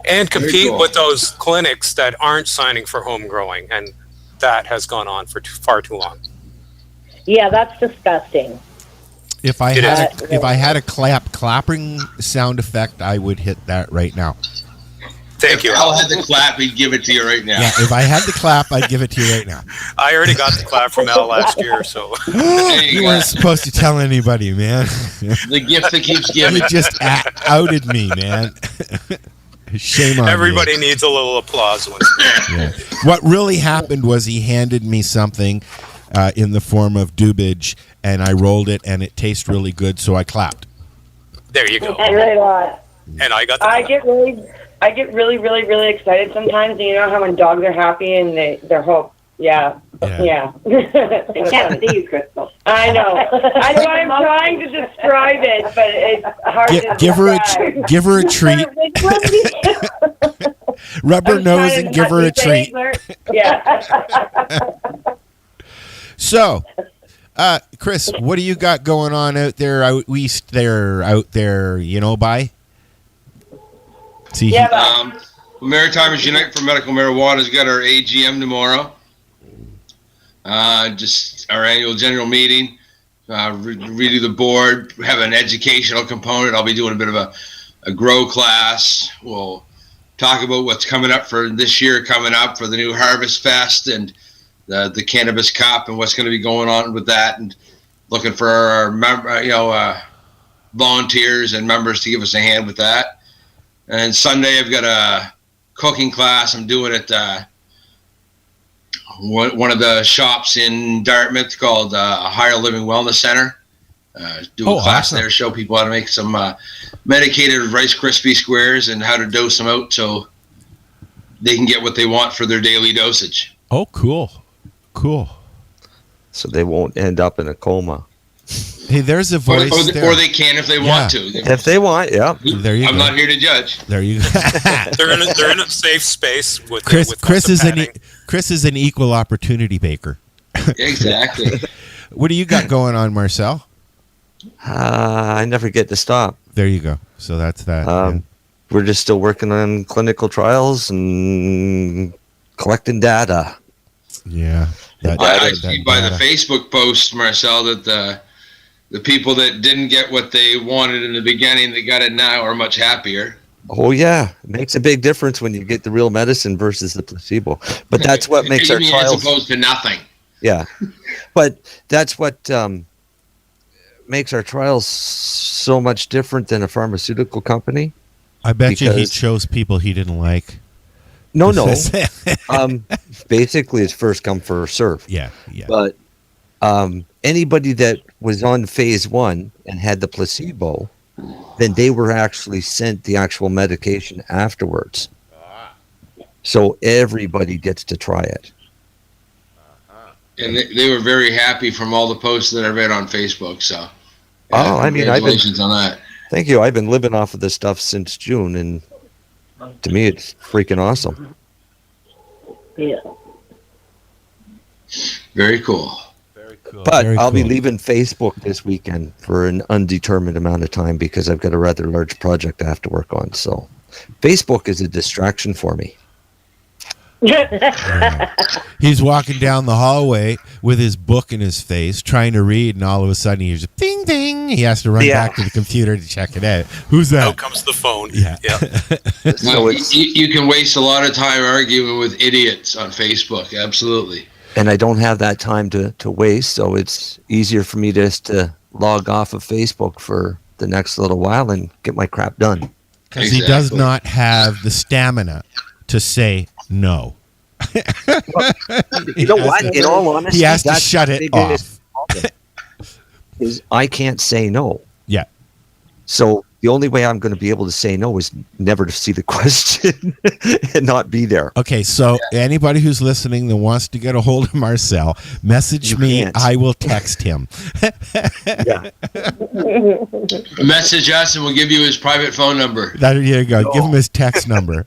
Speaker 10: And compete with those clinics that aren't signing for home growing, and that has gone on for far too long.
Speaker 8: Yeah, that's disgusting.
Speaker 6: If I had a clapping sound effect, I would hit that right now.
Speaker 10: Thank you.
Speaker 7: Al had the clap, he'd give it to you right now.
Speaker 6: Yeah, if I had the clap, I'd give it to you right now.
Speaker 10: I already got the clap from Al last year, so.
Speaker 6: You weren't supposed to tell anybody, man.
Speaker 7: The gift that keeps giving.
Speaker 6: You just outed me, man. Shame on
Speaker 10: Everybody
Speaker 6: you.
Speaker 10: needs a little applause.
Speaker 6: Yeah. What really happened was he handed me something in the form of dubage, and I rolled it, and it tastes really good, so I clapped.
Speaker 10: There you go.
Speaker 17: Right on.
Speaker 10: And I got the
Speaker 17: I get really, really, really excited sometimes. And you know how when dogs are happy and they're hope. Yeah. Except for you, Crystal. I know. I know. I'm trying to describe it, but it's hard to describe.
Speaker 6: Give her a treat. Rub her nose and give her a treat.
Speaker 17: Yeah.
Speaker 6: So, Chris, what do you got going on out there, out there, you know, by? See,
Speaker 7: Maritimers Unite for Medical Marijuana has got our AGM tomorrow. Just our annual general meeting. Redo the board, have an educational component. I'll be doing a bit of a grow class. We'll talk about what's coming up for this year, coming up for the new Harvest Fest and the Cannabis Cup, and what's going to be going on with that, and looking for our volunteers and members to give us a hand with that. And Sunday I've got a cooking class I'm doing at one of the shops in Dartmouth called Higher Living Wellness Center. Do a class there, show people how to make some medicated Rice Krispie squares and how to dose them out so they can get what they want for their daily dosage.
Speaker 6: Oh, cool.
Speaker 9: So they won't end up in a coma.
Speaker 6: Hey, there's a voice
Speaker 7: or they can if they want to.
Speaker 9: If they want, yeah.
Speaker 6: There you go.
Speaker 7: I'm not here to judge.
Speaker 6: There you go.
Speaker 10: they're in a safe space with
Speaker 6: Chris is an equal opportunity baker.
Speaker 7: Exactly.
Speaker 6: What do you got going on, Marcel?
Speaker 9: I never get to stop.
Speaker 6: There you go. So that's that.
Speaker 9: We're just still working on clinical trials and collecting data.
Speaker 6: Yeah.
Speaker 7: I see by the Facebook post, Marcel, that the people that didn't get what they wanted in the beginning, that got it now, are much happier.
Speaker 9: Oh, yeah. It makes a big difference when you get the real medicine versus the placebo. But that's what makes our trials...
Speaker 7: As opposed to nothing.
Speaker 9: Yeah. But that's what makes our trials so much different than a pharmaceutical company.
Speaker 6: I bet you he chose people he didn't like.
Speaker 9: No. Basically, it's first come, first serve.
Speaker 6: Yeah.
Speaker 9: But anybody that was on phase 1 and had the placebo, then they were actually sent the actual medication afterwards. So everybody gets to try it.
Speaker 7: And they were very happy from all the posts that I read on Facebook. So,
Speaker 9: congratulations
Speaker 7: on that.
Speaker 9: Thank you. I've been living off of this stuff since June, and to me, it's freaking awesome.
Speaker 8: Yeah.
Speaker 7: Very cool.
Speaker 9: But I'll be leaving Facebook this weekend for an undetermined amount of time because I've got a rather large project I have to work on. So Facebook is a distraction for me.
Speaker 6: He's walking down the hallway with his book in his face, trying to read, and all of a sudden he hears a ding ding. He has to run back to the computer to check it out. Who's that?
Speaker 10: Out comes the phone.
Speaker 6: Yeah.
Speaker 7: So you can waste a lot of time arguing with idiots on Facebook. Absolutely.
Speaker 9: And I don't have that time to waste, so it's easier for me just to log off of Facebook for the next little while and get my crap done.
Speaker 6: Because he does not have the stamina to say no.
Speaker 9: You know what? In all honesty,
Speaker 6: he has to shut it off.
Speaker 9: Is I can't say no.
Speaker 6: Yeah.
Speaker 9: So the only way I'm going to be able to say no is never to see the question and not be there.
Speaker 6: Okay, so anybody who's listening that wants to get a hold of Marcel, message me.
Speaker 9: Can't.
Speaker 6: I will text him.
Speaker 9: Yeah.
Speaker 7: Message us and we'll give you his private phone number.
Speaker 6: There you go. Give him his text number.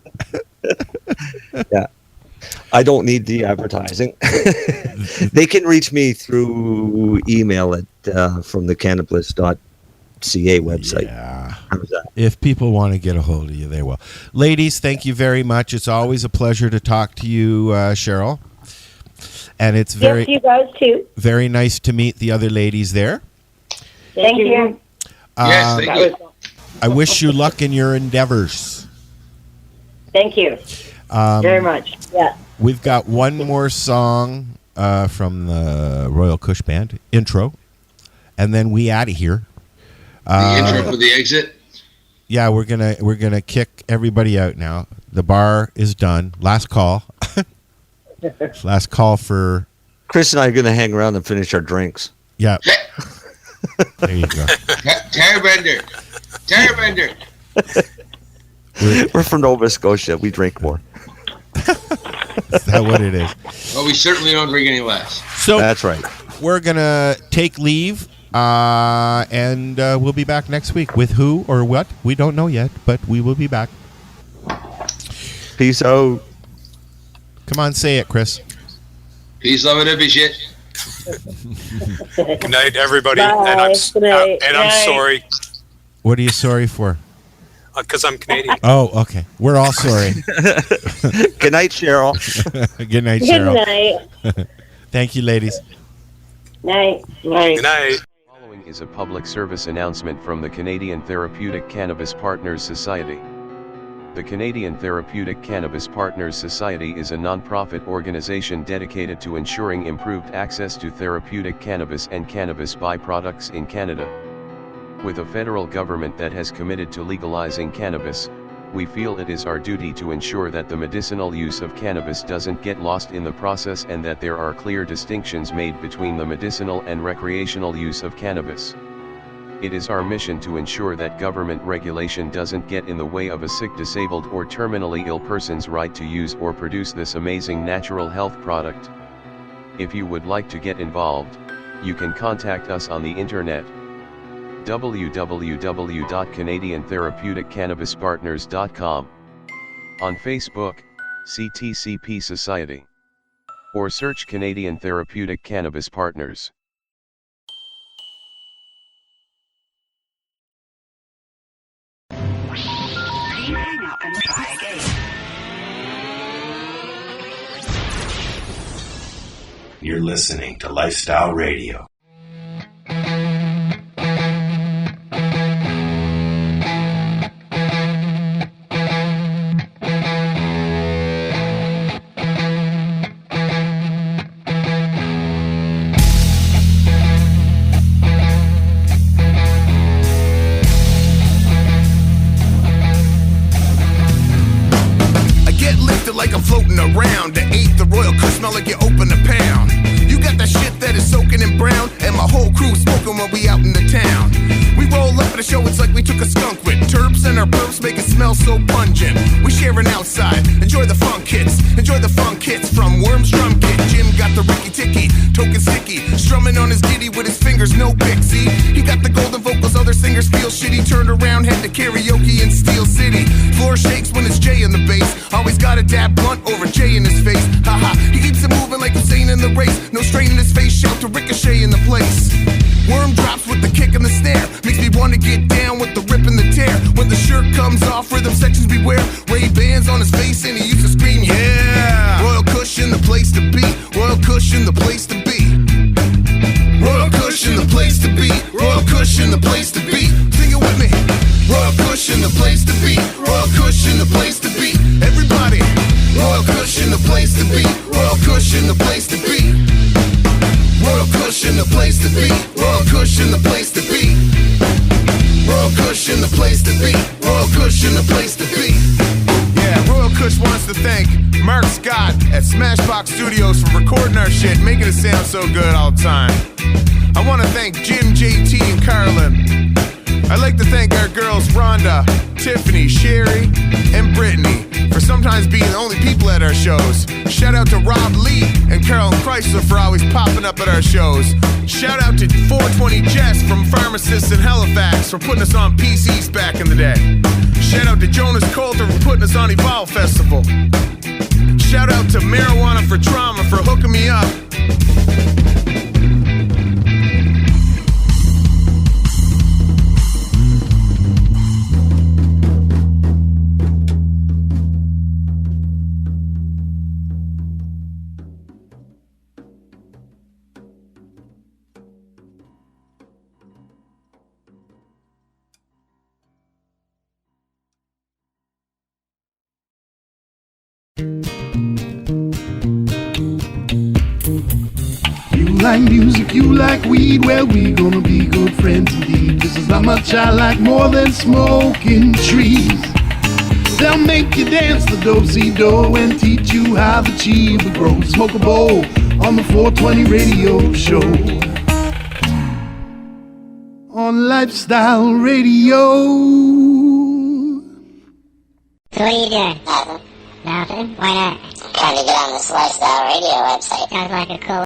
Speaker 9: Yeah. I don't need the advertising. They can reach me through email at from the cannabis.ca website.
Speaker 6: Yeah.
Speaker 9: How's that?
Speaker 6: If people want to get a hold of you, they will. Ladies, thank you very much. It's always a pleasure to talk to you, Cheryl. And it's
Speaker 8: Yes, you guys too.
Speaker 6: very nice to meet the other ladies there.
Speaker 8: Thank you.
Speaker 7: Yes, thank you.
Speaker 6: I wish you luck in your endeavors.
Speaker 17: Thank you very much. Yeah.
Speaker 6: We've got one more song from the Royal Kush Band intro, and then we out of here.
Speaker 7: The intro for the exit.
Speaker 6: Yeah, we're gonna kick everybody out now. The bar is done. Last call. Last call for
Speaker 9: Chris and I are going to hang around and finish our drinks.
Speaker 6: Yeah. There you go.
Speaker 7: Terrabender.
Speaker 9: We're from Nova Scotia. We drink more.
Speaker 6: Is that what it is?
Speaker 7: Well, we certainly don't drink any less.
Speaker 6: So
Speaker 9: that's right.
Speaker 6: We're gonna take leave, and we'll be back next week with who or what we don't know yet, but we will be back.
Speaker 9: Peace out.
Speaker 6: Come on, say it, Chris.
Speaker 7: Peace, love, and happy shit.
Speaker 10: Good night, everybody.
Speaker 17: Bye.
Speaker 10: And I'm
Speaker 17: Good night.
Speaker 10: I'm
Speaker 17: Night.
Speaker 10: sorry
Speaker 6: What are you sorry for?
Speaker 10: because I'm Canadian.
Speaker 6: Oh, okay. We're all sorry.
Speaker 9: Good night, Cheryl.
Speaker 6: Good night,
Speaker 17: Good
Speaker 6: Cheryl.
Speaker 17: night.
Speaker 6: Thank you, ladies.
Speaker 17: Night.
Speaker 10: Good night.
Speaker 19: Following is a public service announcement from the Canadian Therapeutic Cannabis Partners Society. The Canadian Therapeutic Cannabis Partners Society is a non-profit organization dedicated to ensuring improved access to therapeutic cannabis and cannabis byproducts in Canada. With a federal government that has committed to legalizing cannabis, we feel it is our duty to ensure that the medicinal use of cannabis doesn't get lost in the process and that there are clear distinctions made between the medicinal and recreational use of cannabis. It is our mission to ensure that government regulation doesn't get in the way of a sick, disabled, or terminally ill person's right to use or produce this amazing natural health product. If you would like to get involved, you can contact us on the internet. www.canadiantherapeuticCannabisPartners.com. On Facebook, CTCP Society. Or search Canadian Therapeutic Cannabis Partners.
Speaker 14: Please hang up and try again.
Speaker 3: You're listening to Lifestyle Radio.
Speaker 15: Like I'm floating around. The eighth, the Royal Kush smell like you open a pound. You got that shit that is soaking in brown, and my whole crew smoking when we out in the town. We roll up at a show, it's like we took a skunk with terps and our burps make it smell so pungent. We sharing outside, enjoy the funk hits from Worm's drum kit. Jim got the Ricky Ticky, token sticky, strumming on his ditty with his fingers, no pixie. He got the golden vocals, other singers feel shitty. Turned around, head to karaoke in Steel City. Floor shakes when it's Jay in the bass. Always got a dab blunt over Jay in his face. Haha, he keeps it moving like Hussein in the race. No strain in his face, shout to Ricochet in the place. Worm drops with the kick and the snare. Makes me wanna get down with the rip and the tear. When the shirt comes off, rhythm sections beware. Ray-Bans on his face and he used to scream, yeah! Royal Kush in the place to be. Royal Kush in the place to be. Royal Kush in the place to be. Royal Kush in the place to be. Sing it with me. Royal Kush in the place to be. Royal Kush in the place to be. Everybody. Royal Kush in the place to be. Royal Kush in the place to be. Royal Kush in the place to be. Royal Kush in the place to be. Royal Kush in the place to be. Royal Kush in the place to be. Yeah, Royal Kush wants to thank Mark Scott at Smashbox Studios for recording our shit, making it sound so good all the time. I want to thank Jim, JT, and Carlin. I'd like to thank our girls Rhonda, Tiffany, Sherry, and Brittany for sometimes being the only people at our shows. Shout out to Rob Lee and Carolyn Chrysler for always popping up at our shows. Shout out to 420 Jess from Pharmacists in Halifax for putting us on PCs back in the day. Shout out to Jonas Coulter for putting us on Evolve Festival. Shout out to Marijuana for Trauma for hooking me up.
Speaker 5: Like music, you like weed, well, we gonna be good friends indeed. This is how much I like more than smoking trees. They'll make you dance the do-si-do and teach you how the chiba grows. Smoke a bowl on the 420 radio show. On Lifestyle Radio.
Speaker 1: So what are you doing? Nothing. Why not?
Speaker 2: I'm trying to get on this Lifestyle Radio website.
Speaker 1: Sounds like a cool